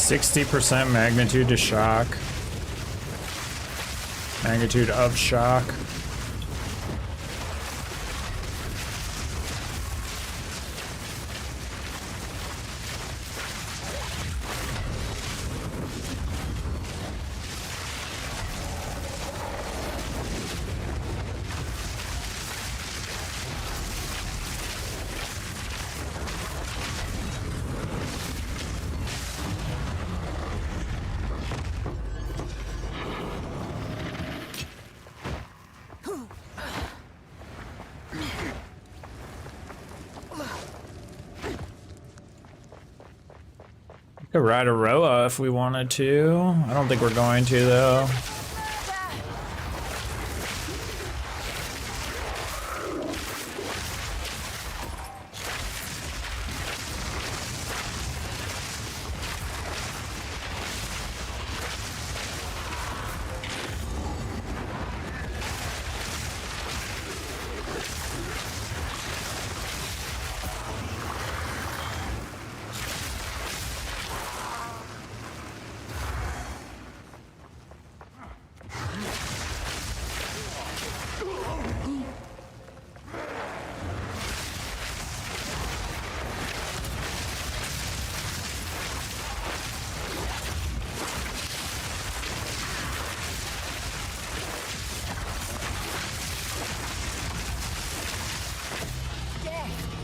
60% magnitude to shock. Magnitude of shock. Could ride a Roa if we wanted to. I don't think we're going to though.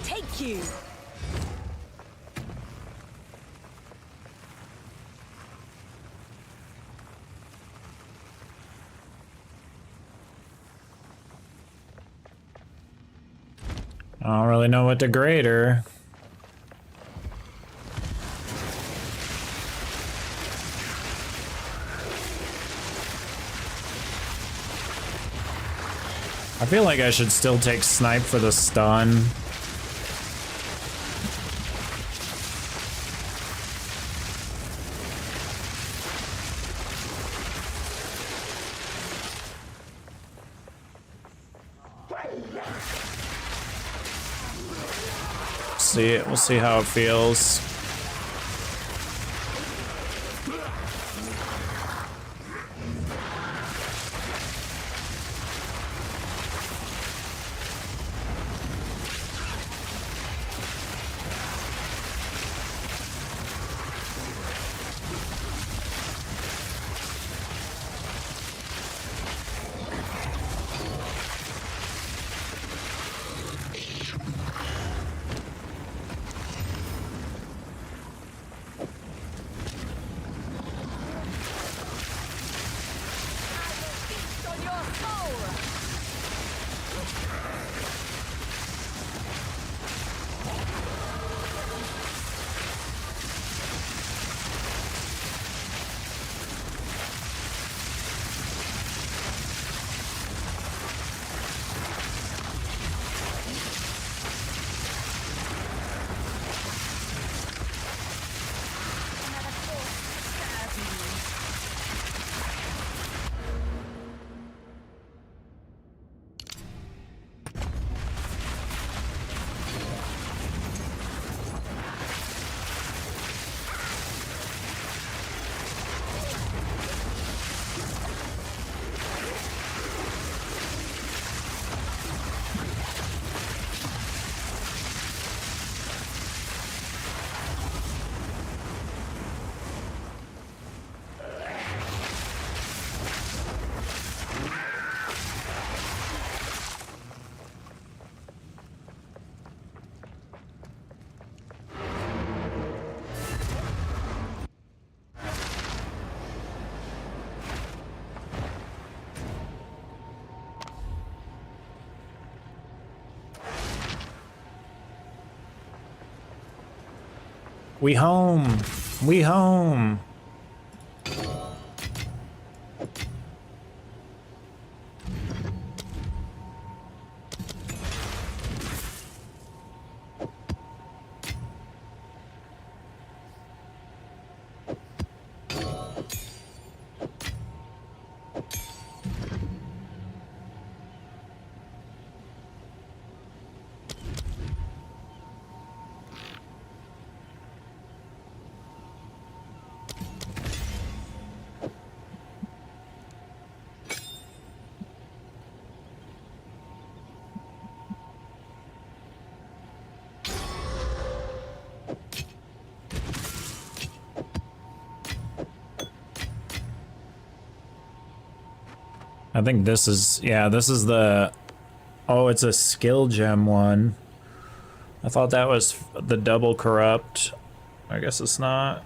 Take you. I don't really know what to grade her. I feel like I should still take snipe for the stun. We'll see how it feels. We home. We home. I think this is, yeah, this is the, oh, it's a skill gem one. I thought that was the double corrupt. I guess it's not.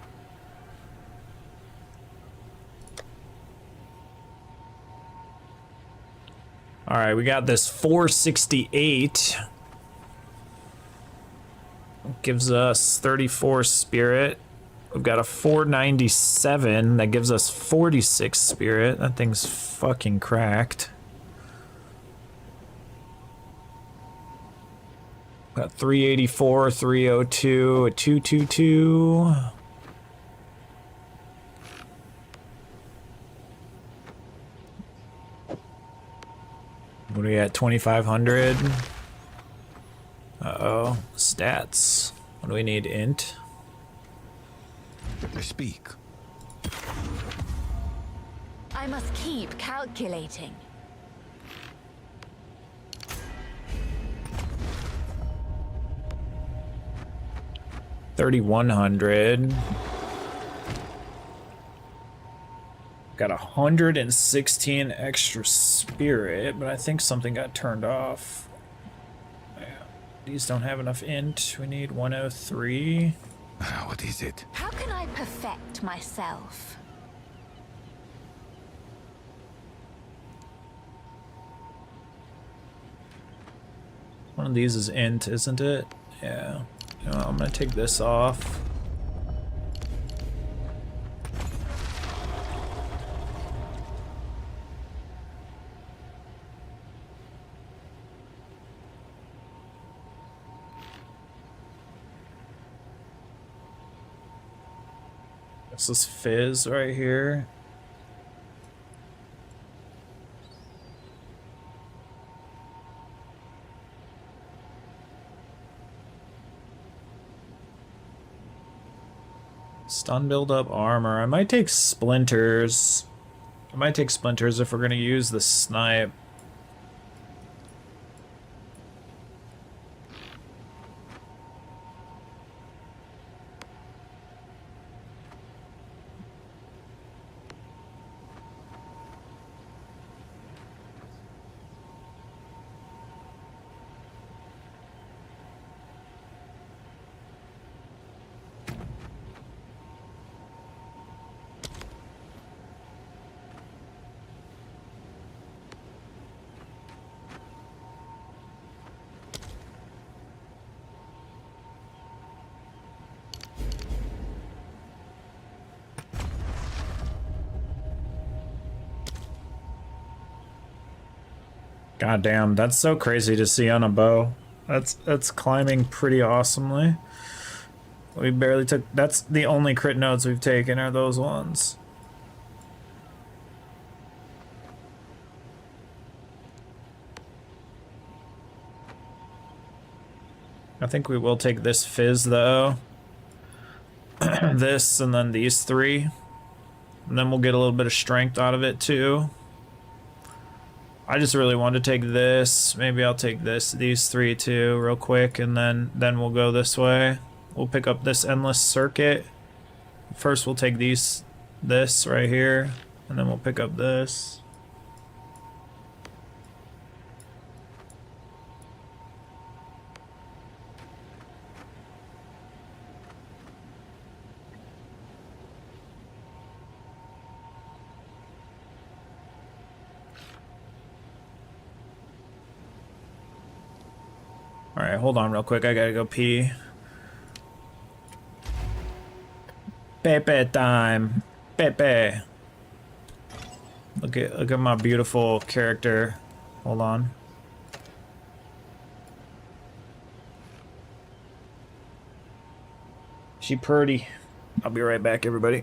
All right, we got this 468. Gives us 34 spirit. We've got a 497 that gives us 46 spirit. That thing's fucking cracked. Got 384, 302, a 222. What are we at? 2,500. Uh-oh. Stats. What do we need? Int? Speak. I must keep calculating. $3,100. Got 116 extra spirit, but I think something got turned off. Yeah, these don't have enough int. We need 103. What is it? How can I perfect myself? One of these is int, isn't it? Yeah. I'm gonna take this off. This is fizz right here. Stun build up armor. I might take splinters. I might take splinters if we're gonna use the snipe. God damn, that's so crazy to see on a bow. That's climbing pretty awesomely. We barely took, that's the only crit notes we've taken are those ones. I think we will take this fizz though. This and then these three. And then we'll get a little bit of strength out of it too. I just really want to take this. Maybe I'll take these three too, real quick, and then we'll go this way. We'll pick up this endless circuit. First, we'll take this right here, and then we'll pick up this. Alright, hold on real quick. I gotta go pee. Pepe time. Pepe. Look at my beautiful character. Hold on. She pretty. I'll be right back, everybody.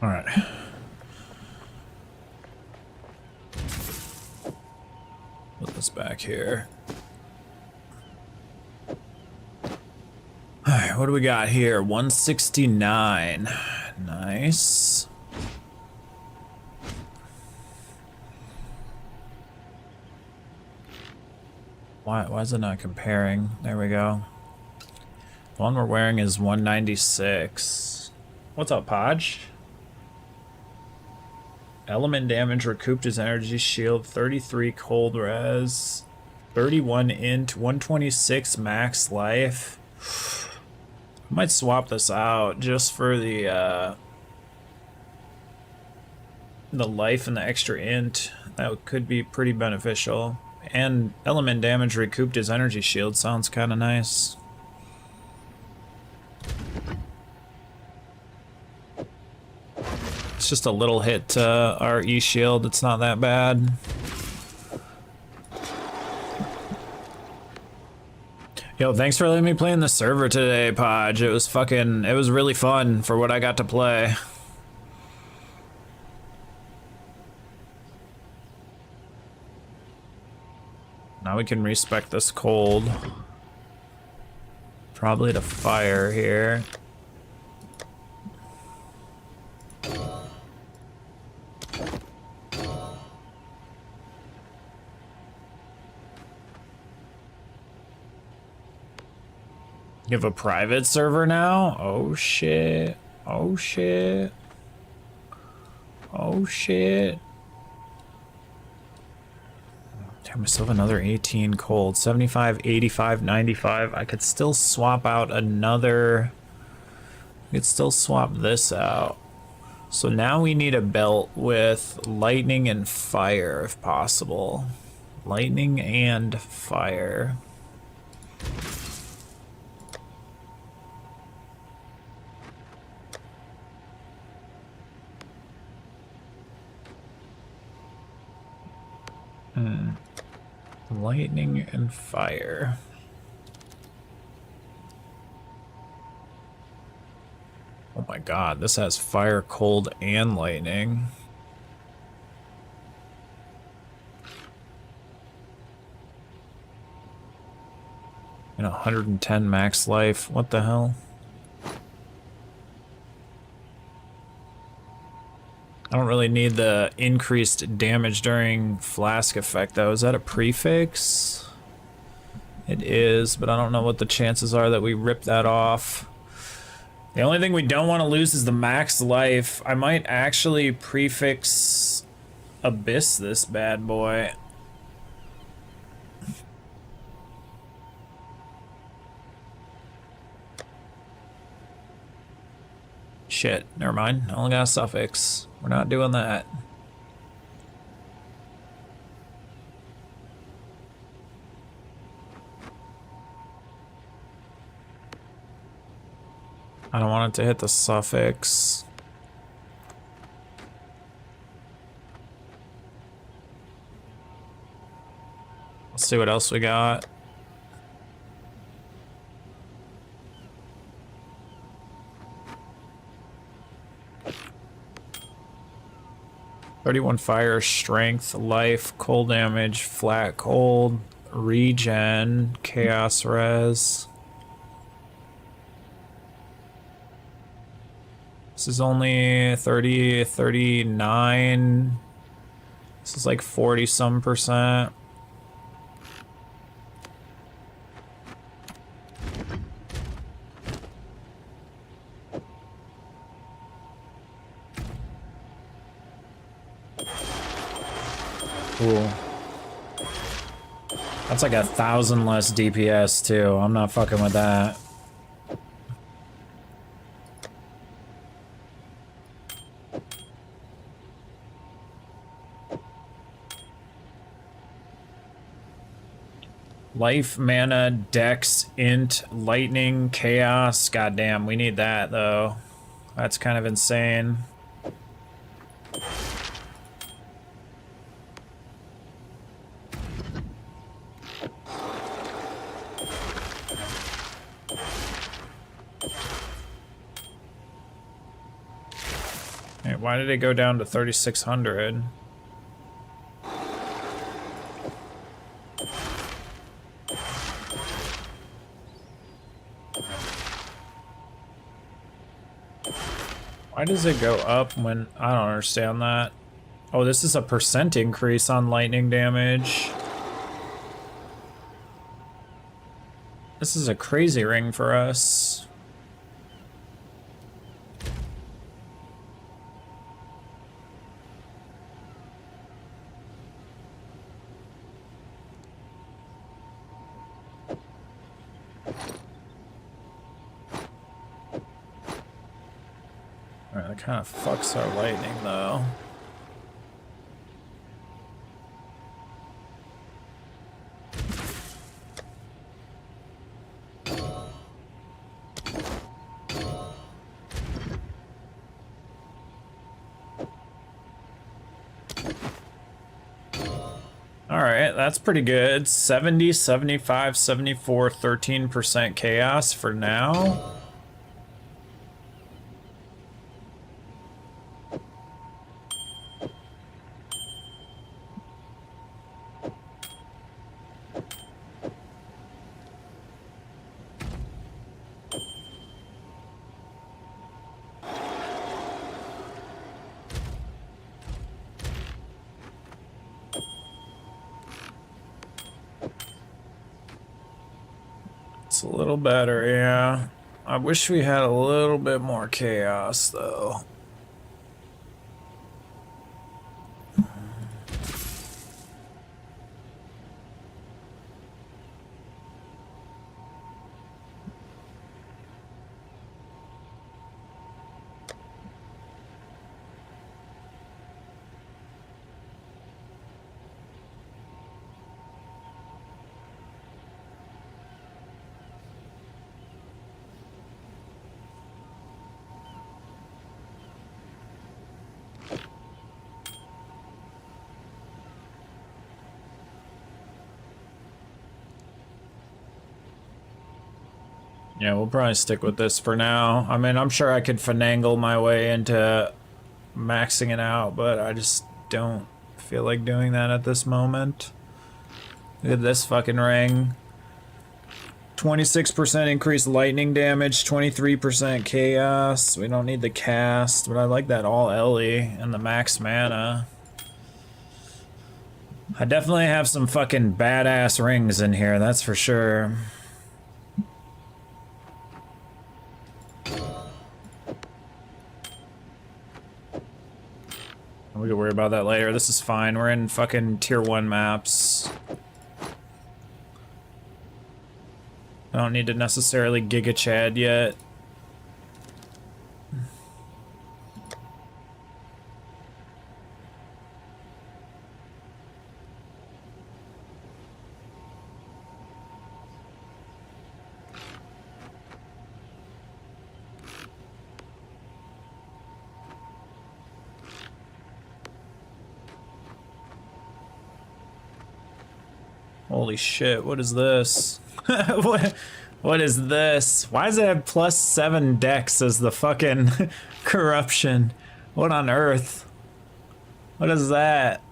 All right. Put this back here. All right, what do we got here? 169. Nice. Why is it not comparing? There we go. The one we're wearing is 196. What's up, Podge? Element damage, recouped his energy shield, 33 cold res, 31 int, 126 max life. I might swap this out just for the life and the extra int. That could be pretty beneficial. And element damage recouped his energy shield sounds kind of nice. It's just a little hit to our E shield. It's not that bad. Yo, thanks for letting me play in the server today, Podge. It was really fun for what I got to play. Now we can respec this cold. Probably to fire here. You have a private server now? Oh shit. Oh shit. Oh shit. Damn, I still have another 18 cold. 75, 85, 95. I could still swap out another. I could still swap this out. So now we need a belt with lightning and fire if possible. Lightning and fire. Lightning and fire. Oh my god, this has fire, cold, and lightning. And 110 max life. What the hell? I don't really need the increased damage during flask effect though. Is that a prefix? It is, but I don't know what the chances are that we rip that off. The only thing we don't want to lose is the max life. I might actually prefix Abyss this bad boy. Shit, never mind. I only got a suffix. We're not doing that. I don't want it to hit the suffix. Let's see what else we got. "31 fire, strength, life, cold damage, flat cold, regen, chaos res." This is only 30, 39. This is like 40 some percent. Cool. That's like 1,000 less DPS too. I'm not fucking with that. Life, mana, dex, int, lightning, chaos. Goddamn, we need that though. That's kind of insane. Wait, why did it go down to 3,600? Why does it go up when... I don't understand that. Oh, this is a % increase on lightning damage. This is a crazy ring for us. Alright, that kind of fucks our lightning though. Alright, that's pretty good. 70, 75, 74, 13% chaos for now. It's a little better, yeah. I wish we had a little bit more chaos, though. Yeah, we'll probably stick with this for now. I mean, I'm sure I could finagle my way into maxing it out, but I just don't feel like doing that at this moment. Look at this fucking ring. 26% increased lightning damage, 23% chaos. We don't need the cast, but I like that all Ellie and the max mana. I definitely have some fucking badass rings in here, that's for sure. We can worry about that later. This is fine. We're in fucking tier 1 maps. I don't need to necessarily Giga Chad yet. Holy shit, what is this? What is this? Why does it have +7 dex as the fucking corruption? What on earth? What is that?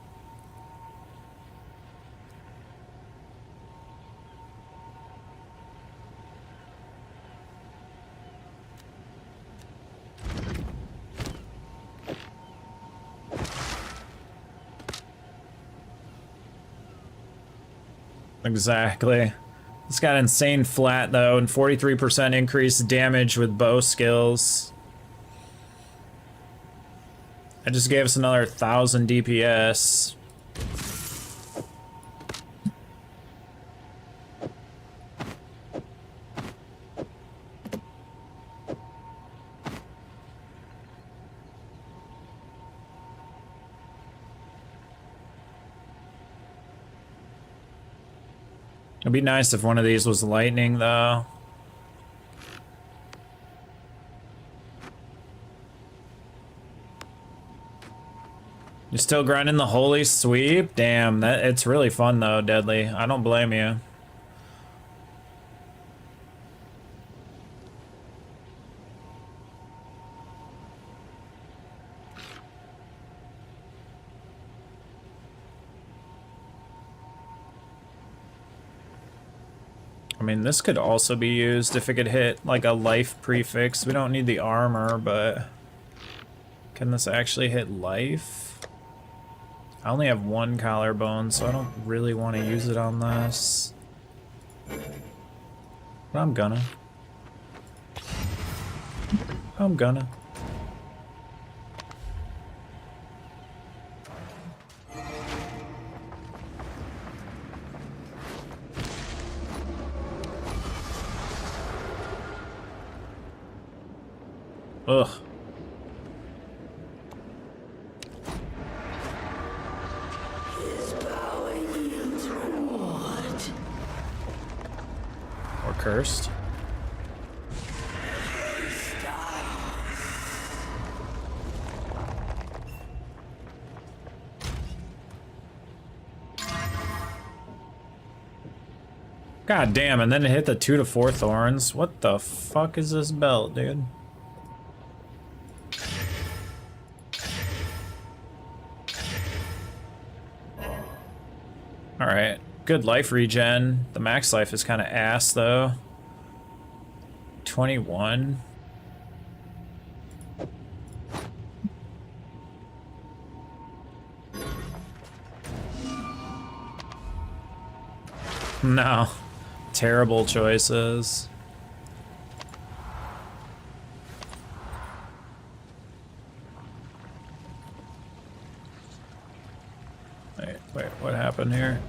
Exactly. It's got insane flat though, and 43% increased damage with bow skills. That just gave us another 1,000 DPS. It'd be nice if one of these was lightning, though. You're still grinding the holy sweep? Damn, it's really fun, though, Deadly. I don't blame you. I mean, this could also be used if it could hit like a life prefix. We don't need the armor, but can this actually hit life? I only have one collarbone, so I don't really want to use it on this. But I'm gonna. Ugh. Or cursed. God damn, and then it hit the 2 to 4 thorns. What the fuck is this belt, dude? Alright, good life regen. The max life is kind of ass, though. 21. No. Terrible choices. Wait, what happened here?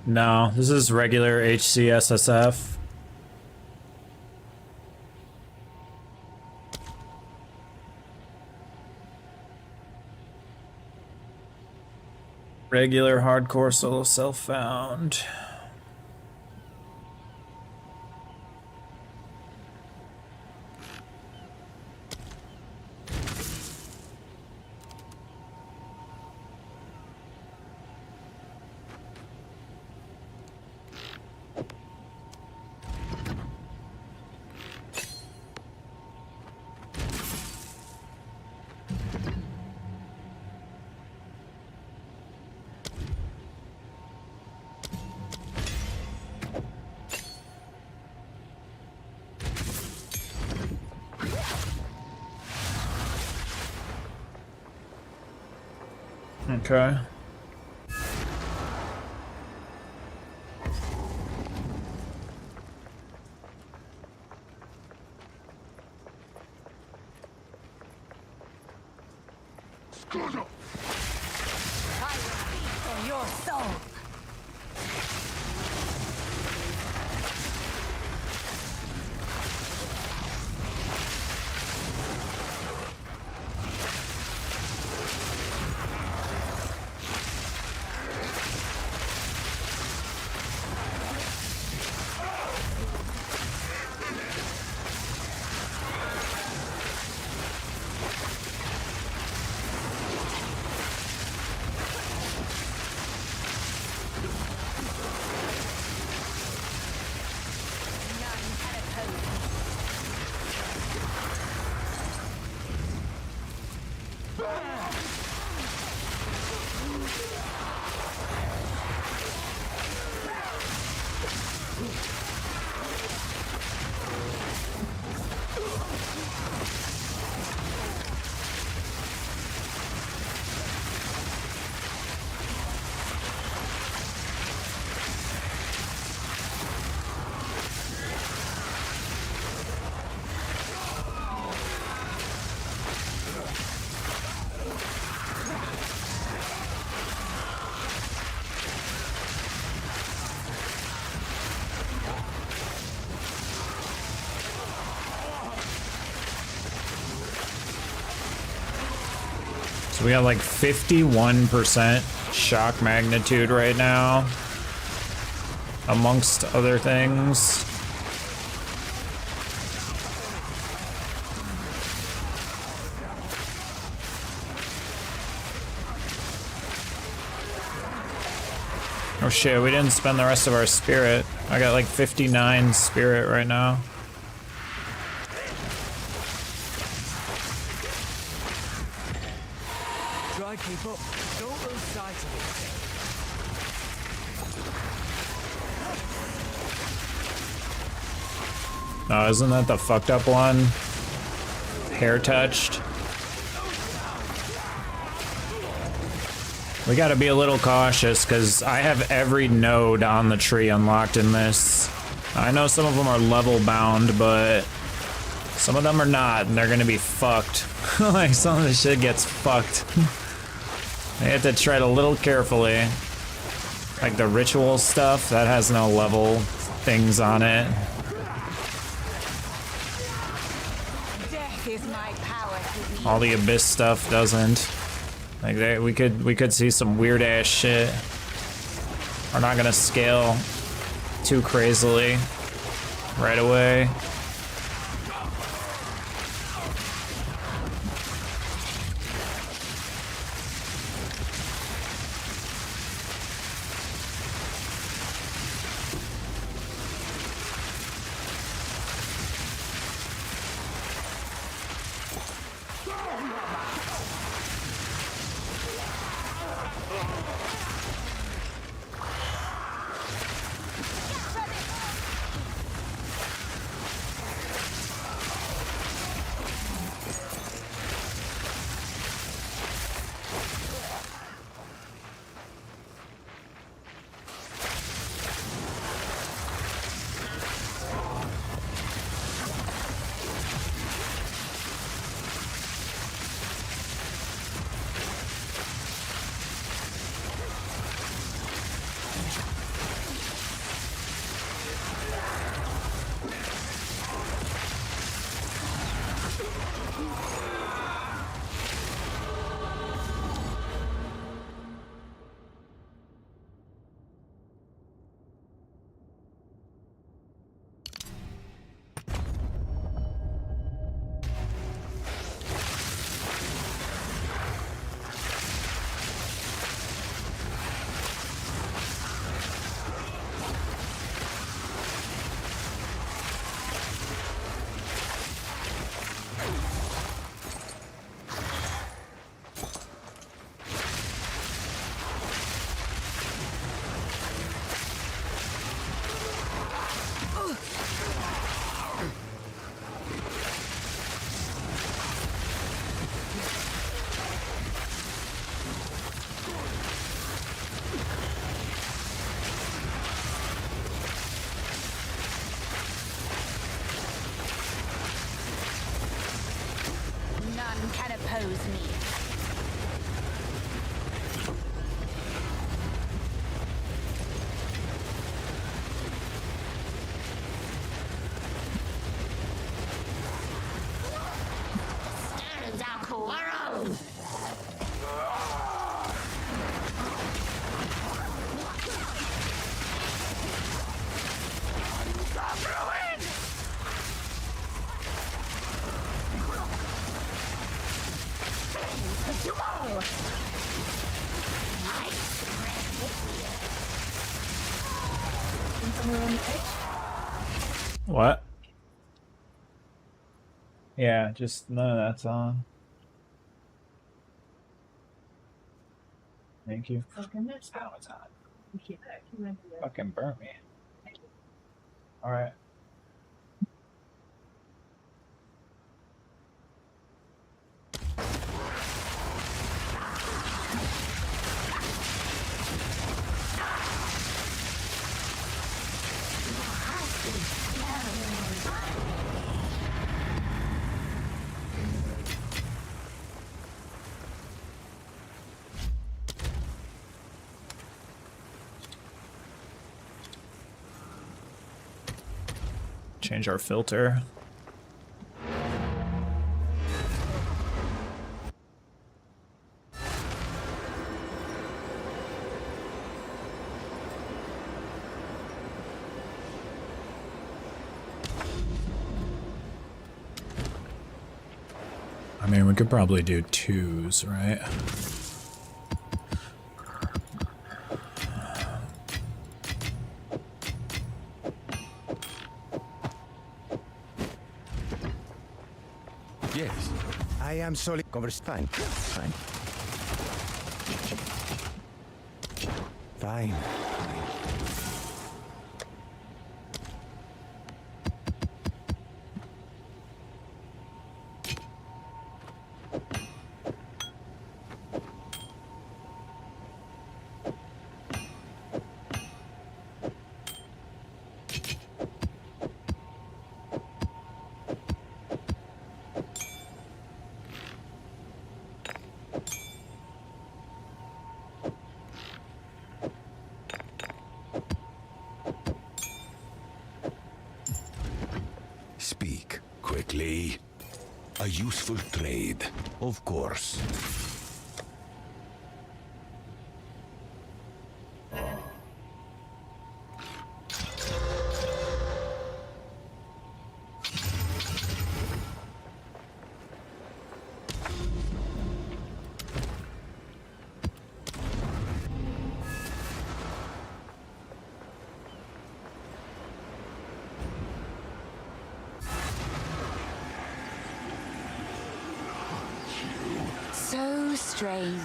No, this is regular HcssF. Regular hardcore solo self-found. Okay. For your soul. So we got like 51% shock magnitude right now, amongst other things. Oh shit, we didn't spend the rest of our spirit. I got like 59 spirit right now. Try keep up. Don't lose sight of it. Oh, isn't that the fucked up one? Hair touched. We gotta be a little cautious because I have every node on the tree unlocked in this. I know some of them are level bound, but some of them are not, and they're gonna be fucked. Like, some of this shit gets fucked. I have to tread a little carefully. Like the ritual stuff, that has no level things on it. Death is my power to be. All the abyss stuff doesn't. Like we could see some weird ass shit. We're not gonna scale too crazily right away. None can oppose me. What? Yeah, just none of that's on. Thank you. Fucking this. Ow, it's on. Keep that. Keep that. Fucking burn me. Alright. Change our filter. I mean, we could probably do 2s, right? Yes. I am solid. Fine. Fine. Fine. Speak quickly. A useful trade, of course. So strange.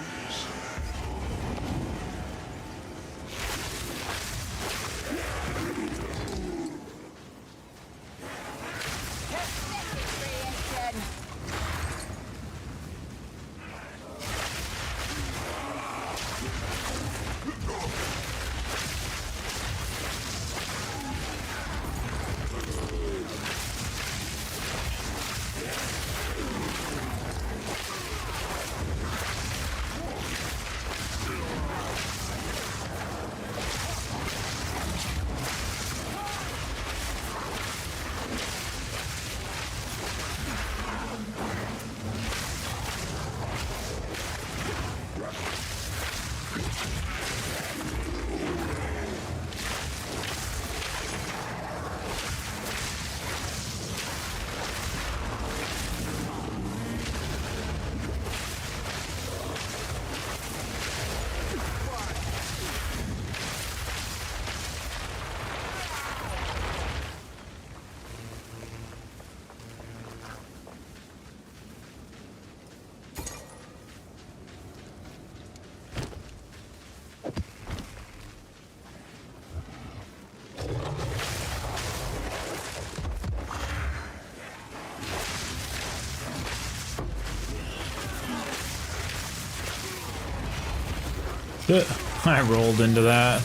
Shit. I rolled into that.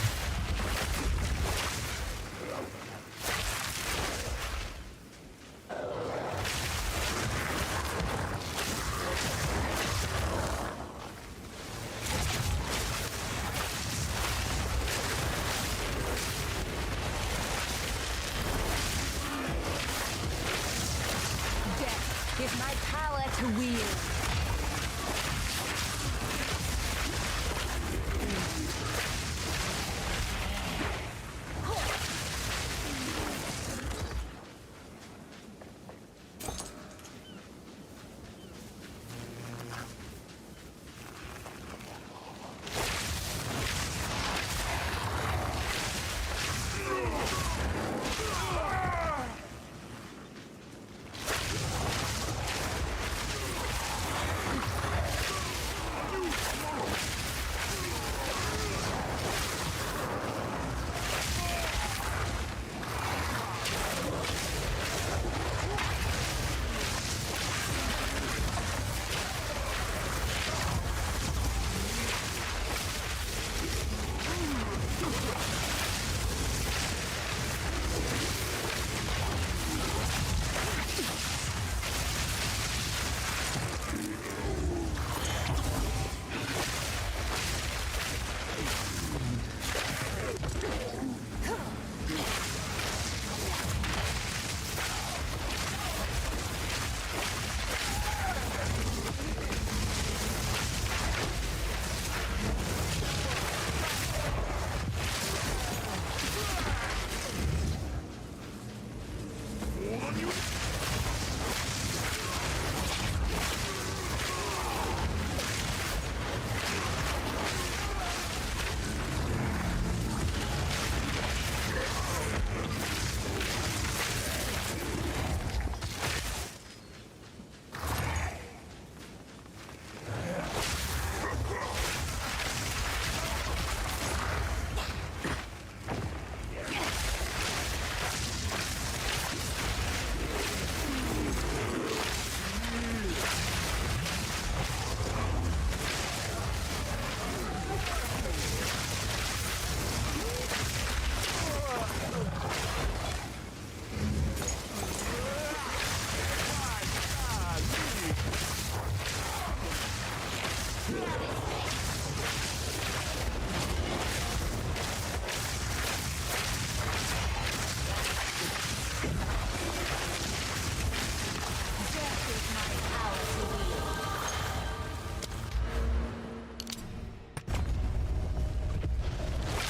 Death is my power to wield.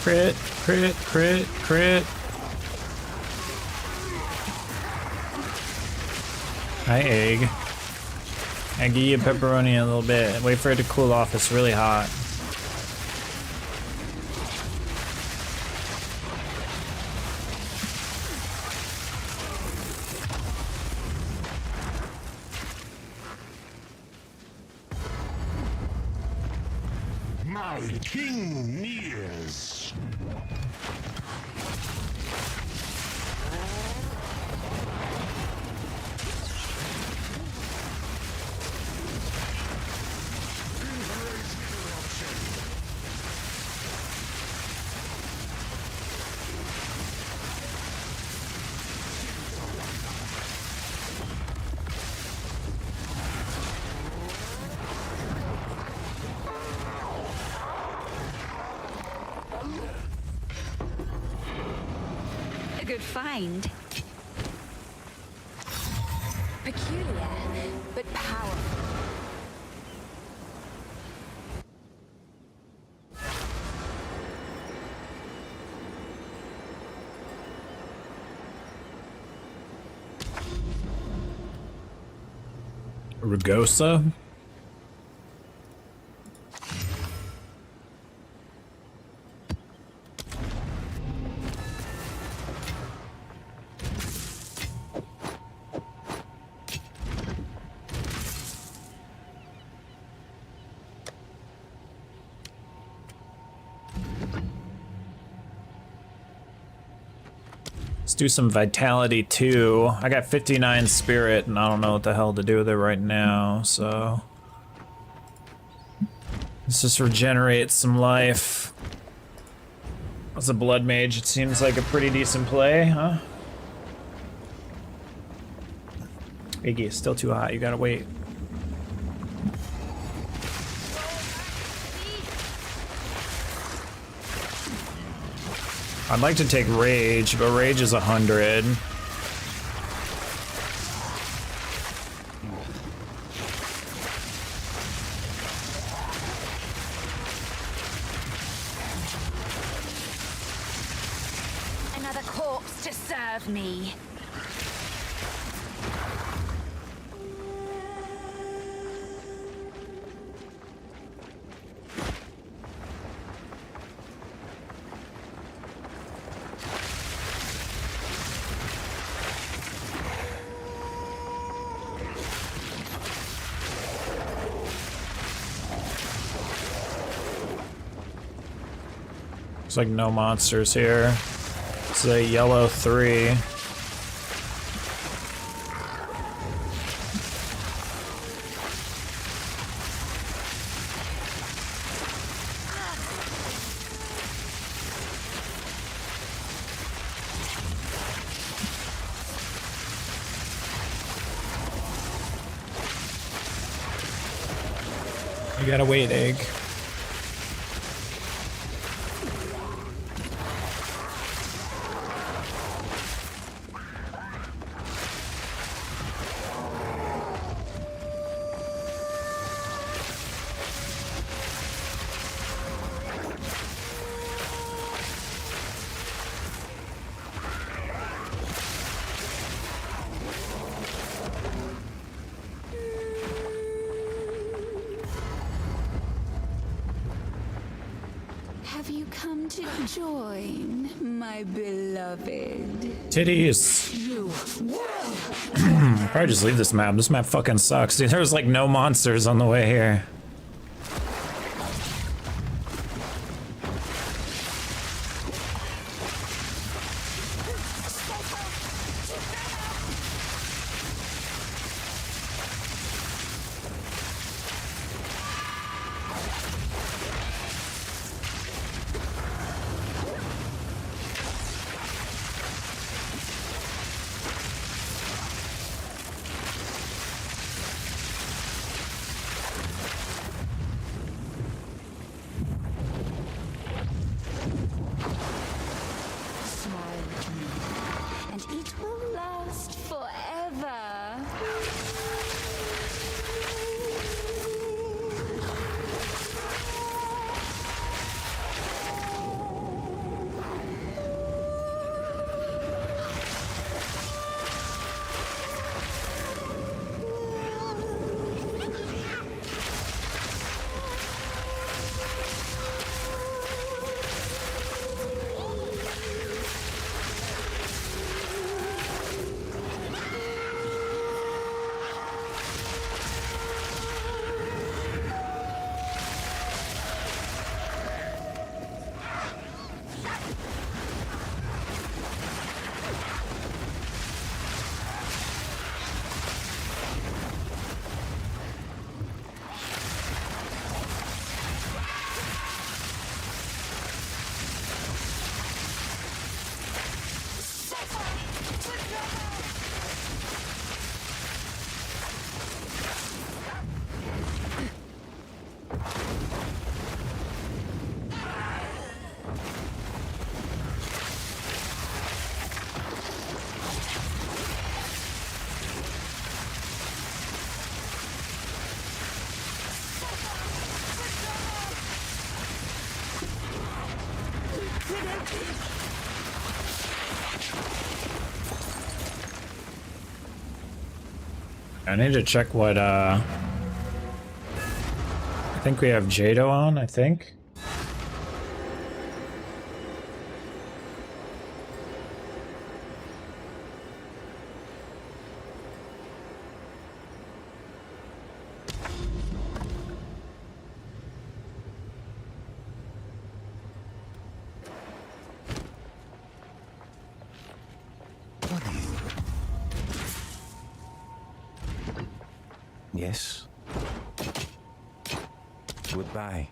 Crit, crit, crit, crit. Hi, egg. I give you pepperoni a little bit. Wait for it to cool off. It's really hot. My king nears. A good find. Peculiar, but powerful. Rugosa? Let's do some vitality too. I got 59 spirit and I don't know what the hell to do with it right now, so let's just regenerate some life. As a blood mage, it seems like a pretty decent play, huh? Iggy, it's still too hot, you gotta wait. I'd like to take Rage, but Rage is 100. Another corpse to serve me. There's like no monsters here. It's a yellow 3. You gotta wait, egg. Have you come to join, my beloved? Titties. Probably just leave this map. This map fucking sucks. Dude, there's like no monsters on the way here. I need to check what, I think we have Jado on, I think. Yes. Goodbye.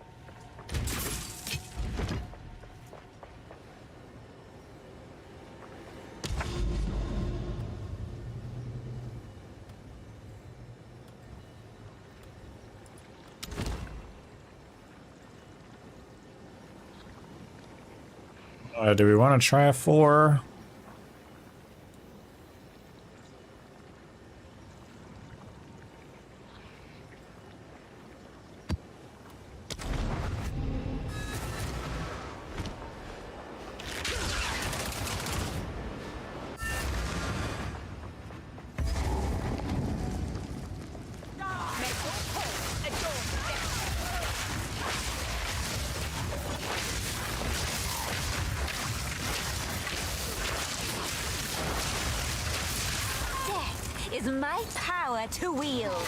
Do we want to try a 4? Is my power to wield.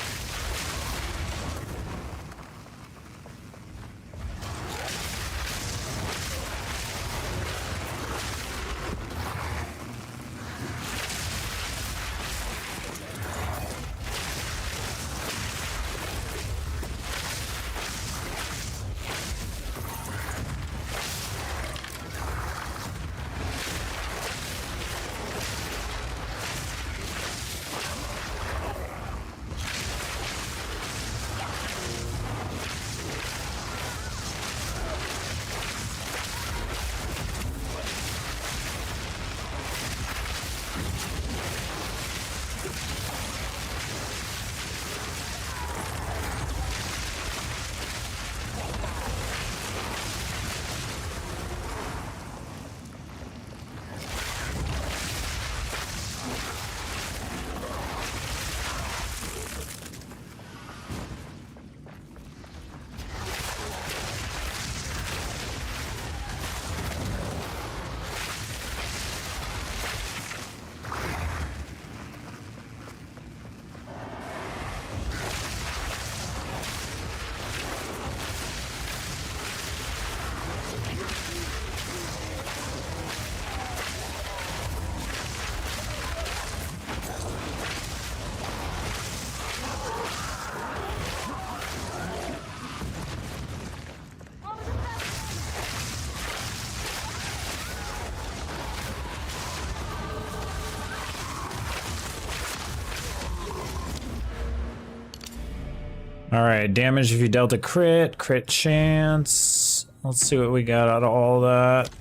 Alright, damage if you dealt a crit, crit chance. Let's see what we got out of all that.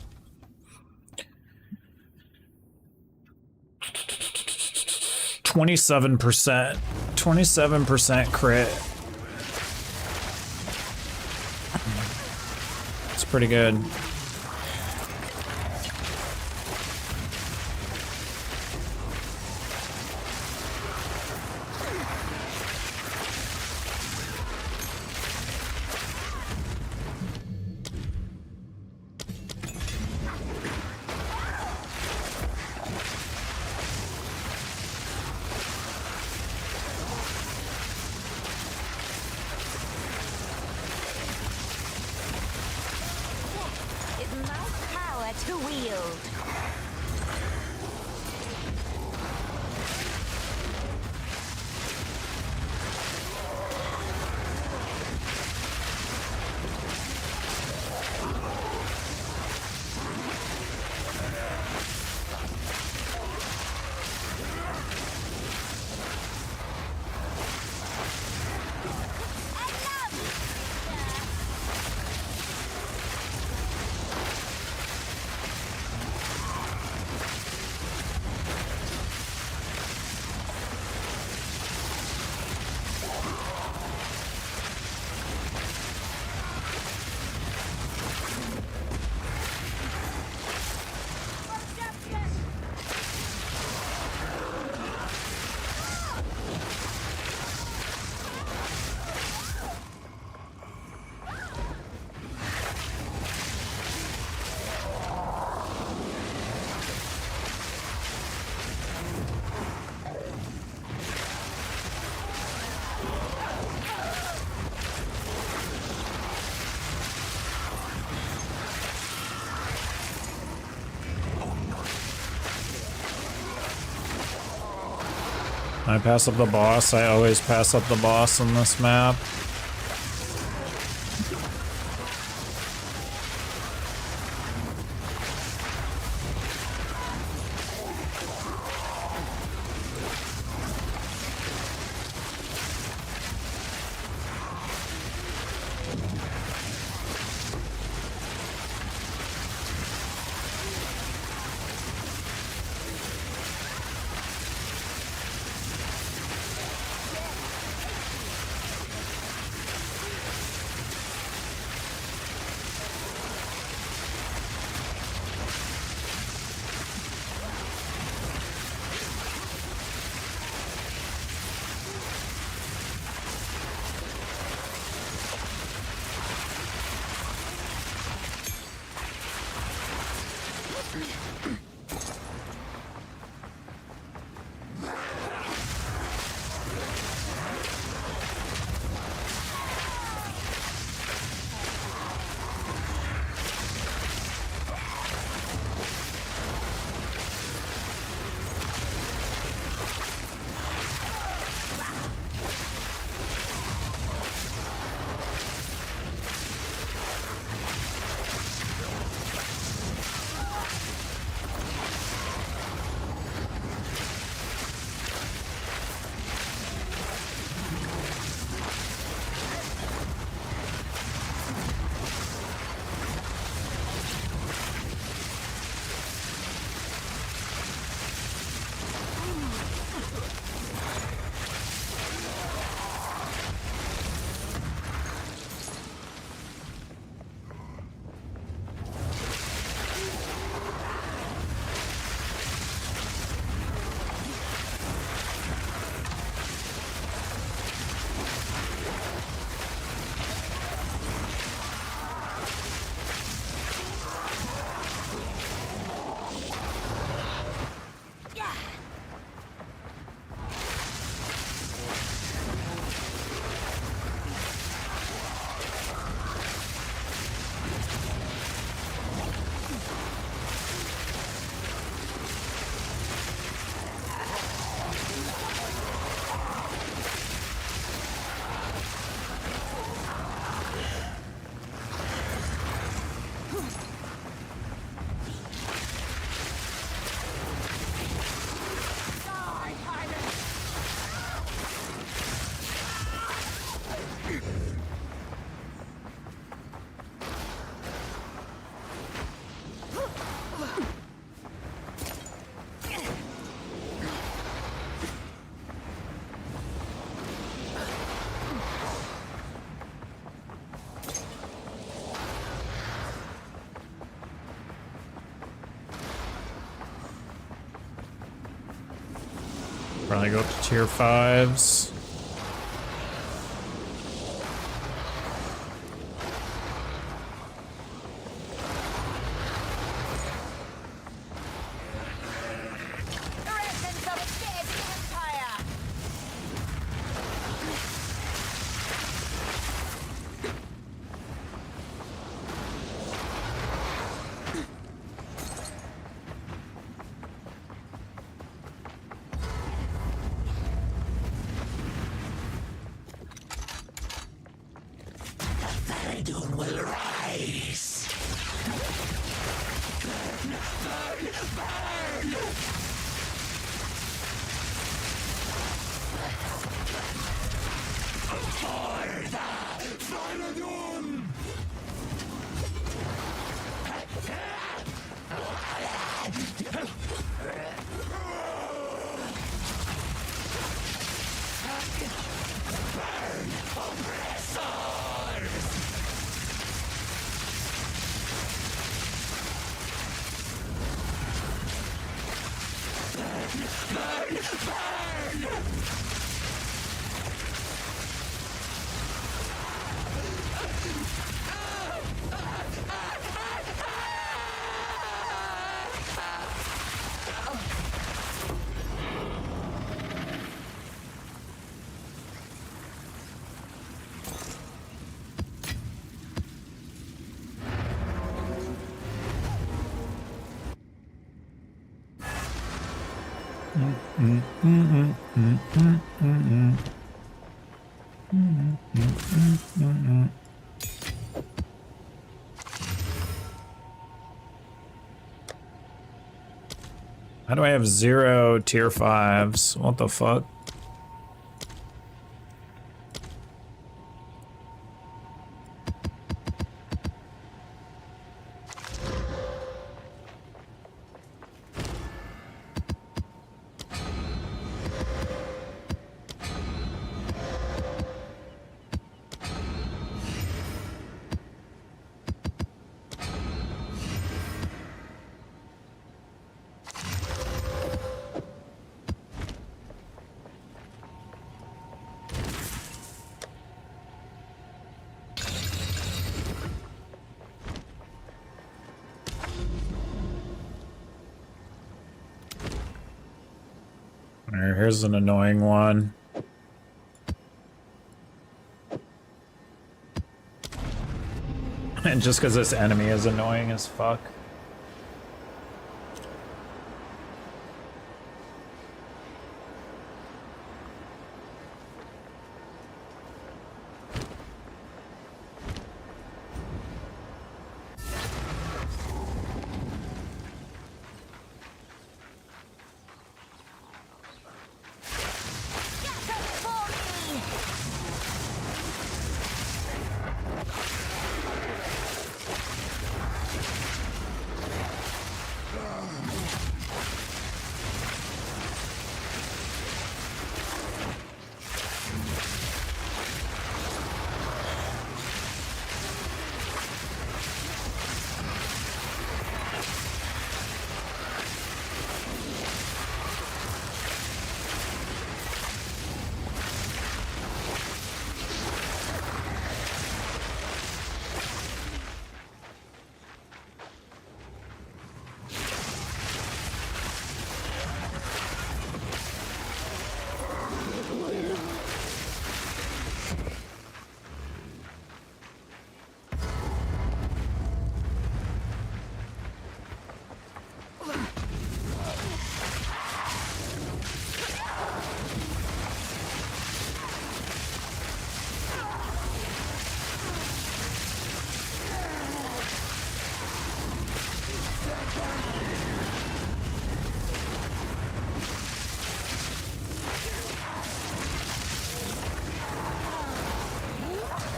%. 27% crit. It's pretty good. To wield. I pass up the boss. I always pass up the boss on this map. Probably go up to tier 5s. How do I have 0 tier 5s? What the fuck? Alright, here's an annoying one. And just because this enemy is annoying as fuck.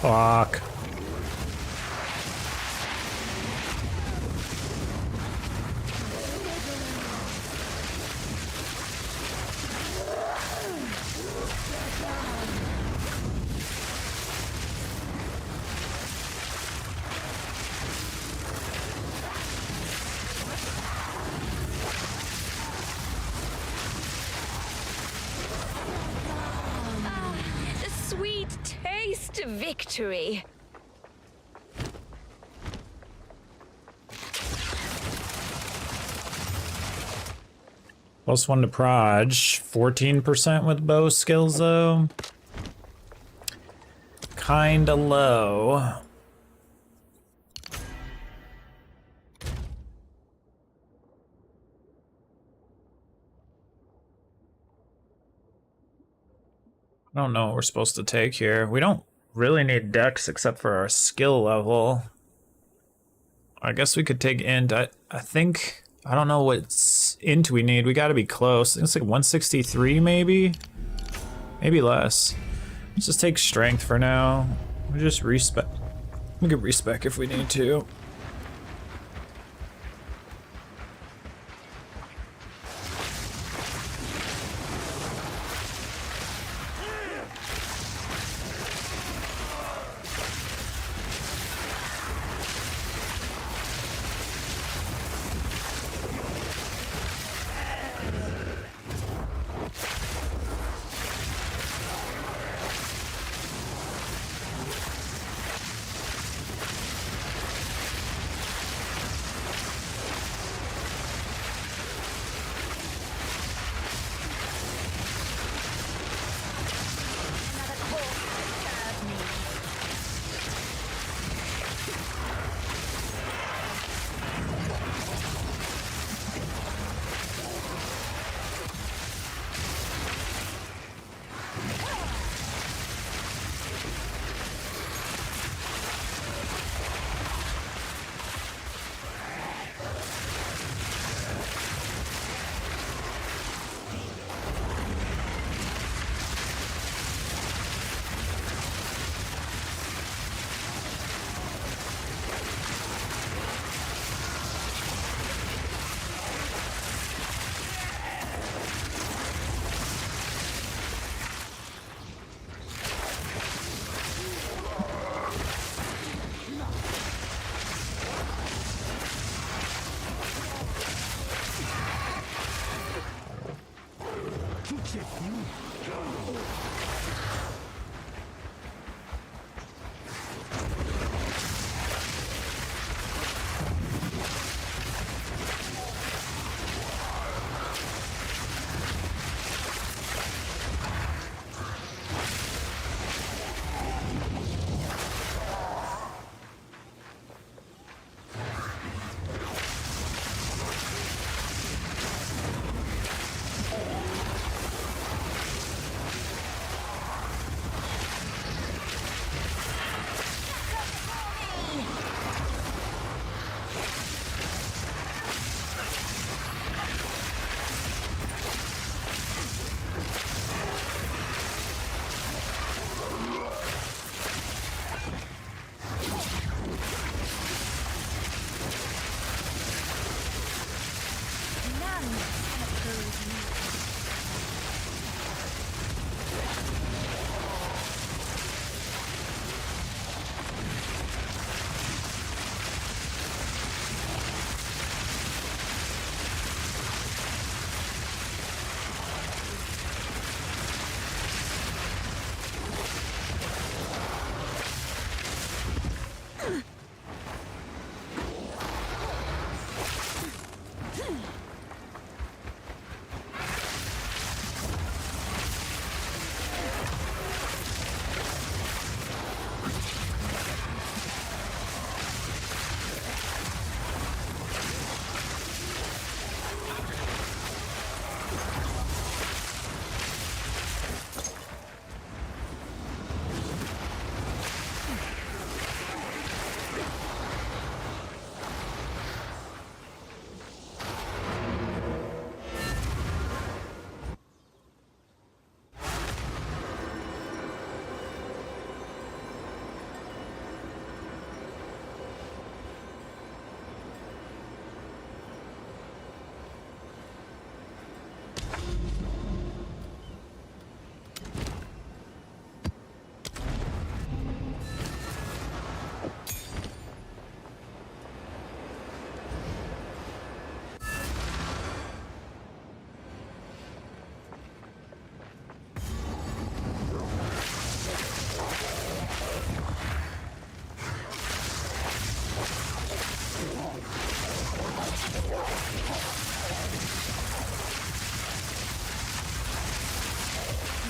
Fuck. The sweet taste of victory. +1 to proj. 14% with bow skills though. Kinda low. I don't know what we're supposed to take here. We don't really need dex except for our skill level. I guess we could take int. I think, I don't know what int we need. We gotta be close. I think it's like 163 maybe? Maybe less. Let's just take strength for now. We just respec. We could respec if we need to.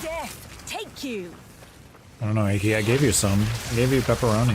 Death, take you. I don't know, Iki. I gave you some. I gave you pepperoni.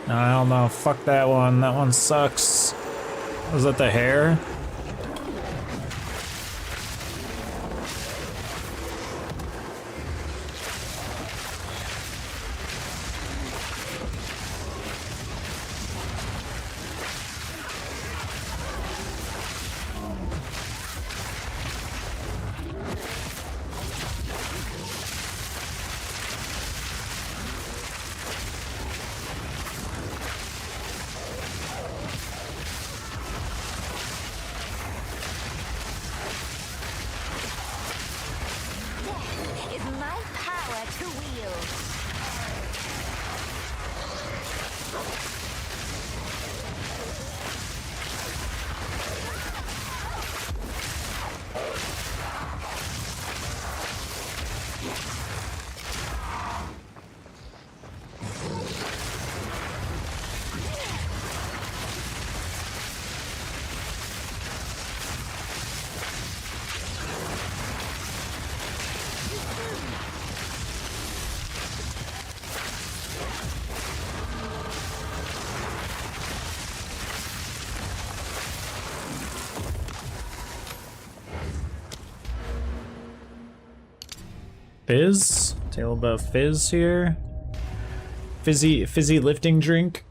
I don't know. Fuck that one. That one sucks. Was that the hair? Fizz? Take a little bit of fizz here. Fizzy lifting drink.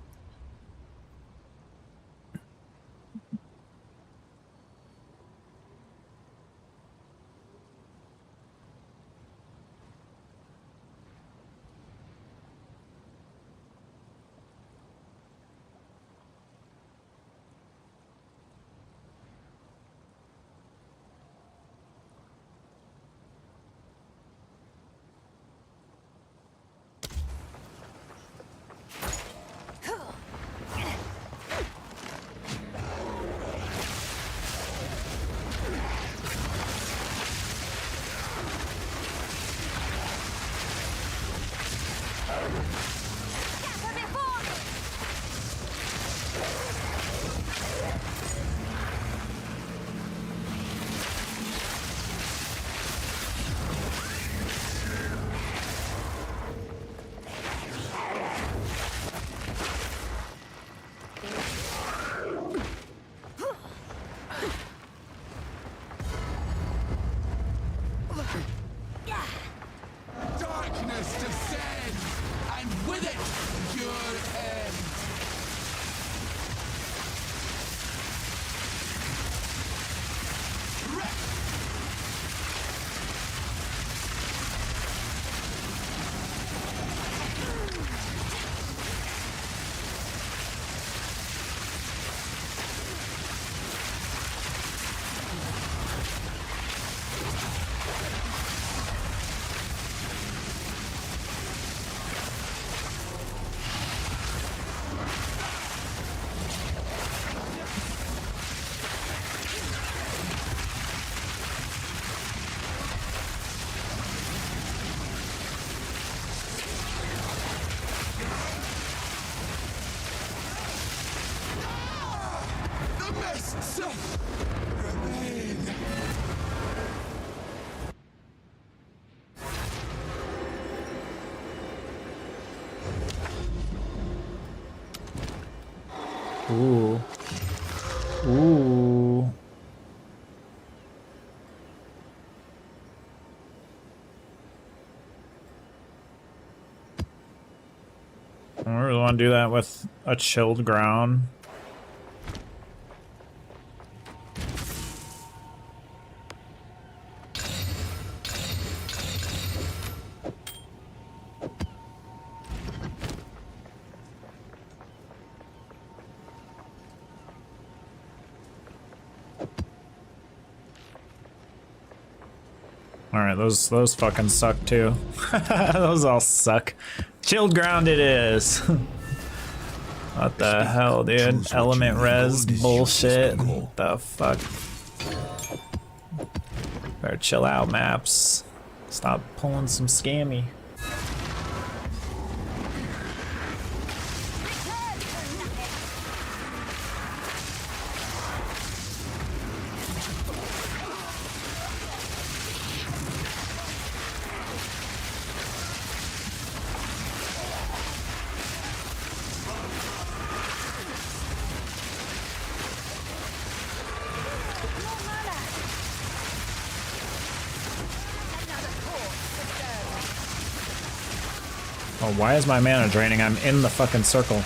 Darkness descends, and with it, your end. Ooh. Ooh. I really want to do that with a chilled ground. Alright, those fucking suck too. Those all suck. Chilled ground it is. What the hell, dude? Element res bullshit. What the fuck? Better chill out, maps. Stop pulling some scammy. Oh, why is my mana draining? I'm in the fucking circle.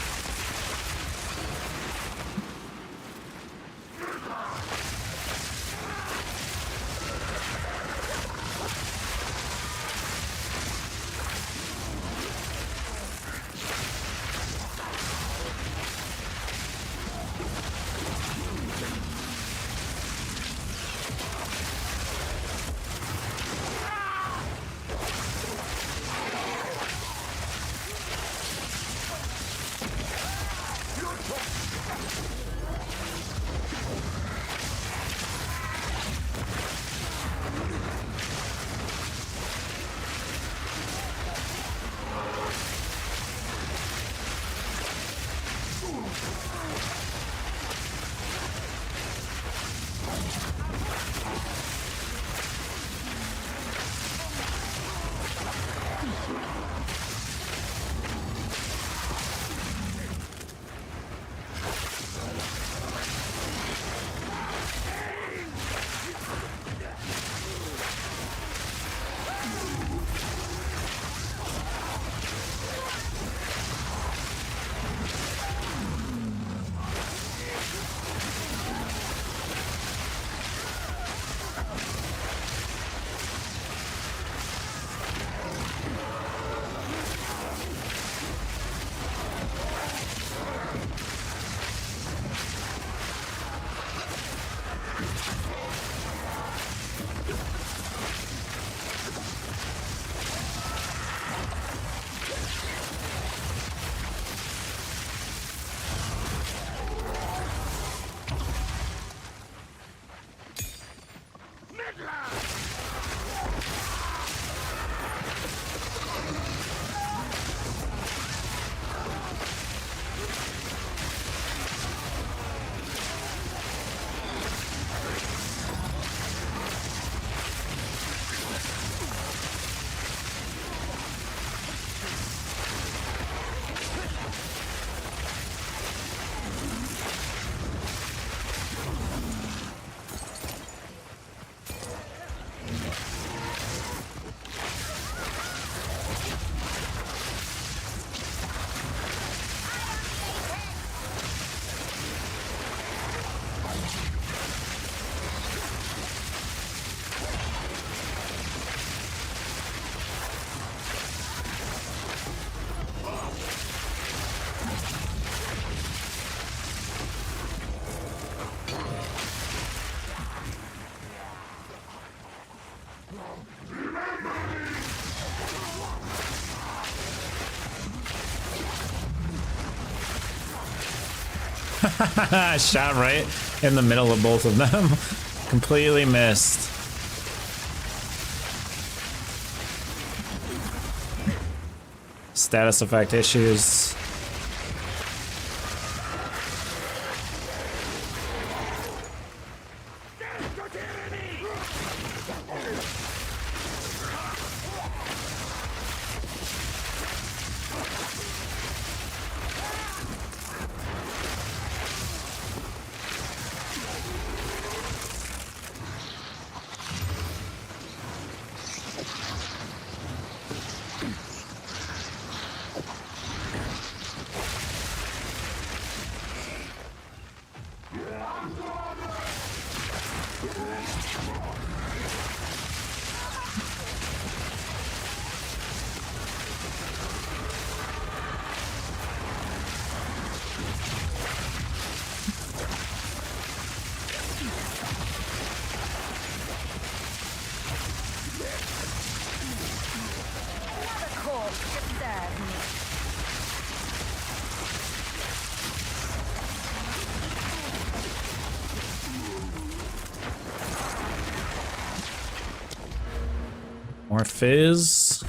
Shot right in the middle of both of them. Completely missed. Status effect issues. More fizz.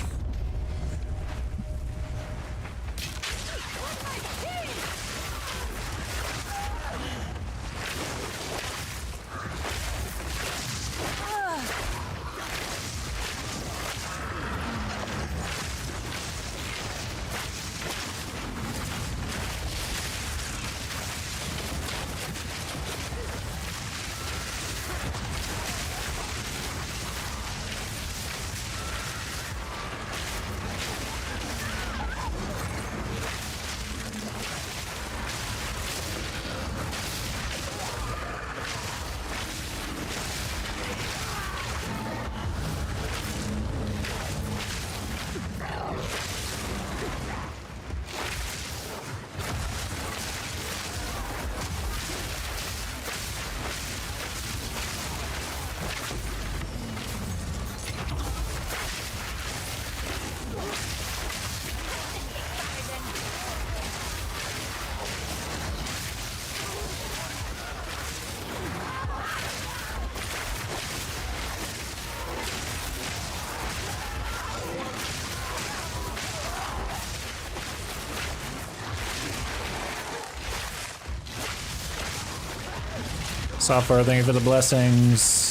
Software, thank you for the blessings.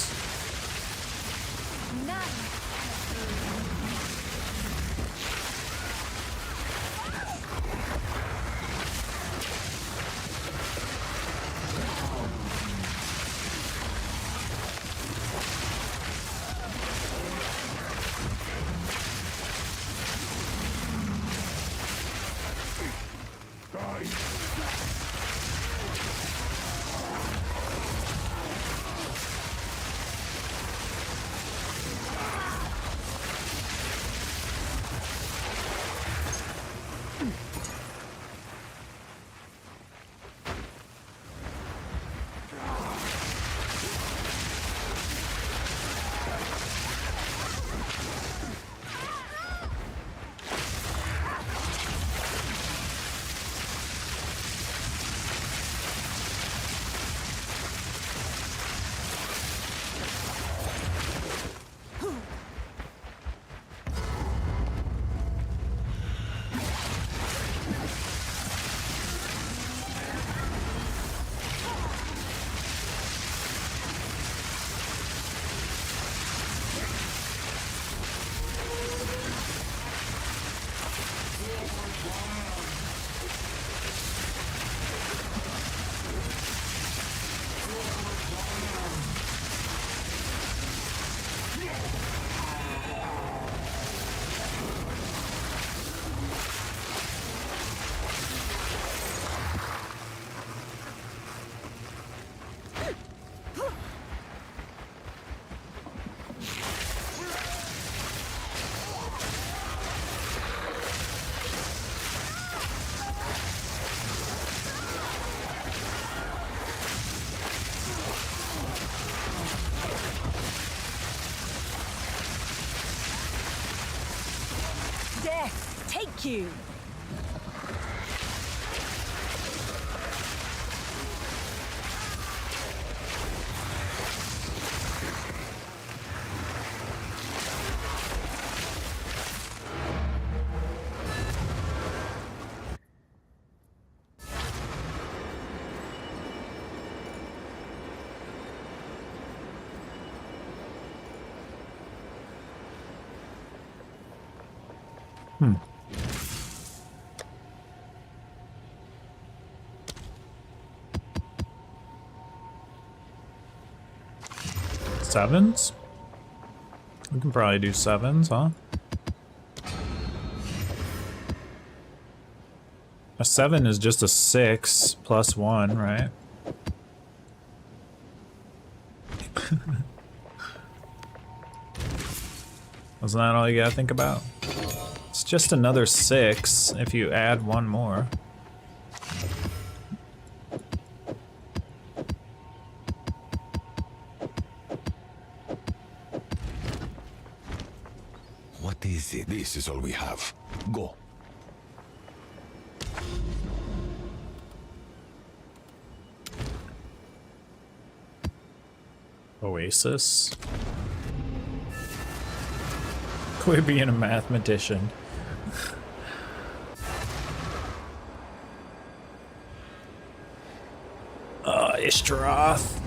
Death, take you! Sevens? We can probably do sevens, huh? A 7 is just a 6 plus 1, right? Wasn't that all you gotta think about? It's just another 6 if you add one more. What is it? This is all we have. Go. Oasis? Quit being a mathematician. Ishtaroth.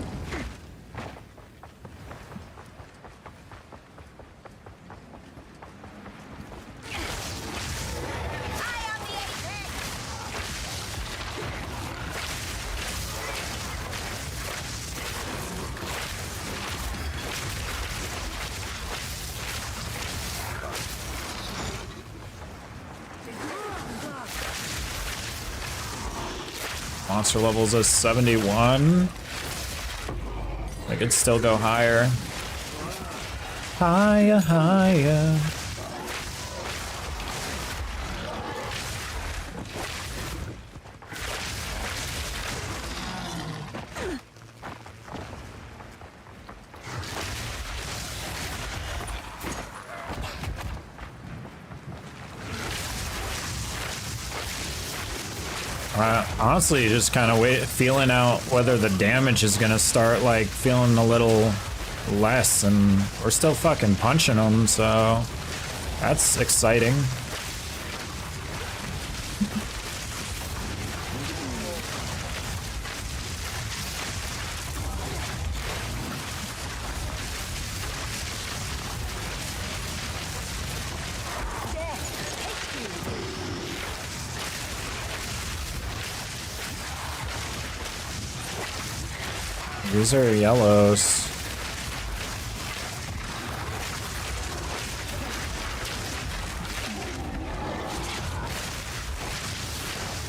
Monster levels is 71. I could still go higher. Higher, higher. Honestly, just kind of feeling out whether the damage is gonna start like feeling a little less, and we're still fucking punching them, so that's exciting. These are yellows.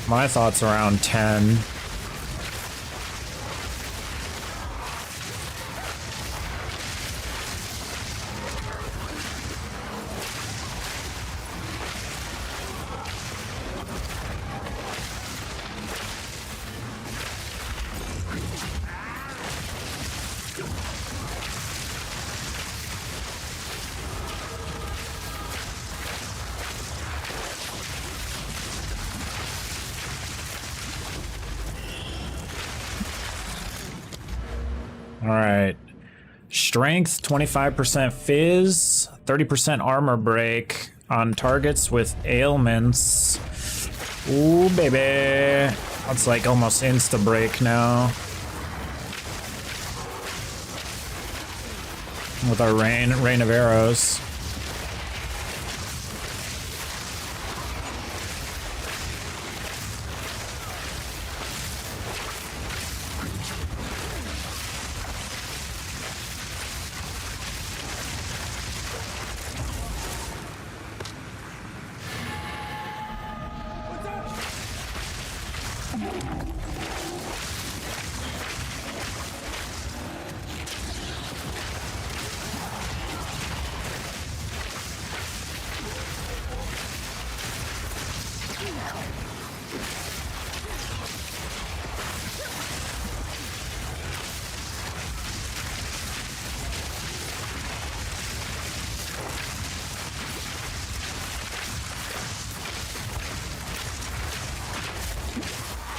My thoughts around 10. Alright. Strength, 25% fizz, 30% armor break on targets with ailments. Ooh, baby. That's like almost insta break now. With our rain of arrows.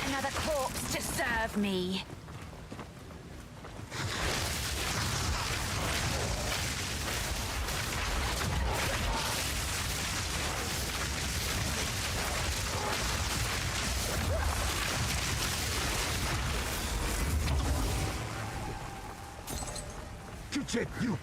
Another corpse to serve me. You.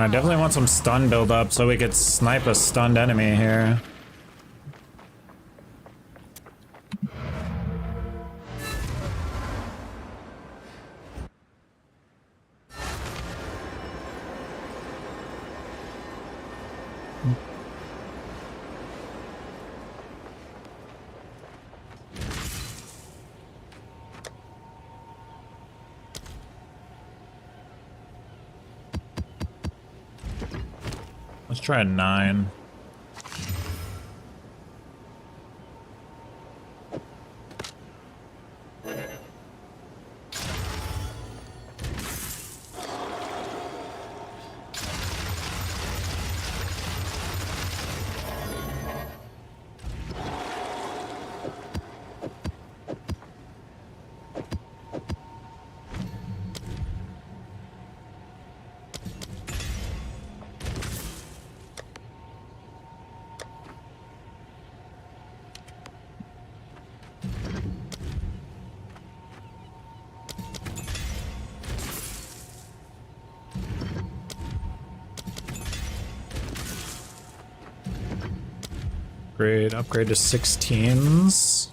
I definitely want some stun build up so we could snipe a stunned enemy here. Let's try a 9. Upgrade to 16s.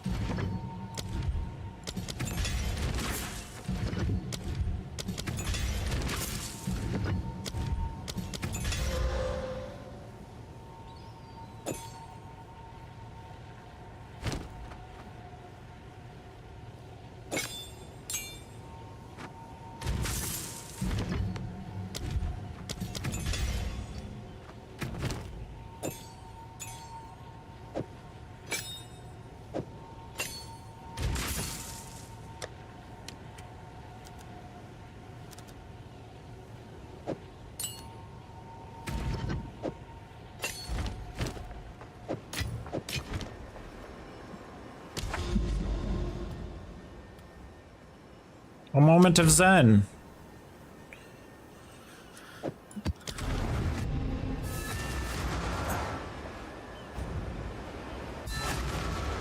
A moment of zen.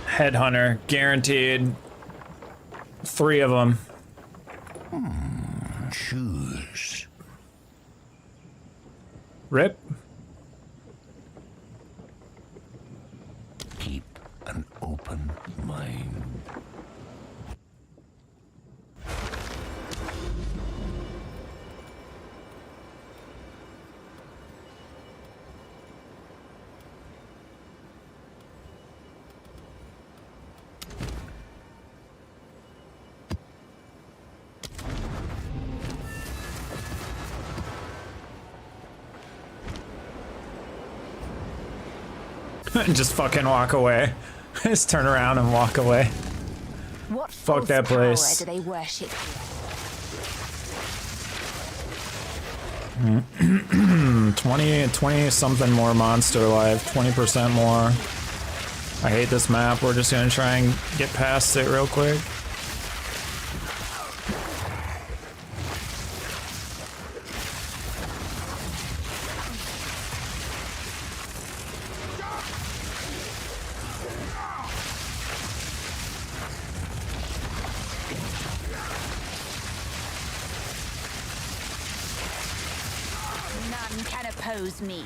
Headhunter, guaranteed. 3 of them. Choose. Rip. Keep an open mind. Just fucking walk away. Just turn around and walk away. What Fuck that place. do they worship? 20 something more monster life, 20% more. I hate this map. We're just gonna try and get past it real quick. None can oppose me.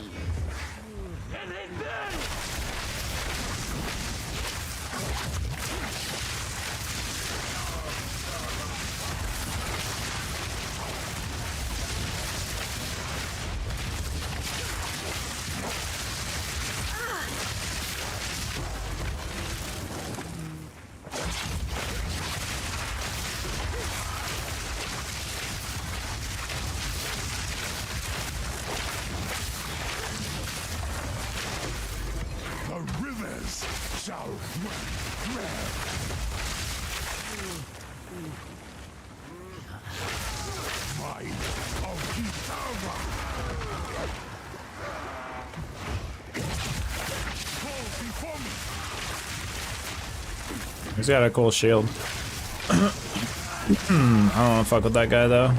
The rivers shall run red. Mine of eternal. Fall before me. He's got a cool shield. I don't wanna fuck with that guy though.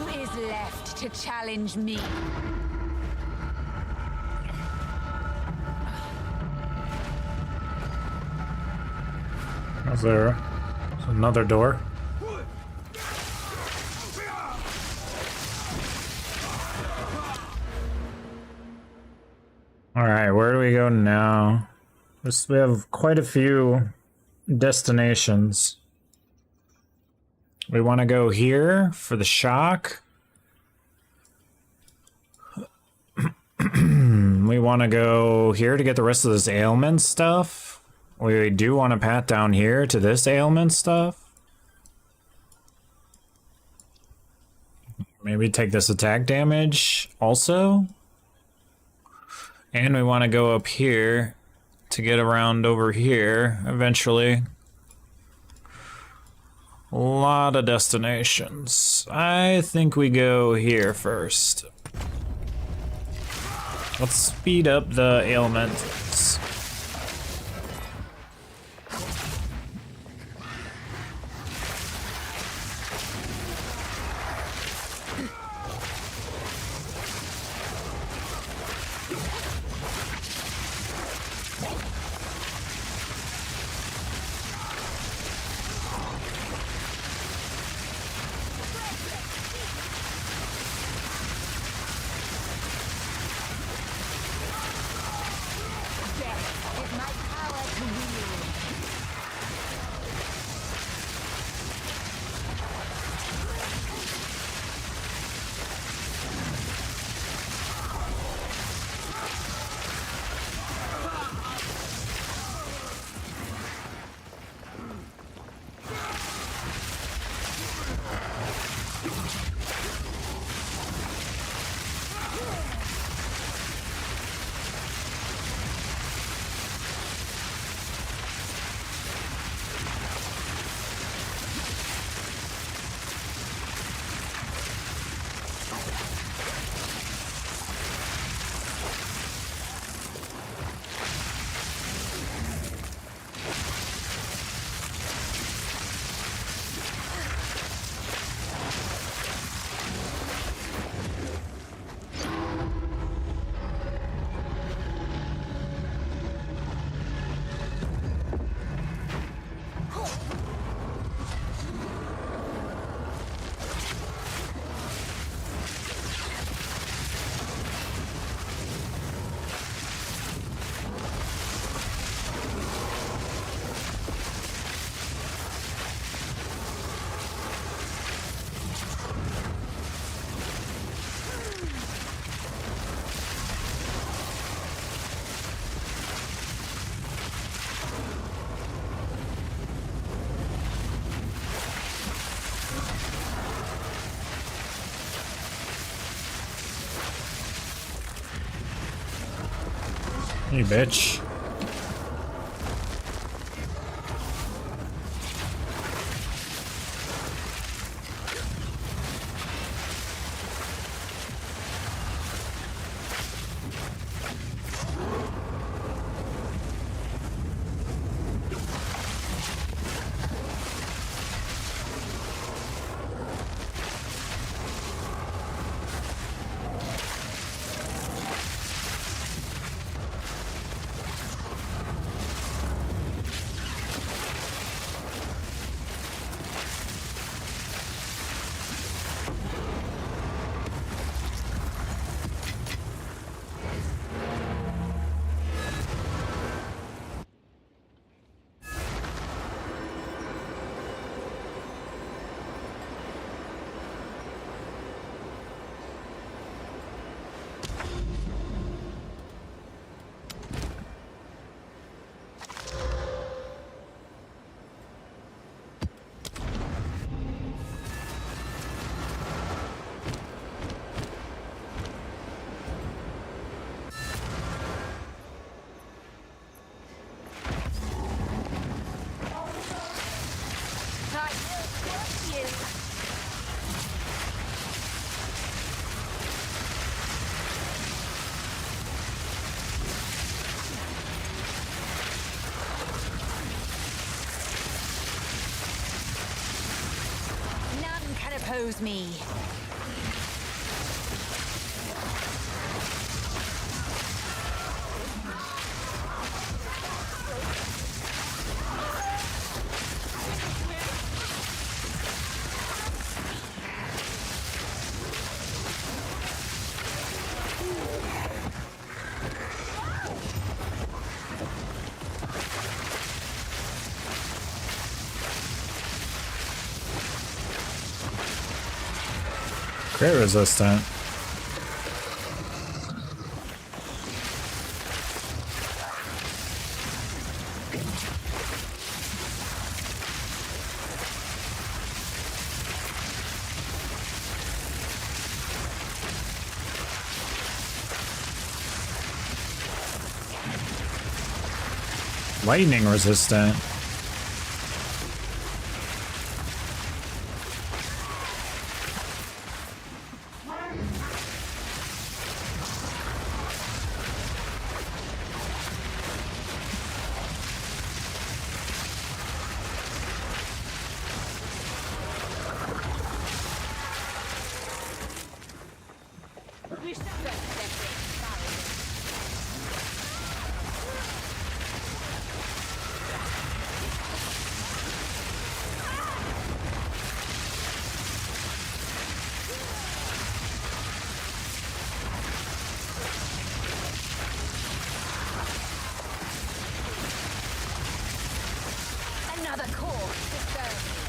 Who is left to challenge me? Is there another door? Alright, where do we go now? We have quite a few destinations. We want to go here for the shock. We want to go here to get the rest of this ailment stuff. We do want to pat down here to this ailment stuff. Maybe take this attack damage also. And we want to go up here to get around over here eventually. A lot of destinations. I think we go here first. Let's speed up the ailments. You bitch. None can oppose me. Crit resistant. Lightning resistant. Another core disturbed.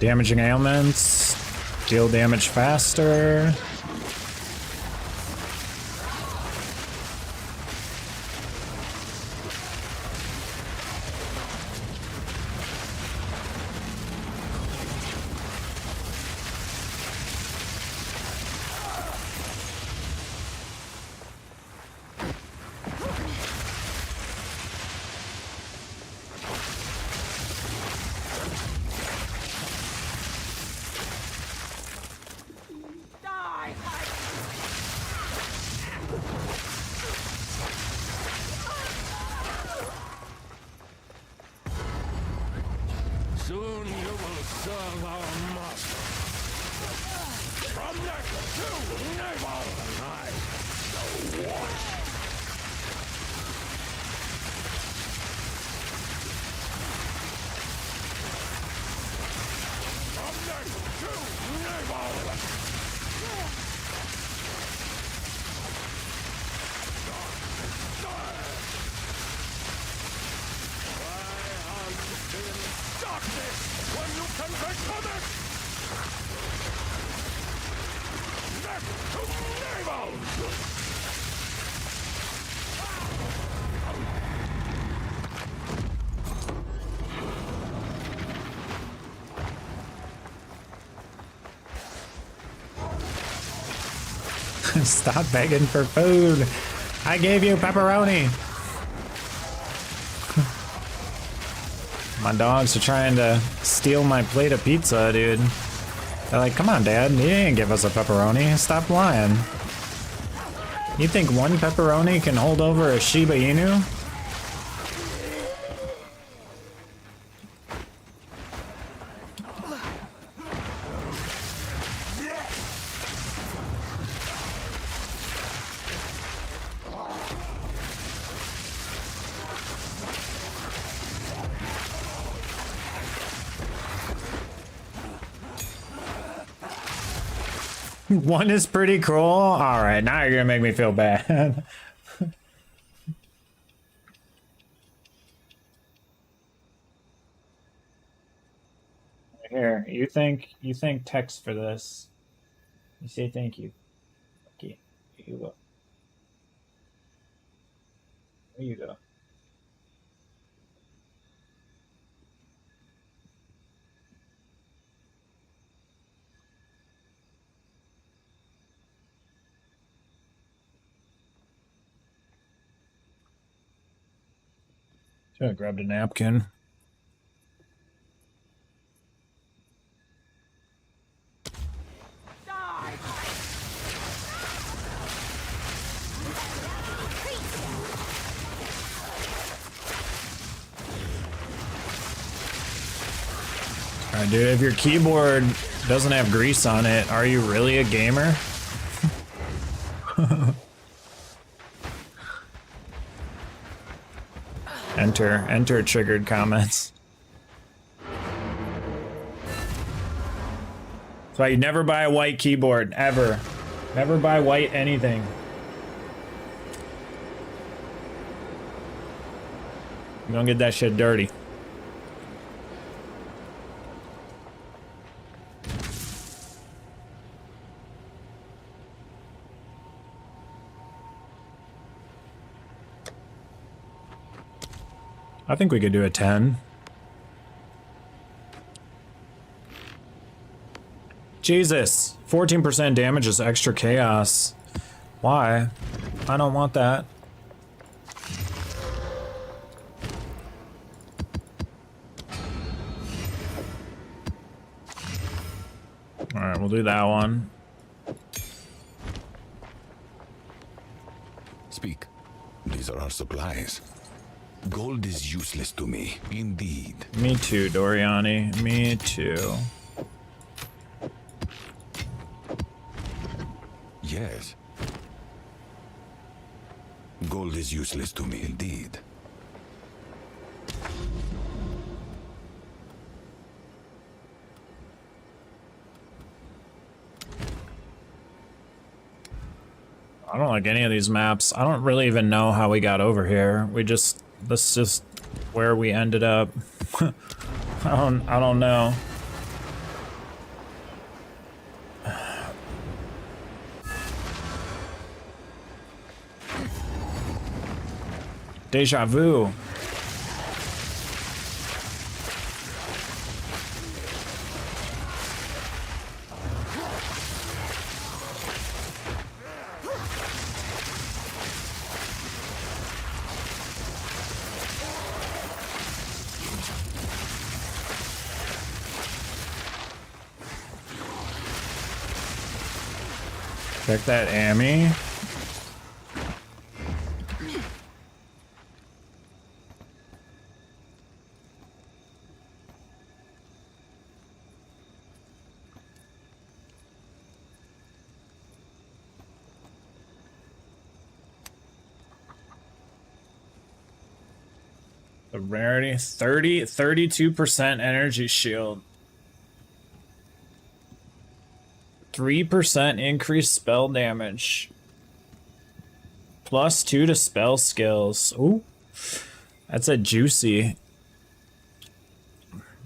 Damaging ailments. Deal damage faster. Die! Stop begging for food. I gave you pepperoni. My dogs are trying to steal my plate of pizza, dude. They're like, come on, Dad. You didn't give us a pepperoni. Stop lying. You think one pepperoni can hold over a Shiba Inu? One is pretty cruel. All right, now you're gonna make me feel bad. Here, you think text for this? You say thank you. Okay, here you go. There you go. Should have grabbed a napkin. Alright, dude, if your keyboard doesn't have grease on it, are you really a gamer? Enter triggered comments. That's why you never buy a white keyboard, ever. Never buy white anything. You don't get that shit dirty. I think we could do a 10. Jesus, 14% damage is extra chaos. Why? I don't want that. Alright, we'll do that one. Speak. These are our supplies. Gold is useless to me, indeed. Me too, Doriani. Me too. Yes. Gold is useless to me, indeed. I don't like any of these maps. I don't really even know how we got over here. That's just where we ended up. I don't know. Deja vu. Check that Amy. The rarity, 32% energy shield. 3% increased spell damage. +2 to spell skills. Ooh, that's a juicy.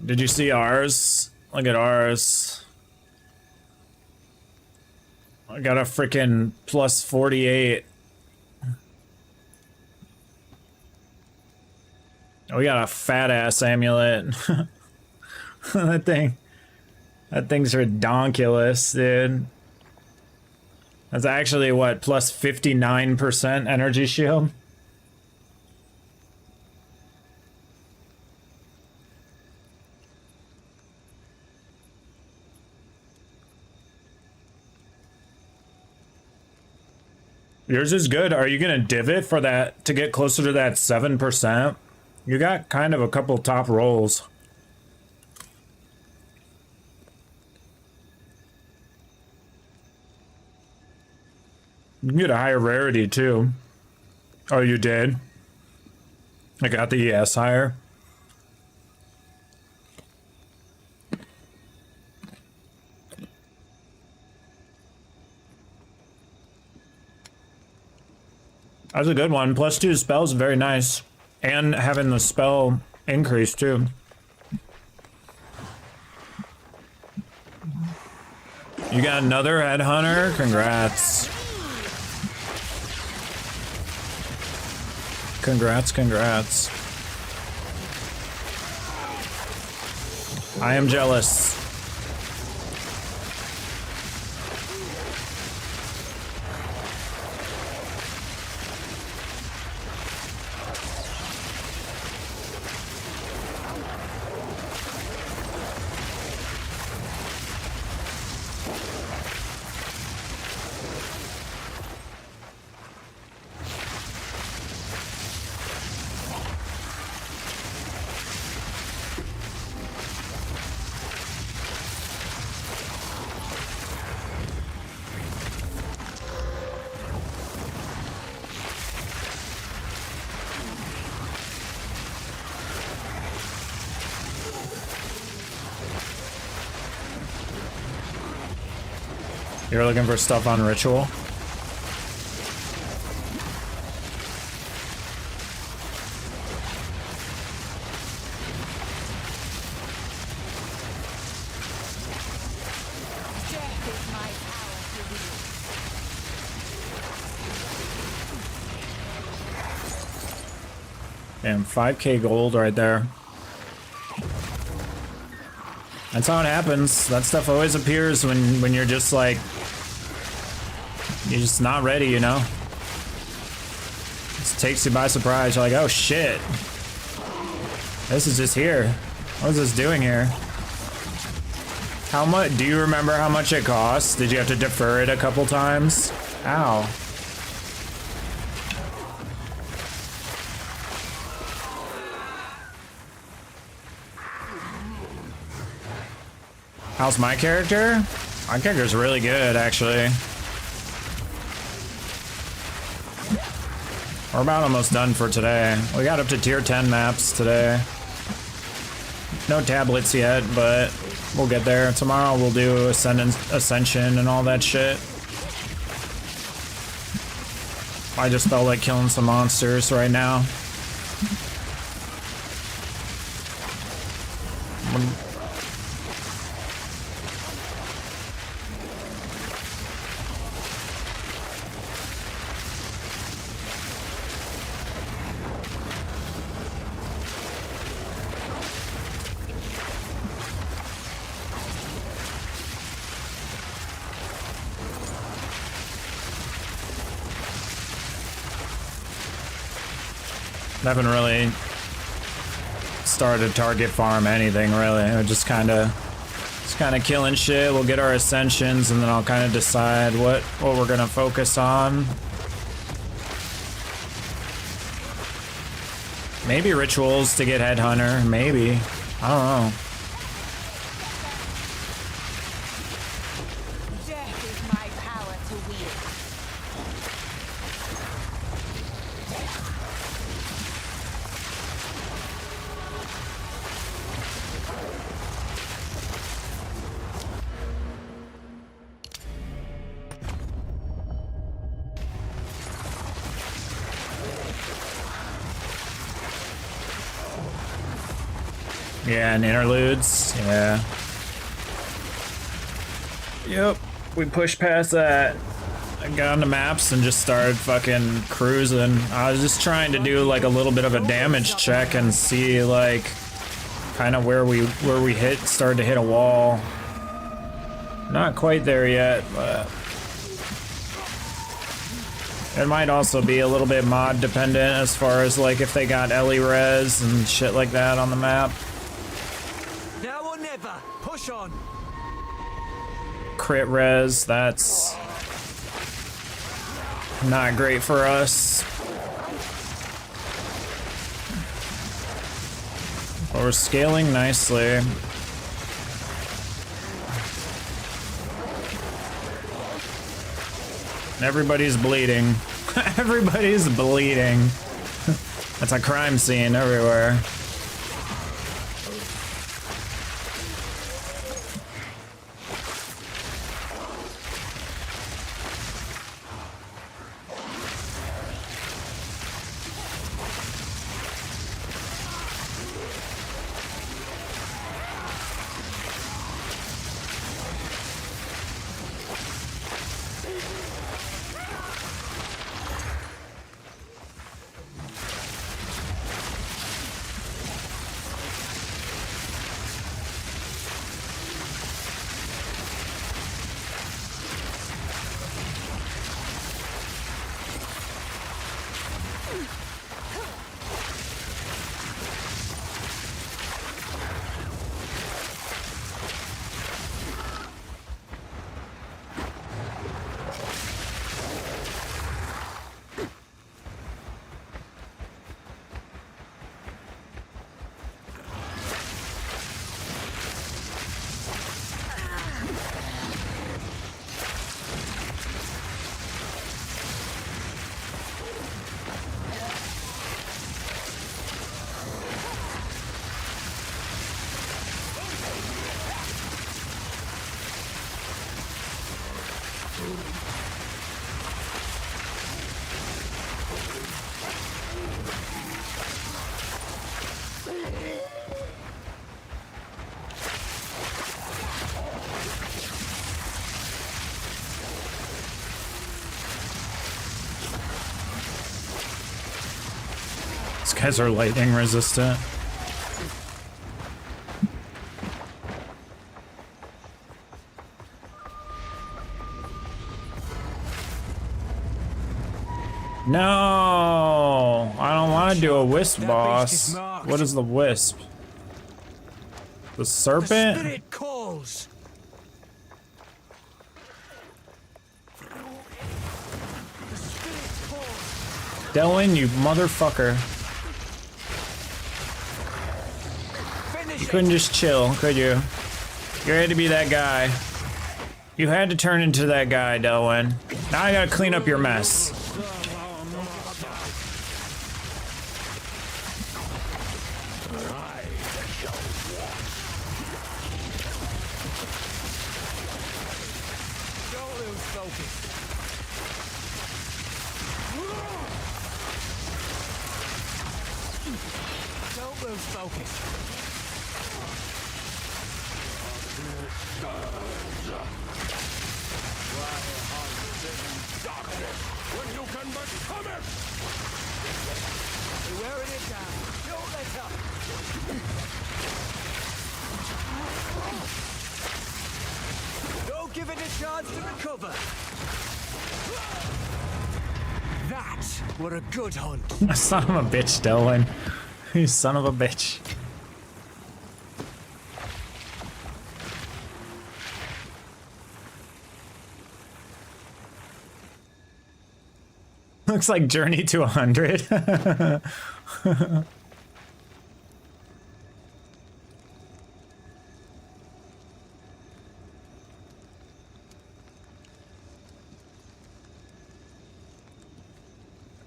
Did you see ours? Look at ours. I got a freaking plus 48. We got a fat ass amulet. That thing's redonkulous, dude. That's actually what, plus 59% energy shield? Yours is good. Are you gonna divot for that to get closer to that 7%? You got kind of a couple top rolls. You can get a higher rarity too. Oh, you did? I got the ES higher. That's a good one. Plus 2 spells, very nice. And having the spell increase too. You got another headhunter? Congrats. Congrats. I am jealous. You're looking for stuff on ritual? Damn, 5k gold right there. That's how it happens. That stuff always appears when you're just like, you're just not ready, you know? It takes you by surprise. You're like, oh shit. This is just here. What is this doing here? How much? Do you remember how much it costs? Did you have to defer it a couple times? Ow. How's my character? My character's really good, actually. We're about almost done for today. We got up to tier 10 maps today. No tablets yet, but we'll get there. Tomorrow we'll do Ascension and all that shit. I just felt like killing some monsters right now. I haven't really started target farm anything really. We're just kind of killing shit. We'll get our ascensions and then I'll kind of decide what we're gonna focus on. Maybe rituals to get headhunter. Maybe. I don't know. Yeah, and interludes. Yeah. Yep. we pushed past that. I got on the maps and just started fucking cruising. I was just trying to do like a little bit of a damage check and see like kind of where we started to hit a wall. Not quite there yet, but it might also be a little bit mod dependent as far as like if they got Ellie res and shit like that on the map. Now or never. Push on. Crit res, that's not great for us. But we're scaling nicely. Everybody's bleeding. Everybody's bleeding. That's a crime scene everywhere. These guys are lightning resistant. No, I don't want to do a wisp boss. What is the wisp? The serpent? The spirit calls. Dylan, you motherfucker. You couldn't just chill, could you? You had to be that guy. You had to turn into that guy, Delwyn. Now I gotta clean up your mess. Don't lose focus. When you can become it! We're wearing it down. Don't let up. Don't give it a chance to recover. That were a good hunt. Son of a bitch, Delwyn. You son of a bitch. Looks like Journey to 100.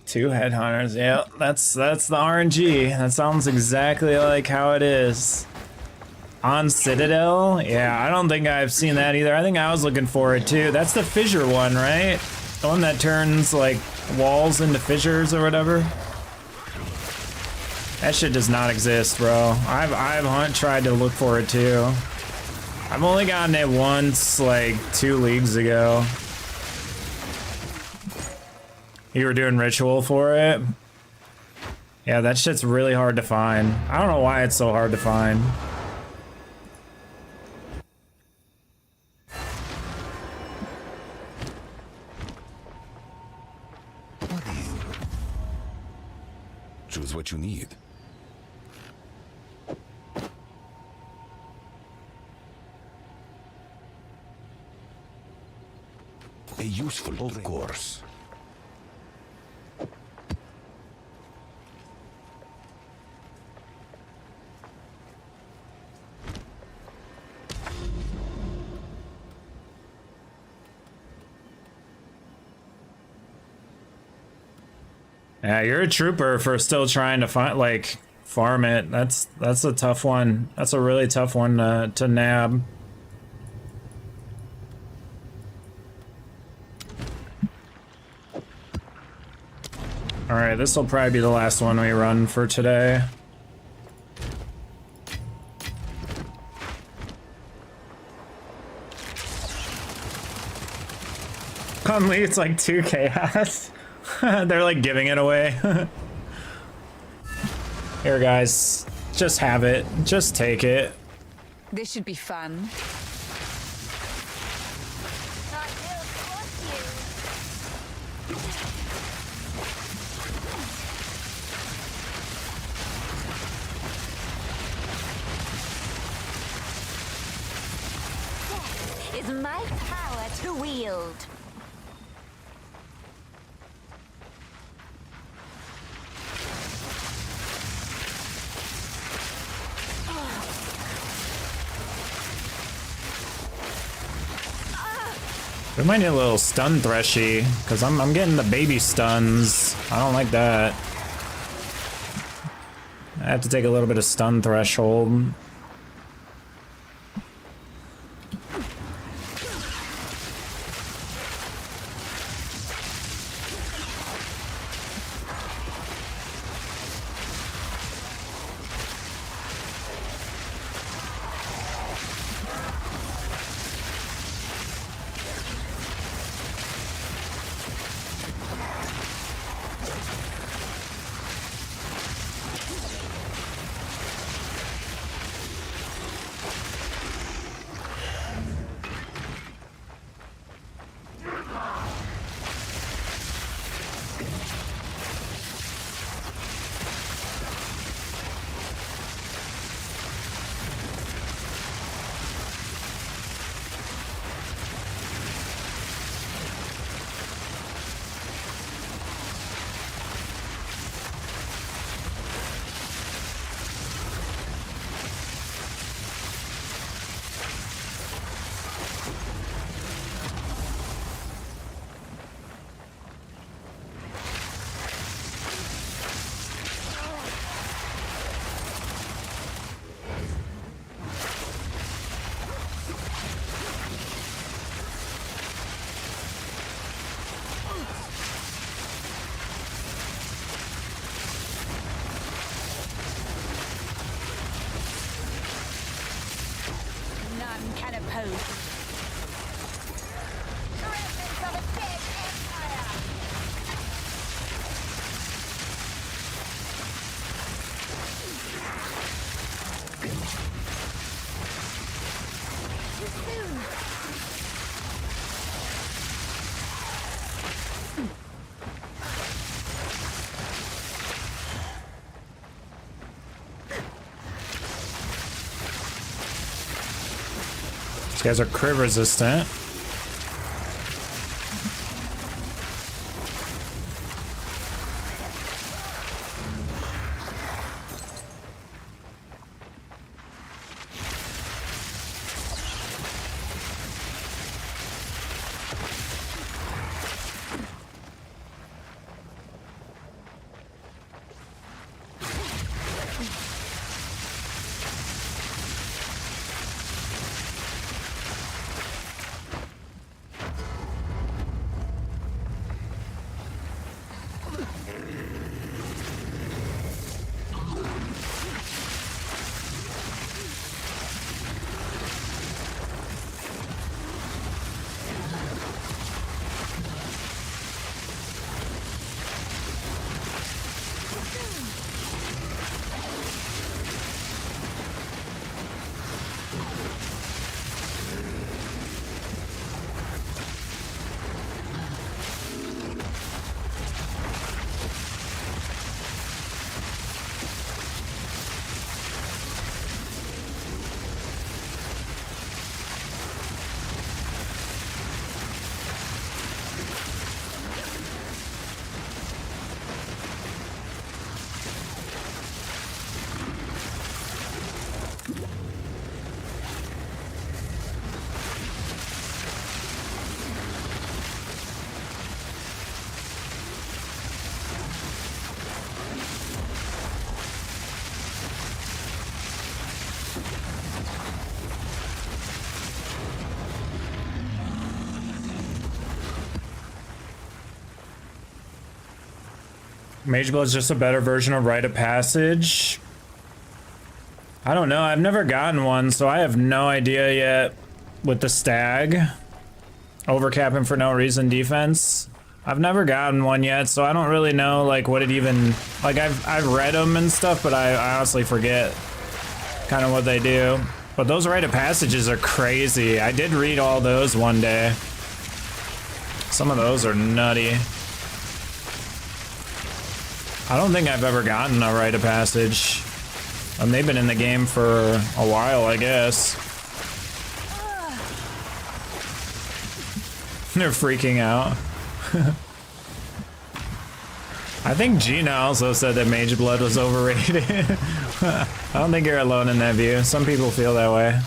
Two headhunters, yeah, that's the RNG. That sounds exactly like how it is. On Citadel? Yeah, I don't think I've seen that either. I think I was looking for it too. That's the fissure one, right? The one that turns like walls into fissures or whatever. That shit does not exist, bro. I've tried to look for it too. I've only gotten it once, like 2 leagues ago. You were doing ritual for it? Yeah, that shit's really hard to find. I don't know why it's so hard to find. Choose what you need. A useful, of course. Yeah, you're a trooper for still trying to find, like, farm it. That's a tough one. That's a really tough one to nab. Alright, this will probably be the last one we run for today. Conley, it's like 2 chaos. They're like giving it away. Here, guys, just have it. Just take it. This should be fun. Is my power to wield. We might need a little stun threshy, because I'm getting the baby stuns. I don't like that. I have to take a little bit of stun threshold. None can oppose. Remnants of a dead empire. These guys are crit resistant. Mage Blood's just a better version of Rite of Passage. I don't know. I've never gotten one, so I have no idea yet with the stag. Overcapping for no reason defense. I've never gotten one yet, so I don't really know like what it even... Like I've read them and stuff, but I honestly forget kind of what they do. But those Rite of Passages are crazy. I did read all those one day. Some of those are nutty. I don't think I've ever gotten a Rite of Passage. And they've been in the game for a while, I guess. They're freaking out. I think Gina also said that Mage Blood was overrated. I don't think you're alone in that view. Some people feel that way.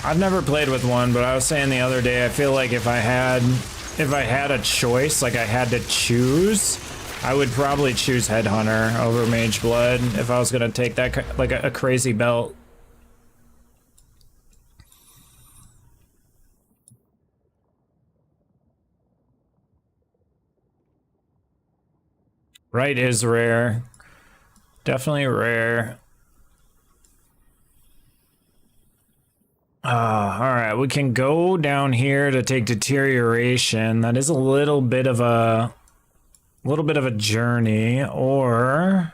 I've never played with one, but I was saying the other day, I feel like if I had a choice, like I had to choose, I would probably choose Headhunter over Mage Blood if I was gonna take that, like a crazy belt. Right is rare. Definitely rare. Alright, we can go down here to take Deterioration. That is a little bit of a journey, or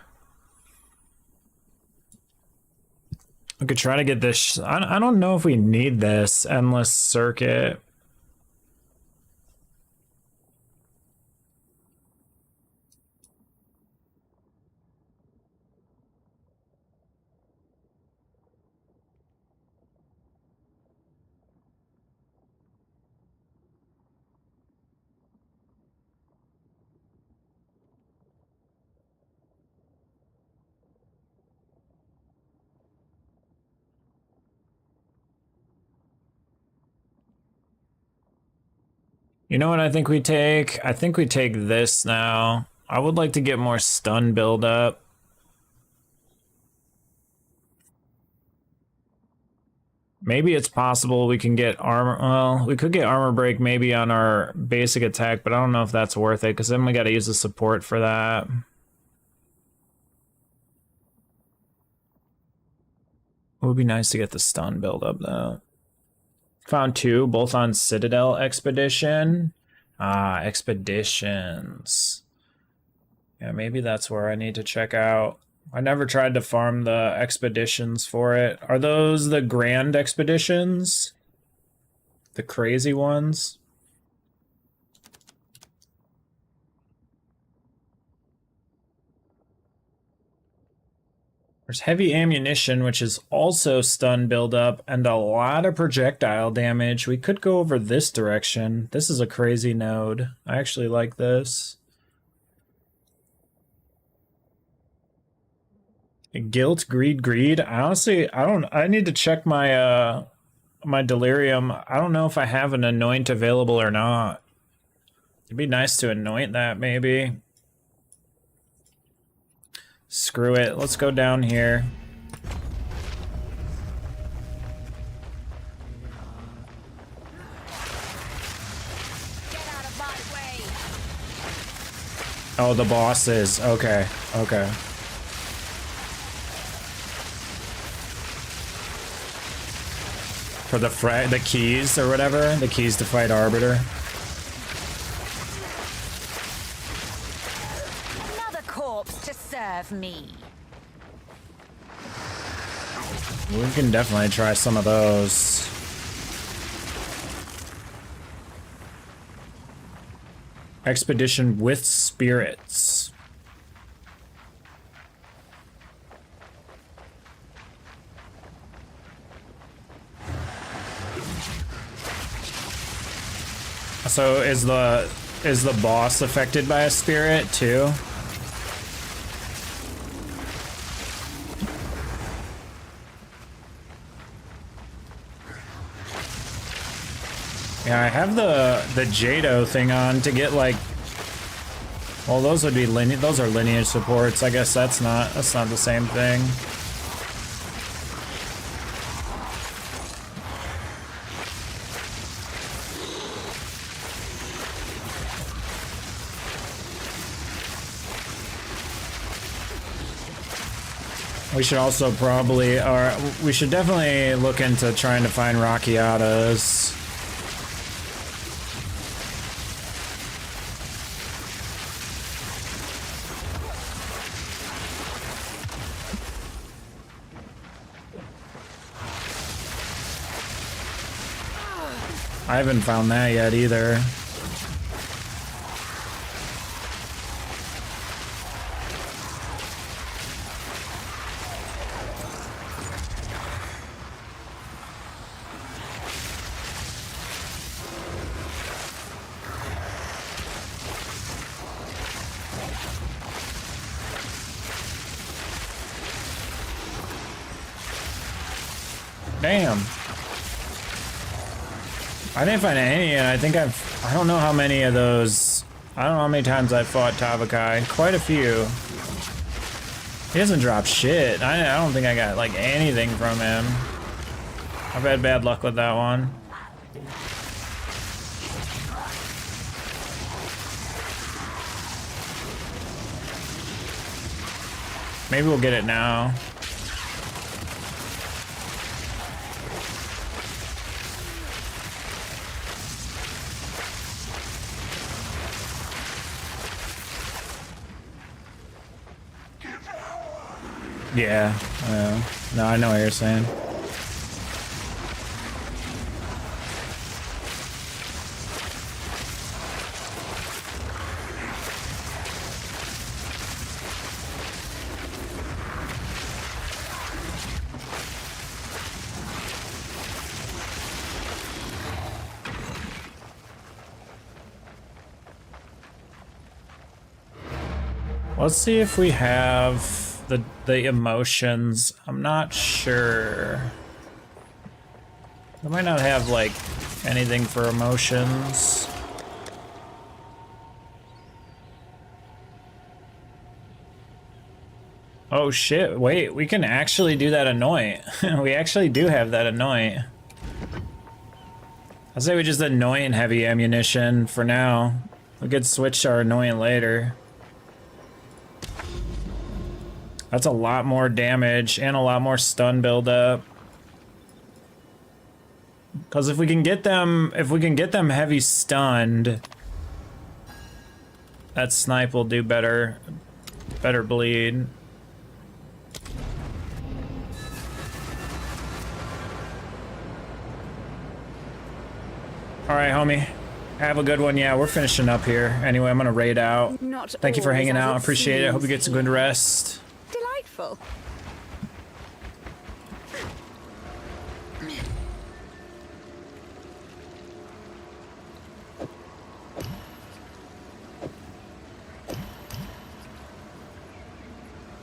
we could try to get this. I don't know if we need this Endless Circuit. You know what I think we take? I think we take this now. I would like to get more stun build up. Maybe it's possible we can get armor. Well, we could get armor break maybe on our basic attack, but I don't know if that's worth it because then we got to use the support for that. It would be nice to get the stun build up though. Found two, both on Citadel Expedition. Expeditions. Yeah, maybe that's where I need to check out. I never tried to farm the expeditions for it. Are those the grand expeditions? The crazy ones? There's heavy ammunition, which is also stun buildup, and a lot of projectile damage. We could go over this direction. This is a crazy node. I actually like this. Guilt, greed. Honestly, I need to check my my delirium. I don't know if I have an anoint available or not. It'd be nice to anoint that maybe. Screw it. Let's go down here. Get out of my way. Oh, the bosses. Okay. Okay. For the keys or whatever, the keys to fight Arbiter. Another corpse to serve me. We can definitely try some of those. Expedition with spirits. So is the boss affected by a spirit too? Yeah, I have the Jado thing on to get like Well, those would be those are lineage supports. I guess that's not the same thing. We should also probably, or we should definitely look into trying to find Rockiatas. I haven't found that yet either. Damn. I didn't find any, and I think I don't know how many of those, I don't know how many times I've fought Tavakai. Quite a few. He doesn't drop shit. I don't think I got, like, anything from him. I've had bad luck with that one. Maybe we'll get it now. Yeah, no, I know what you're saying. Let's see if we have the emotions. I'm not sure. I might not have like anything for emotions. Oh shit, wait, we can actually do that anoint. We actually do have that anoint. I say we just anoint heavy ammunition for now. We could switch our anoint later. That's a lot more damage and a lot more stun buildup. Because if we can get them heavy stunned, that snipe will do better bleed. All right, homie. Have a good one. Yeah, we're finishing up here. Anyway, I'm gonna raid out. Thank you for hanging out. I appreciate it. Hope you get some good rest. Delightful.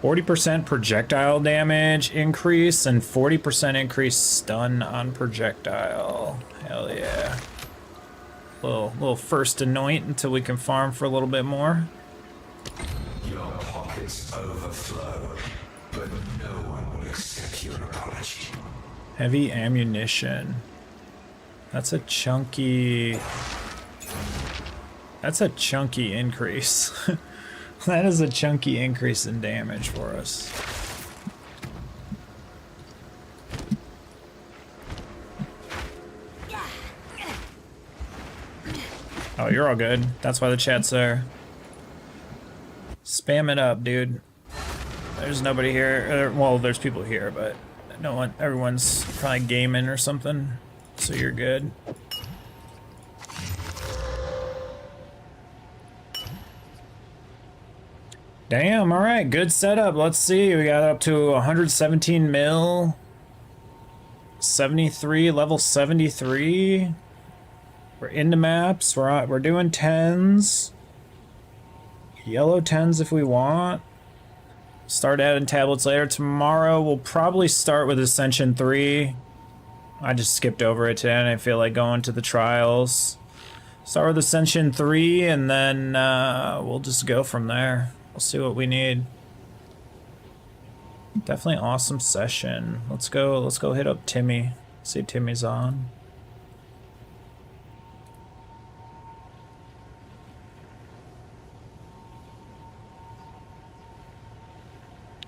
40% projectile damage increase and 40% increased stun on projectile. Hell yeah. Little first anoint until we can farm for a little bit more. Your pockets overflow, but no one will accept your apology. Heavy ammunition. That's a chunky increase. That is a chunky increase in damage for us. Oh, you're all good. That's why the chat's there. Spam it up, dude. There's nobody here. Well, there's people here, but no one. Everyone's probably gaming or something, so you're good. Damn, all right, good setup. Let's see, we got up to 117 mil, 73, level 73. We're into maps. We're doing 10s, yellow 10s if we want. Start adding tablets later. Tomorrow we'll probably start with Ascension 3. I just skipped over it today and I feel like going to the trials. Start with Ascension 3, and then we'll just go from there. We'll see what we need. Definitely awesome session. Let's go hit up Timmy. See if Timmy's on.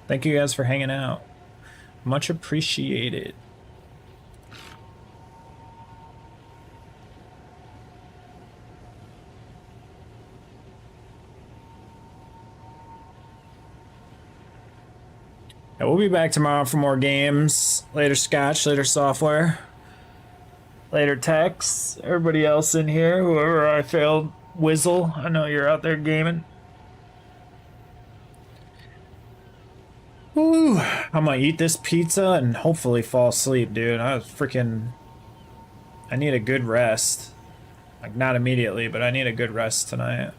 Thank you guys for hanging out. Much appreciated. Yeah, we'll be back tomorrow for more games. Later Scotch, later Software. Later Tex. Everybody else in here, whoever I failed. Whizzle, I know you're out there gaming. Woo! I'm gonna eat this pizza and hopefully fall asleep, dude. I need a good rest. Like, not immediately, but I need a good rest tonight.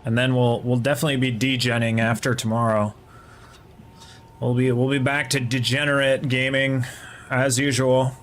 And then we'll definitely be degenning after tomorrow. We'll be back to degenerate gaming as usual.